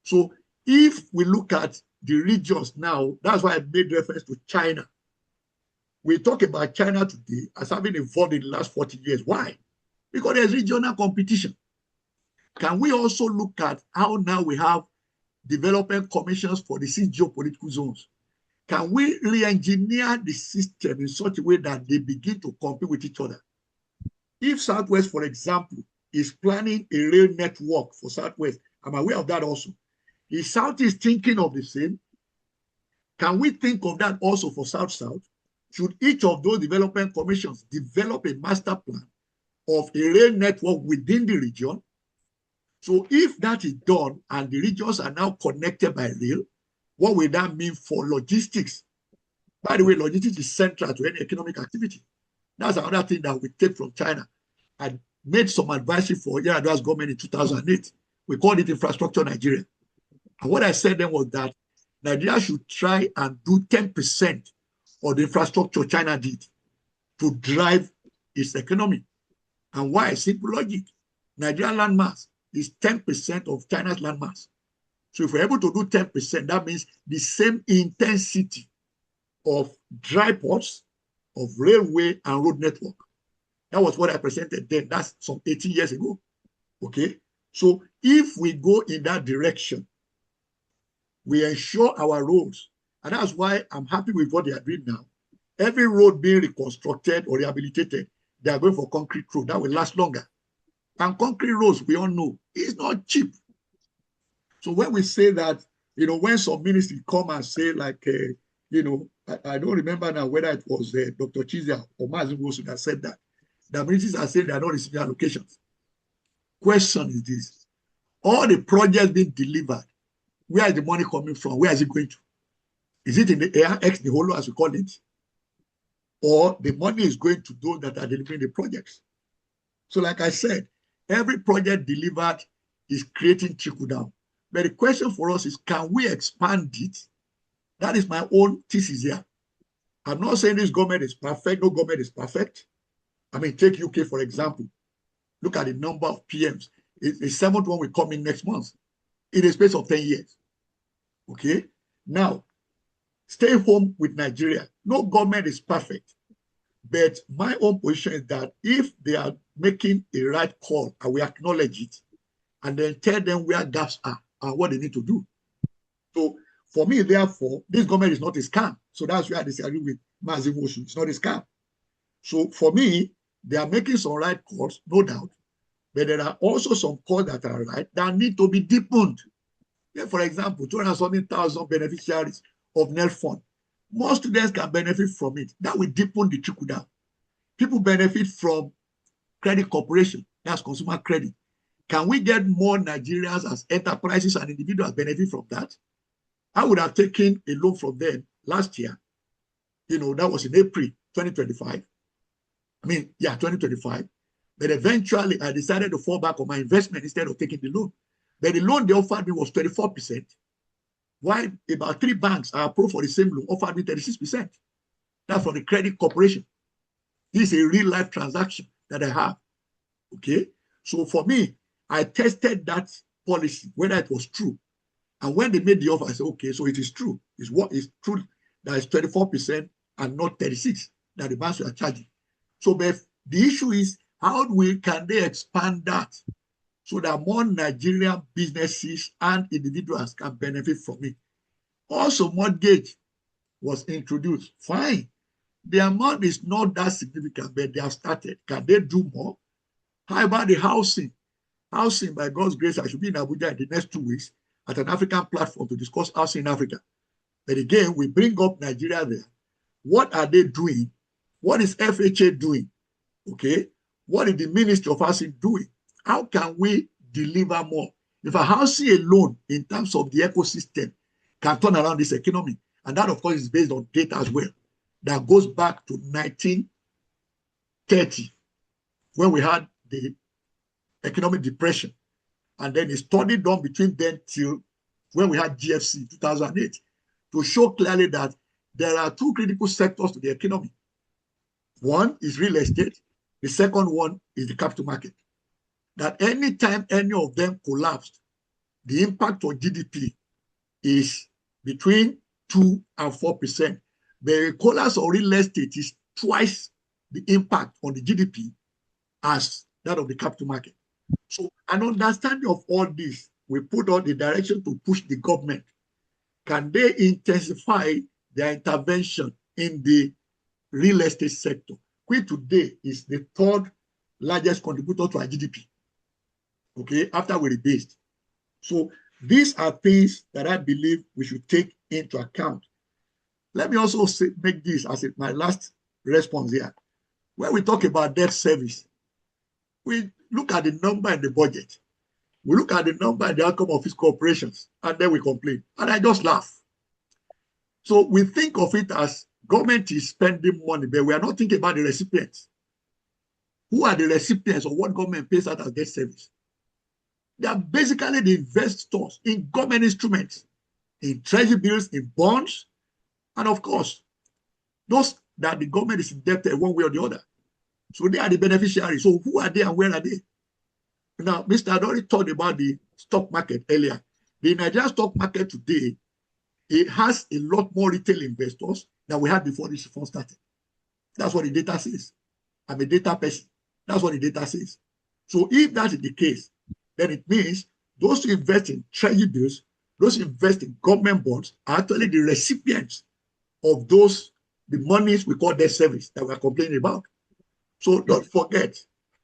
So if we look at the regions now, that's why I made reference to China. We talk about China today as having evolved in the last 40 years. Why? Because there's regional competition. Can we also look at how now we have development commissions for the 6 geopolitical zones? Can we re-engineer the system in such a way that they begin to compete with each other? If Southwest, for example, is planning a rail network for Southwest, I'm aware of that also. If South is thinking of the same, can we think of that also for South-South? Should each of those development commissions develop a master plan of a rail network within the region? So if that is done and the regions are now connected by rail, what will that mean for logistics? By the way, logistics is central to any economic activity. That's another thing that we take from China. I made some advisory for Yar'Adua's government in 2008. We called it Infrastructure Nigeria. And what I said then was that Nigeria should try and do 10% of the infrastructure China did to drive its economy. And why? Simple logic. Nigerian landmass is 10% of China's landmass. So if we're able to do 10%, that means the same intensity of dry ports, of railway and road network. That was what I presented then. That's some 18 years ago. Okay. So if we go in that direction, we ensure our roads. And that's why I'm happy with what they are doing now. Every road being reconstructed or rehabilitated, they are going for concrete road. That will last longer. And concrete roads, we all know, is not cheap. So when we say that, when some ministers come and say like, I don't remember now whether it was Dr. Chizia or Mazin Wosu that said that. The ministers are saying they are not receiving allocations. Question is this. All the projects being delivered, where is the money coming from? Where is it going to? Is it in the air, ex nihilo, as we call it? Or the money is going to those that are delivering the projects? So like I said, every project delivered is creating trickle down. But the question for us is, can we expand it? That is my own thesis here. I'm not saying this government is perfect. No government is perfect. I mean, take UK, for example. Look at the number of PMs. The 7th one will come in next month in a space of 10 years. Okay? Now, stay home with Nigeria. No government is perfect. But my own position is that if they are making a right call and we acknowledge it, and then tell them where gaps are and what they need to do. So for me, therefore, this government is not a scam. So that's where I disagree with Mazi Motion. It's not a scam. So for me, they are making some right calls, no doubt. But there are also some calls that are right that need to be deepened. Yeah, for example, 200,000 beneficiaries of NEL Fund. More students can benefit from it. That will deepen the trickle down. People benefit from credit corporation. That's consumer credit. Can we get more Nigerians as enterprises and individuals benefit from that? I would have taken a loan from them last year. You know, that was in April 2025. 2025. But eventually, I decided to fall back on my investment instead of taking the loan. But the loan they offered me was 24%. While about 3 banks I approved for the same loan offered me 36%. That's for the credit corporation. This is a real life transaction that I have. Okay. So for me, I tested that policy, whether it was true. And when they made the offer, I said, okay, so it is true. It's what is true that is 24% and not 36% that the banks are charging. So but the issue is how can they expand that so that more Nigerian businesses and individuals can benefit from it. Also, mortgage was introduced. Fine. The amount is not that significant, but they have started. Can they do more? How about the housing? Housing, by God's grace, I should be in Abuja in the next 2 weeks at an African platform to discuss housing in Africa. But again, we bring up Nigeria there. What are they doing? What is FHA doing? Okay. What is the Ministry of Housing doing? How can we deliver more? If a housing alone, in terms of the ecosystem, can turn around this economy, and that, of course, is based on data as well, that goes back to 1930, when we had the economic depression. And then a study done between then till when we had GFC 2008 to show clearly that there are 2 critical sectors to the economy. One is real estate. The second one is the capital market. That anytime any of them collapsed, the impact on GDP is between 2 and 4%. The collapse of real estate is twice the impact on the GDP as that of the capital market. So an understanding of all this, we put on the direction to push the government. Can they intensify their intervention in the real estate sector, which today is the 3rd largest contributor to our GDP, okay, after we rebased. So these are things that I believe we should take into account. Let me also make this as my last response here. When we talk about debt service, we look at the number in the budget. We look at the number and the outcome of fiscal operations, and then we complain. And I just laugh. So we think of it as government is spending money, but we are not thinking about the recipients. Who are the recipients of what government pays out as debt service? They are basically the investors in government instruments, in treasury bills, in bonds, and of course, those that the government is indebted one way or the other. So they are the beneficiaries. So who are they and where are they? Now, Mr. Adori talked about the stock market earlier. The Nigerian stock market today, it has a lot more retail investors than we had before this fund started. That's what the data says. I'm a data person. That's what the data says. So if that is the case, then it means those who invest in treasury bills, those who invest in government bonds are actually the recipients of those, the monies we call debt service that we're complaining about. So don't forget,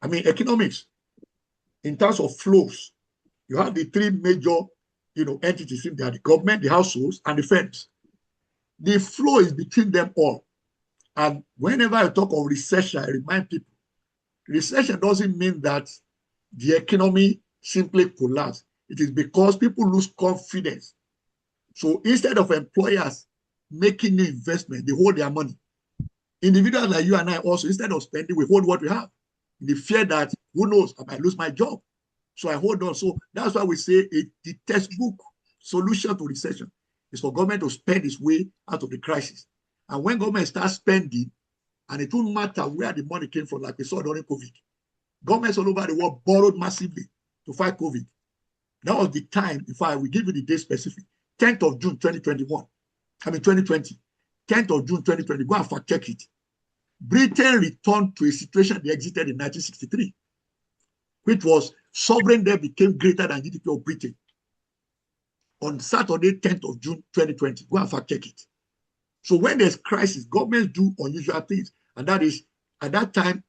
economics, in terms of flows, you have the 3 major, entities in there: the government, the households, and the firms. The flow is between them all. And whenever I talk of recession, I remind people, recession doesn't mean that the economy simply collapses. It is because people lose confidence. So instead of employers making new investment, they hold their money. Individuals like you and I also, instead of spending, we hold what we have. In the fear that, who knows, I might lose my job. So I hold on. So that's why we say the textbook solution to recession is for government to spend its way out of the crisis. And when government starts spending, and it won't matter where the money came from, like we saw during COVID, governments all over the world borrowed massively to fight COVID. That was the time, if I will give you the date specific, 10th of June 2021. 2020, 10th of June 2020, go and fact check it. Britain returned to a situation they exited in 1963, which was sovereign debt became greater than GDP of Britain. On Saturday, 10th of June 2020, go and fact check it. So when there's crisis, governments do unusual things. And that is, at that time,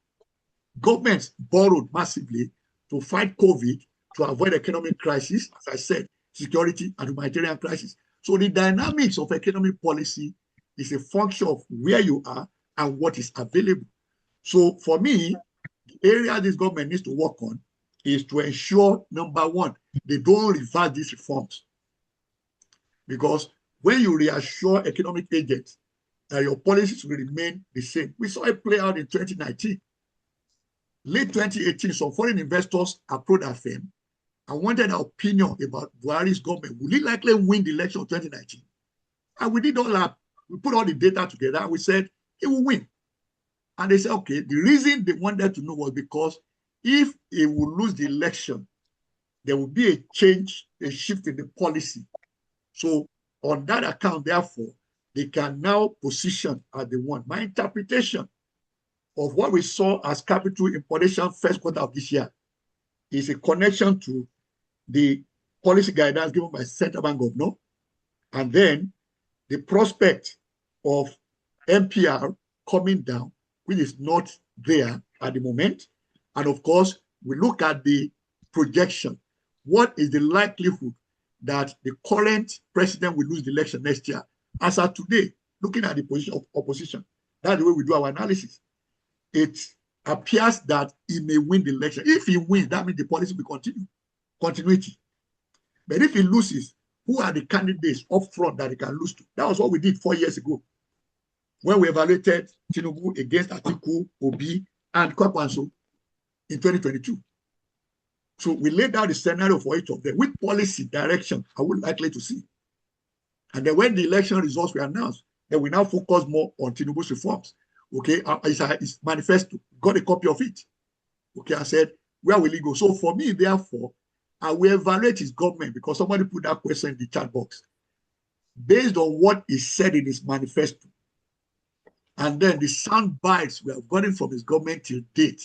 governments borrowed massively to fight COVID, to avoid economic crisis, as I said, security and humanitarian crisis. So the dynamics of economic policy is a function of where you are and what is available. So for me, the area this government needs to work on is to ensure, number one, they don't reverse these reforms. Because when you reassure economic agents that your policies will remain the same, we saw it play out in 2019. Late 2018, some foreign investors approached our firm and wanted an opinion about Buhari's government. Will he likely win the election of 2019? And we did all that. We put all the data together and we said he will win. And they said, okay, the reason they wanted to know was because if he will lose the election, there will be a change, a shift in the policy. So on that account, therefore, they can now position as they want. My interpretation of what we saw as capital importation first quarter of this year is a connection to the policy guidance given by Central Bank Governor, and then the prospect of MPR coming down, which is not there at the moment. And of course, we look at the projection. What is the likelihood that the current president will lose the election next year? As of today, looking at the position of opposition, that's the way we do our analysis. It appears that he may win the election. If he wins, that means the policy will continue, continuity. But if he loses, who are the candidates up front that he can lose to? That was what we did 4 years ago when we evaluated Tinubu against Atiku, Obi, and Kwakwanso in 2022. So we laid out the scenario for each of them. Which policy direction are we likely to see? And then when the election results were announced, then we now focus more on Tinubu's reforms. Okay, it's manifesto, got a copy of it. Okay, I said, where will he go? So for me, therefore, I will evaluate his government because somebody put that question in the chat box. Based on what is said in his manifesto, and then the sound bites we have gotten from his government till date.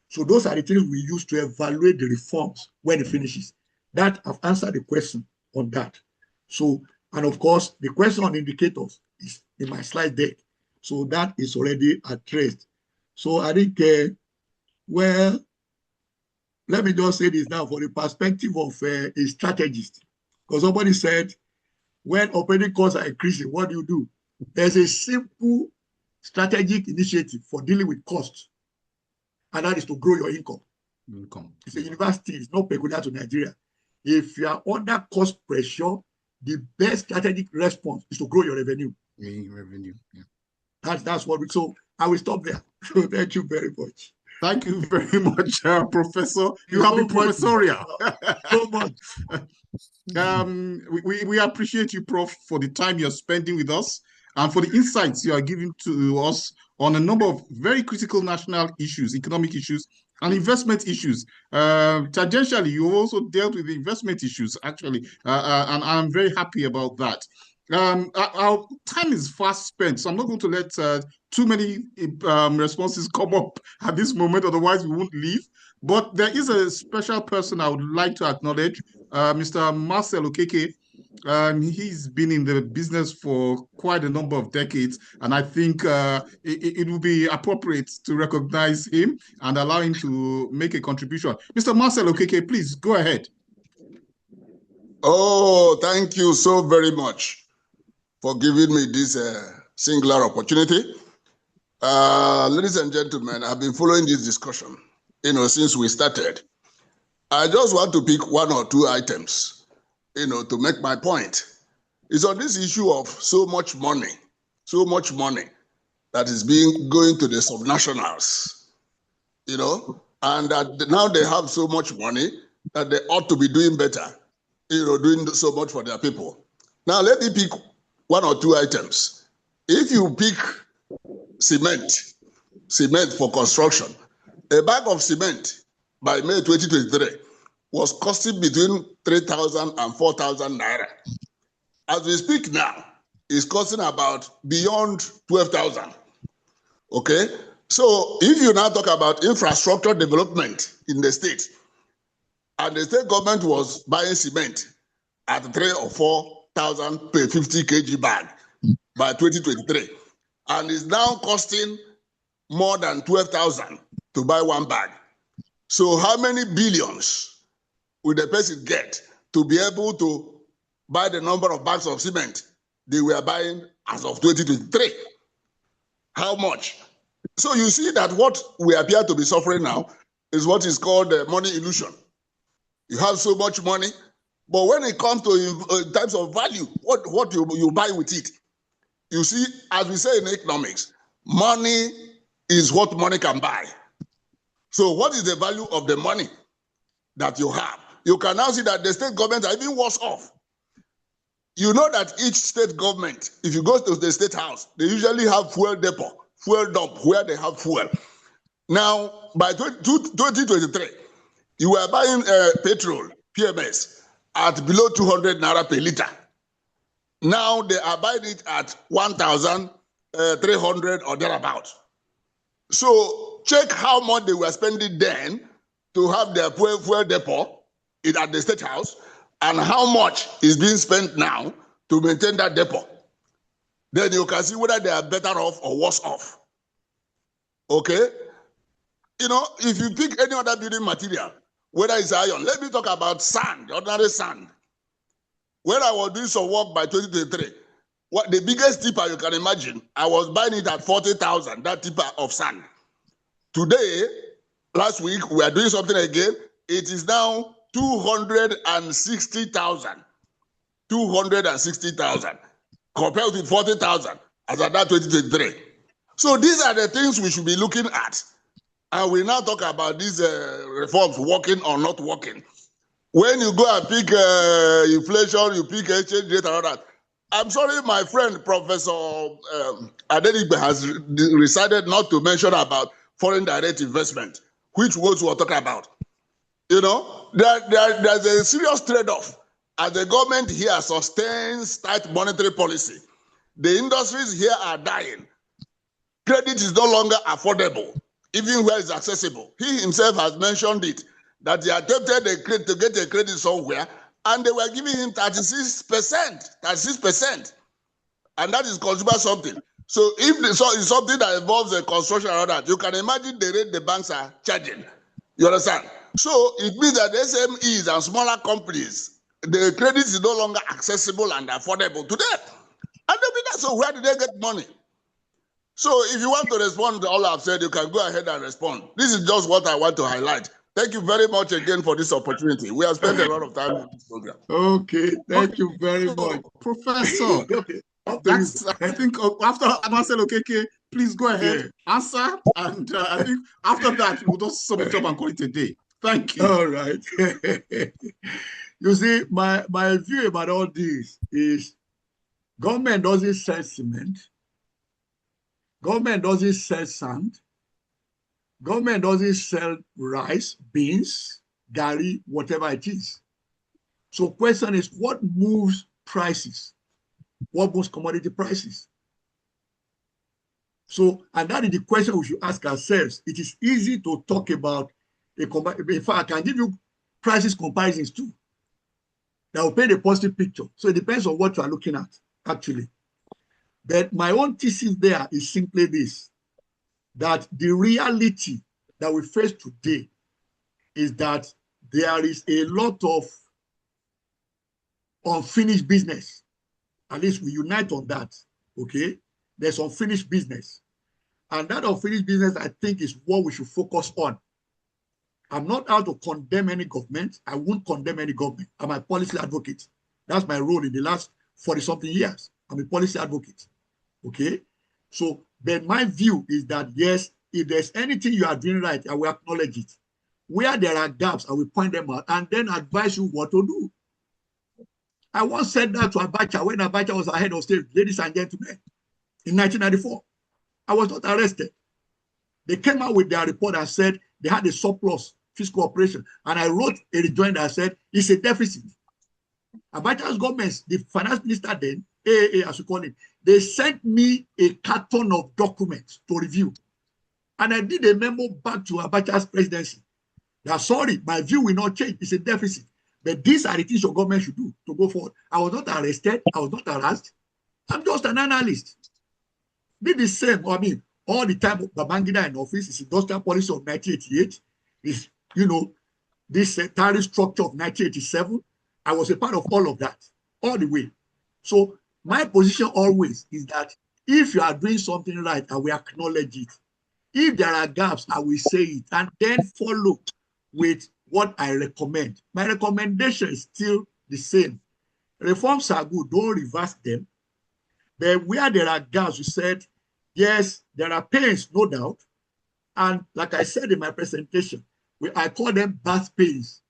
So those are the things we use to evaluate the reforms when it finishes. That I've answered the question on that. So, and of course, the question on indicators is in my slide deck. So that is already addressed. So I think, well, let me just say this now for the perspective of a strategist. Because somebody said, when operating costs are increasing, what do you do? There's a simple strategic initiative for dealing with costs, and that is to grow your income. It's a university, it's not peculiar to Nigeria. If you are under cost pressure, the best strategic response is to grow your revenue.
Revenue, yeah.
That's what we, so I will stop there. So thank you very much.
Thank you very much, Professor. You have been professorial.
So much.
We appreciate you, Prof, for the time you're spending with us and for the insights you are giving to us on a number of very critical national issues, economic issues, and investment issues. Tangentially, you also dealt with the investment issues, actually, and I'm very happy about that. Our time is fast spent, so I'm not going to let too many responses come up at this moment, otherwise we won't leave. But there is a special person I would like to acknowledge, Mr. Marcel Okeke. He's been in the business for quite a number of decades, and I think it would be appropriate to recognize him and allow him to make a contribution. Mr. Marcel Okeke, please go ahead.
Oh, thank you so very much for giving me this singular opportunity. Ladies and gentlemen, I've been following this discussion, since we started. I just want to pick one or two items, to make my point. It's on this issue of so much money that is going to the subnationals, and that now they have so much money that they ought to be doing better, doing so much for their people. Now, let me pick one or two items. If you pick cement for construction, a bag of cement by May 2023 was costing between 3,000 and 4,000 naira. As we speak now, is costing about beyond 12,000. Okay? So if you now talk about infrastructure development in the state, and the state government was buying cement at 3,000 or 4,000 per 50 kg bag by 2023, and is now costing more than 12,000 to buy one bag. So how many billions will the person get to be able to buy the number of bags of cement they were buying as of 2023? How much? So you see that what we appear to be suffering now is what is called money illusion. You have so much money, but when it comes to types of value, what you buy with it, you see, as we say in economics, money is what money can buy. So what is the value of the money that you have? You can now see that the state governments are even worse off. You know that each state government, if you go to the state house, they usually have fuel depot, fuel dump, where they have fuel. Now, by 2023, you were buying petrol, PMS, at below 200 naira per liter. Now they are buying it at 1,300 or thereabout. So check how much they were spending then to have their fuel depot at the state house, and how much is being spent now to maintain that depot. Then you can see whether they are better off or worse off. Okay? You know, if you pick any other building material, whether it's iron, let me talk about sand, ordinary sand. When I was doing some work by 2023, what the biggest tipper you can imagine, I was buying it at 40,000, that tipper of sand. Today, last week, we are doing something again. It is now 260,000. 260,000 compared with 40,000 as at that 2023. So these are the things we should be looking at. And we now talk about these reforms working or not working. When you go and pick inflation, you pick exchange rate and all that. I'm sorry, my friend, Professor Adedibe has decided not to mention about foreign direct investment, which was we're talking about. You know, there's a serious trade-off. As the government here sustains tight monetary policy, the industries here are dying. Credit is no longer affordable, even where it's accessible. He himself has mentioned it, that he attempted to get a credit somewhere, and they were giving him 36%, and that is consumer something. So if it's something that involves a construction or that, you can imagine the rate the banks are charging. You understand? So it means that SMEs and smaller companies, the credit is no longer accessible and affordable to them. And so where do they get money? So if you want to respond to all I've said, you can go ahead and respond. This is just what I want to highlight. Thank you very much again for this opportunity. We have spent a lot of time on this program.
Okay, thank you very much.
Professor, I think after Marcel Okeke, please go ahead, answer, and I think after that, we'll just sum it up and call it a day. Thank you.
All right. You see, my view about all this is government doesn't sell cement. Government doesn't sell sand. Government doesn't sell rice, beans, garri, whatever it is. So question is, what moves prices? What moves commodity prices? So, and that is the question we should ask ourselves. It is easy to talk about in fact, I can give you prices comparisons too that will paint a positive picture. So it depends on what you are looking at, actually. But my own thesis there is simply this, that the reality that we face today is that there is a lot of unfinished business. At least we unite on that, okay? There's unfinished business. And that unfinished business, I think, is what we should focus on. I'm not out to condemn any government. I won't condemn any government. I'm a policy advocate. That's my role in the last 40-something years. I'm a policy advocate, okay? So, but my view is that, yes, if there's anything you are doing right, I will acknowledge it. Where there are gaps, I will point them out and then advise you what to do. I once said that to Abacha when Abacha was ahead of state, ladies and gentlemen, in 1994. I was not arrested. They came out with their report and said they had a surplus fiscal operation. And I wrote a rejoinder that said it's a deficit. Abacha's government, the finance minister then, AAA, as we call it, they sent me a carton of documents to review. And I did a memo back to Abacha's presidency. That sorry, my view will not change. It's a deficit. But these are the things your government should do to go forward. I was not arrested. I was not harassed. I'm just an analyst. Did the same. I mean, all the time Babangida in office is industrial policy of 1988. Is, you know, this tariff structure of 1987. I was a part of all of that, all the way. So my position always is that if you are doing something right, I will acknowledge it. If there are gaps, I will say it and then follow with what I recommend. My recommendation is still the same. Reforms are good, don't reverse them. But where there are gaps, you said, yes, there are pains, no doubt. And like I said in my presentation, I call them birth pains,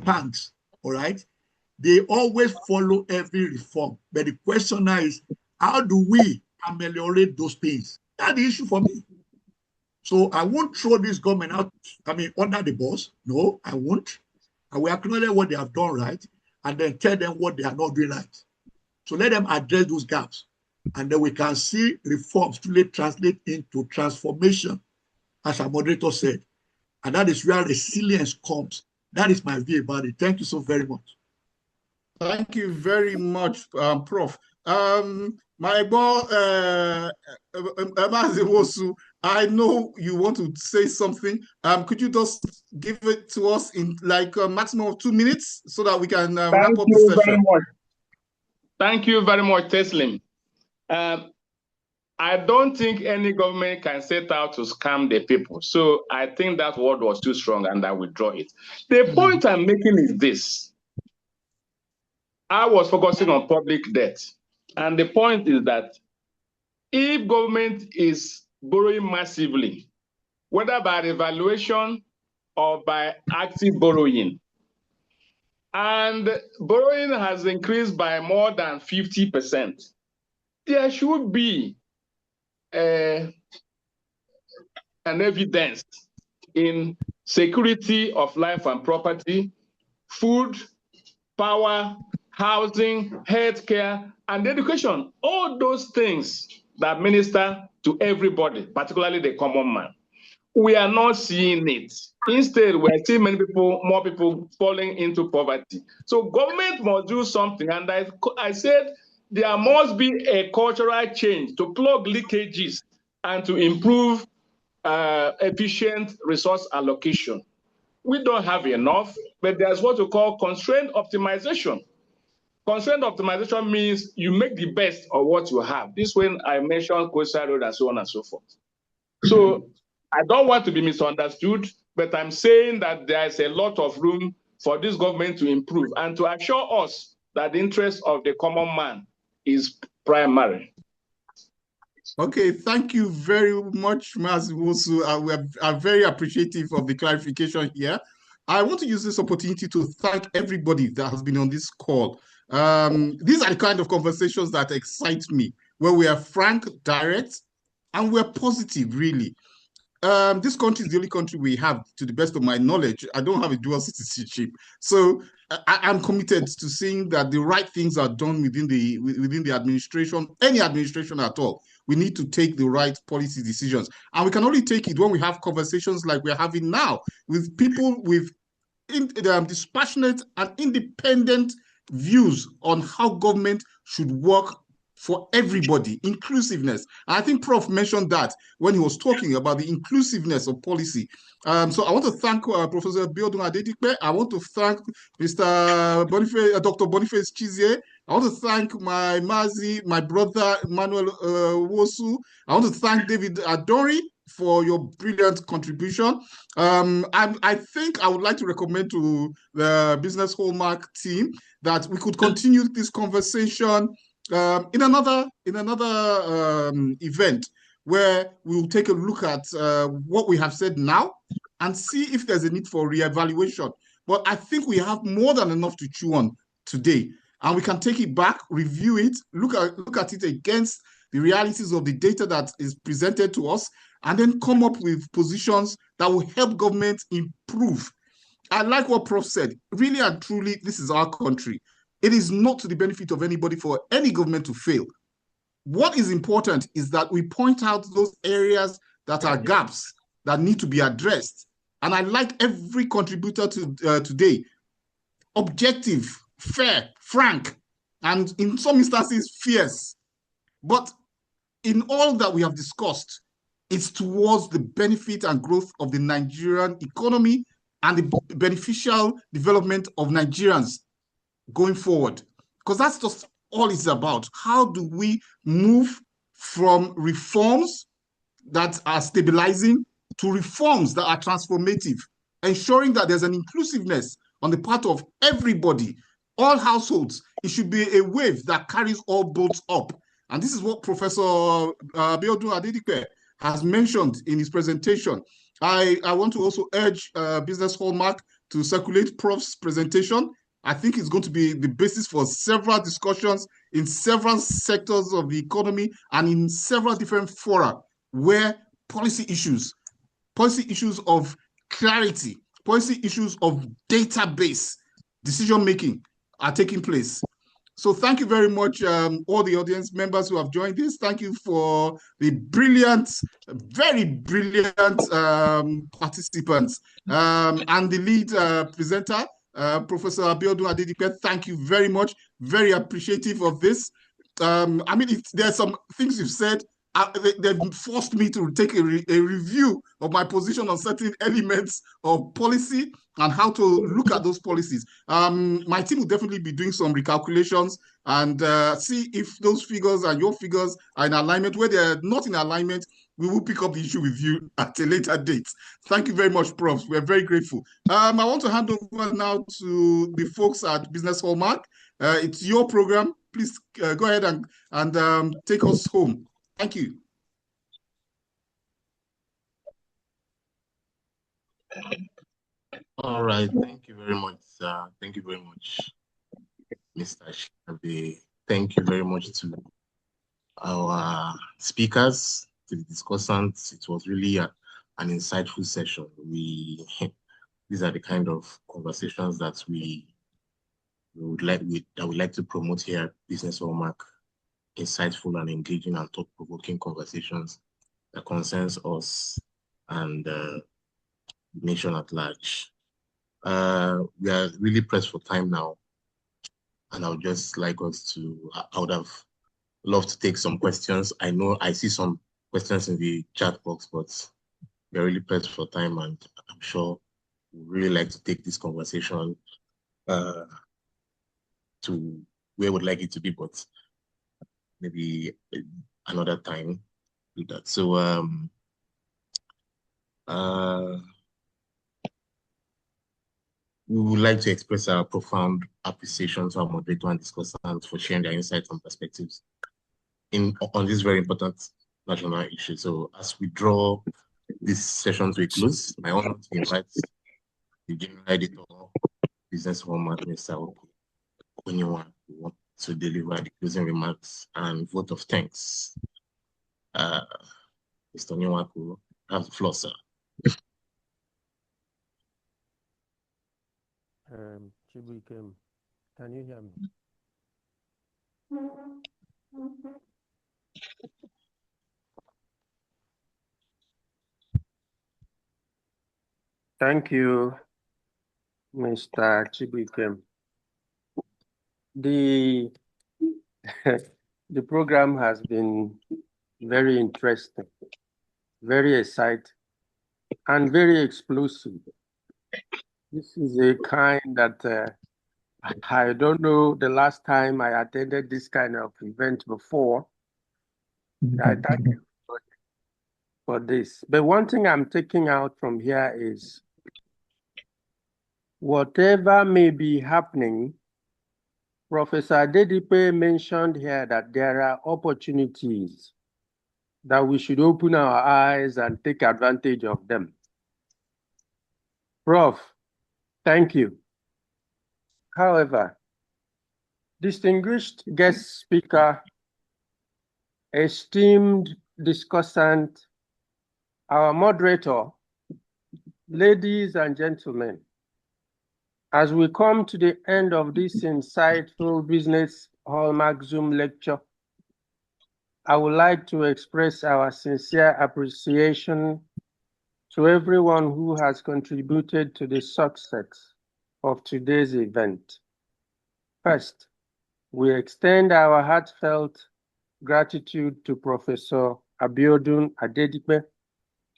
pangs, all right? They always follow every reform. But the question now is, how do we ameliorate those pains? That's the issue for me. So I won't throw this government out, under the bus. No, I won't. I will acknowledge what they have done right and then tell them what they are not doing right. So let them address those gaps. And then we can see reforms truly translate into transformation, as our moderator said. And that is where resilience comes. That is my view about it. Thank you so very much.
Thank you very much, Prof. My boy, I know you want to say something. Could you just give it to us in like a maximum of 2 minutes so that we can wrap up the session?
Thank you very much, Teslim. I don't think any government can set out to scam the people. So I think that word was too strong and I withdraw it. The point I'm making is this. I was focusing on public debt. And the point is that if government is borrowing massively, whether by revaluation or by active borrowing, and borrowing has increased by more than 50%, there should be an evidence in security of life and property, food, power, housing, healthcare, and education. All those things that minister to everybody, particularly the common man. We are not seeing it. Instead, we are seeing more people falling into poverty. So government must do something. And I said there must be a cultural change to plug leakages and to improve efficient resource allocation. We don't have enough, but there's what we call constraint optimization. Constraint optimization means you make the best of what you have. This when I mentioned coastal road and so on and so forth. So I don't want to be misunderstood, but I'm saying that there is a lot of room for this government to improve and to assure us that the interest of the common man is primary.
Okay, thank you very much, Mazi Wosu. We are very appreciative of the clarification here. I want to use this opportunity to thank everybody that has been on this call. These are the kind of conversations that excite me, where we are frank, direct, and we're positive, really. This country is the only country we have, to the best of my knowledge. I don't have a dual citizenship. So I'm committed to seeing that the right things are done within the administration, any administration at all. We need to take the right policy decisions. And we can only take it when we have conversations like we're having now with people with dispassionate and independent views on how government should work for everybody, inclusiveness. And I think Prof mentioned that when he was talking about the inclusiveness of policy. So I want to thank Professor Biodun Adedipe. I want to thank Mr. Boniface, Dr. Boniface Chizie. I want to thank my Mazi, my brother Emmanuel Wosu. I want to thank David Adori for your brilliant contribution. I think I would like to recommend to the Business Hallmark team that we could continue this conversation in another event where we will take a look at what we have said now and see if there's a need for reevaluation. But I think we have more than enough to chew on today, and we can take it back, review it, look at it against the realities of the data that is presented to us, and then come up with positions that will help government improve. I like what Prof said. Really and truly, this is our country. It is not to the benefit of anybody for any government to fail. What is important is that we point out those areas that are gaps that need to be addressed. And I like every contributor to today. Objective, fair, frank, and in some instances, fierce. But in all that we have discussed, it's towards the benefit and growth of the Nigerian economy and the beneficial development of Nigerians going forward. Because that's just all it's about. How do we move from reforms that are stabilizing to reforms that are transformative, ensuring that there's an inclusiveness on the part of everybody, all households. It should be a wave that carries all boats up. And this is what Professor Abiodun Adedipe has mentioned in his presentation. I want to also urge Business Hallmark to circulate Prof's presentation. I think it's going to be the basis for several discussions in several sectors of the economy and in several different fora where policy issues of clarity, policy issues of database decision-making are taking place. So thank you very much, all the audience members who have joined this. Thank you for the brilliant, very brilliant participants. And the lead presenter, Professor Abiodun Adedipe, thank you very much. Very appreciative of this. I mean, there's some things you've said. They've forced me to take a review of my position on certain elements of policy and how to look at those policies. My team will definitely be doing some recalculations and see if those figures and your figures are in alignment. Where they're not in alignment, we will pick up the issue with you at a later date. Thank you very much, Prof. We're very grateful. I want to hand over now to the folks at Business Hallmark. It's your program. Please go ahead and take us home. Thank you.
All right. Thank you very much. Thank you very much, Mr. Shinabe. Thank you very much to our speakers, to the discussants. It was really an insightful session. These are the kind of conversations that we would like to promote here at Business Hallmark. Insightful and engaging and thought-provoking conversations that concerns us and the nation at large. We are really pressed for time now, and I would just like us to, I would have loved to take some questions. I know I see some questions in the chat box, but we're really pressed for time, and I'm sure we'd really like to take this conversation to where we'd like it to be, but maybe another time do that. So we would like to express our profound appreciation to our moderator and discussants for sharing their insights and perspectives on this very important national issue. So as we draw this session to a close, I want to invite the General Editor of Business Hallmark, Mr. Onyewa, to deliver the closing remarks and vote of thanks. Mr. Onyewa, have the floor, sir.
Chibuikem, can you hear me? Thank you, Mr. Chibuikem. The program has been very interesting, very exciting, and very explosive. This is a kind that I don't know the last time I attended this kind of event before. I thank you for this. But one thing I'm taking out from here is whatever may be happening, Professor Adedipe mentioned here that there are opportunities that we should open our eyes and take advantage of them. Prof, thank you. However, distinguished guest speaker, esteemed discussant, our moderator, ladies and gentlemen, As we come to the end of this insightful Business Hallmark Zoom lecture, I would like to express our sincere appreciation to everyone who has contributed to the success of today's event. First, we extend our heartfelt gratitude to Professor Abiodun Adedipe,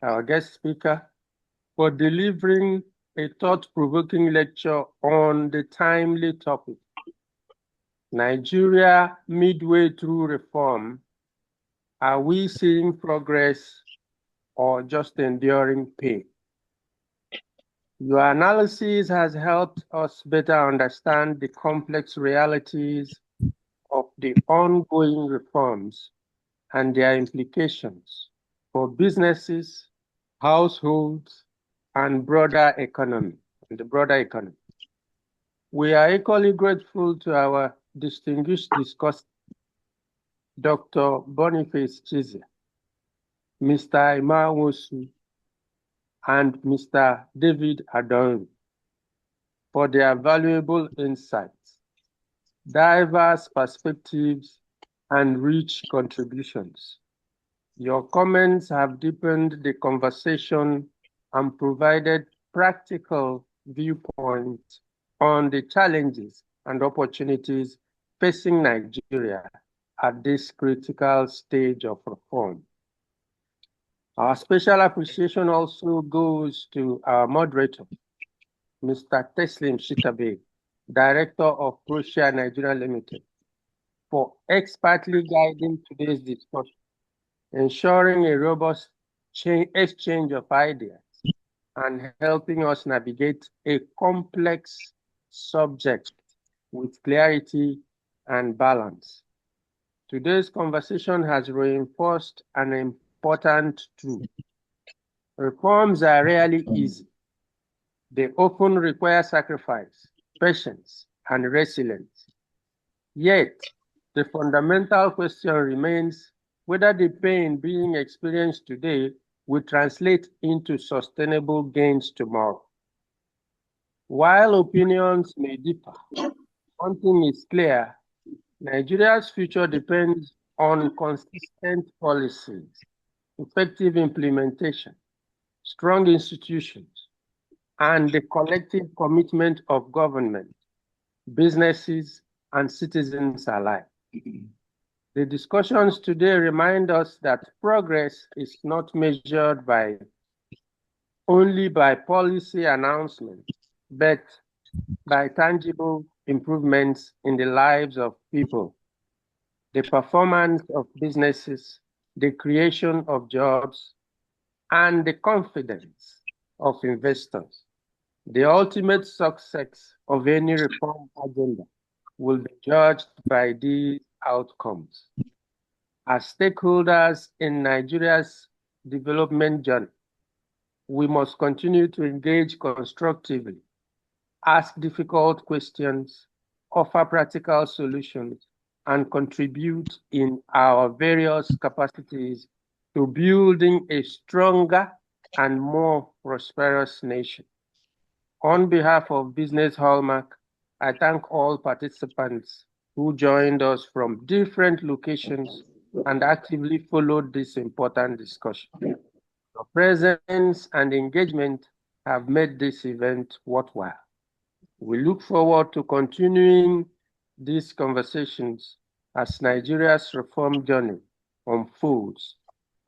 our guest speaker, for delivering a thought-provoking lecture on the timely topic, Nigeria midway through reform. Are we seeing progress or just enduring pain? Your analysis has helped us better understand the complex realities of the ongoing reforms and their implications for businesses, households, and the broader economy. We are equally grateful to our distinguished discussant, Dr. Boniface Chize, Mr. Imawosu, and Mr. David Adonri for their valuable insights, diverse perspectives, and rich contributions. Your comments have deepened the conversation and provided practical viewpoints on the challenges and opportunities facing Nigeria at this critical stage of reform. Our special appreciation also goes to our moderator, Mr. Teslim Shitabe, Director of Prussia Nigeria Limited, for expertly guiding today's discussion, ensuring a robust exchange of ideas, and helping us navigate a complex subject with clarity and balance. Today's conversation has reinforced an important truth. Reforms are rarely easy. They often require sacrifice, patience, and resilience. Yet, the fundamental question remains whether the pain being experienced today will translate into sustainable gains tomorrow. While opinions may differ, one thing is clear: Nigeria's future depends on consistent policies, effective implementation, strong institutions, and the collective commitment of government, businesses, and citizens alike. The discussions today remind us that progress is not measured only by policy announcements, but by tangible improvements in the lives of people, the performance of businesses, the creation of jobs, and the confidence of investors. The ultimate success of any reform agenda will be judged by these outcomes. As stakeholders in Nigeria's development journey, we must continue to engage constructively, ask difficult questions, offer practical solutions, and contribute in our various capacities to building a stronger and more prosperous nation. On behalf of Business Hallmark, I thank all participants who joined us from different locations and actively followed this important discussion. Your presence and engagement have made this event worthwhile. We look forward to continuing these conversations as Nigeria's reform journey unfolds,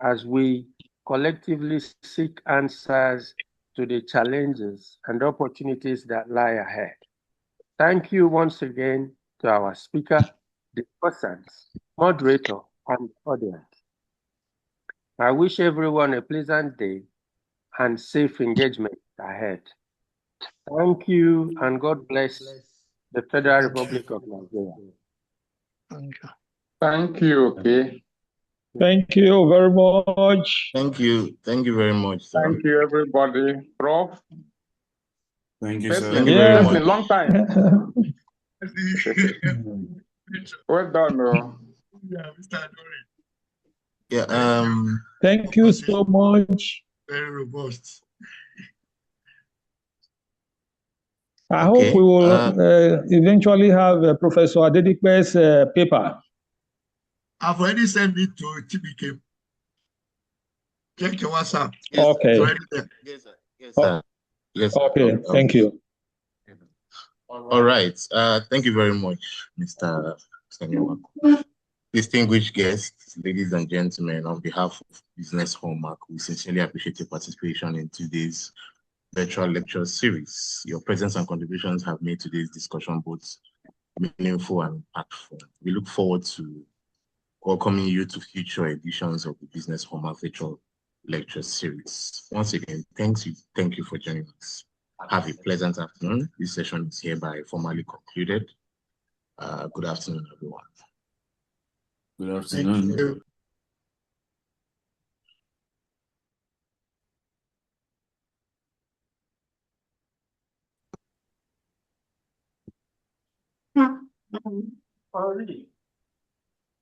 as we collectively seek answers to the challenges and opportunities that lie ahead. Thank you once again to our speaker, discussants, moderator, and audience. I wish everyone a pleasant day and safe engagement ahead. Thank you, and God bless the Federal Republic of Nigeria.
Thank you.
Thank you, okay.
Thank you very much.
Thank you. Thank you very much, sir.
Thank you, everybody. Prof.
Thank you, sir.
Thank you very
Yes.
much.
Long time. Well done.
Yeah, Mr. Adori.
Yeah.
Thank you so much.
Very robust.
I
Okay,
hope we will eventually have Professor Adedikpe's paper.
I've already sent it to TBK. Check your WhatsApp.
Yes,
Okay.
It's already there.
Yes, sir. Yes, sir. Yes, sir.
Okay, thank you.
All right. Thank you very much, Mr. Senyawa. Distinguished guests, ladies and gentlemen, on behalf of Business Hallmark, we sincerely appreciate your participation in today's virtual lecture series. Your presence and contributions have made today's discussion both meaningful and impactful. We look forward to welcoming you to future editions of the Business Hallmark virtual lecture series. Once again, thank you for joining us. Have a pleasant afternoon. This session is hereby formally concluded. Good afternoon, everyone.
Good afternoon.
Thank you.
Already.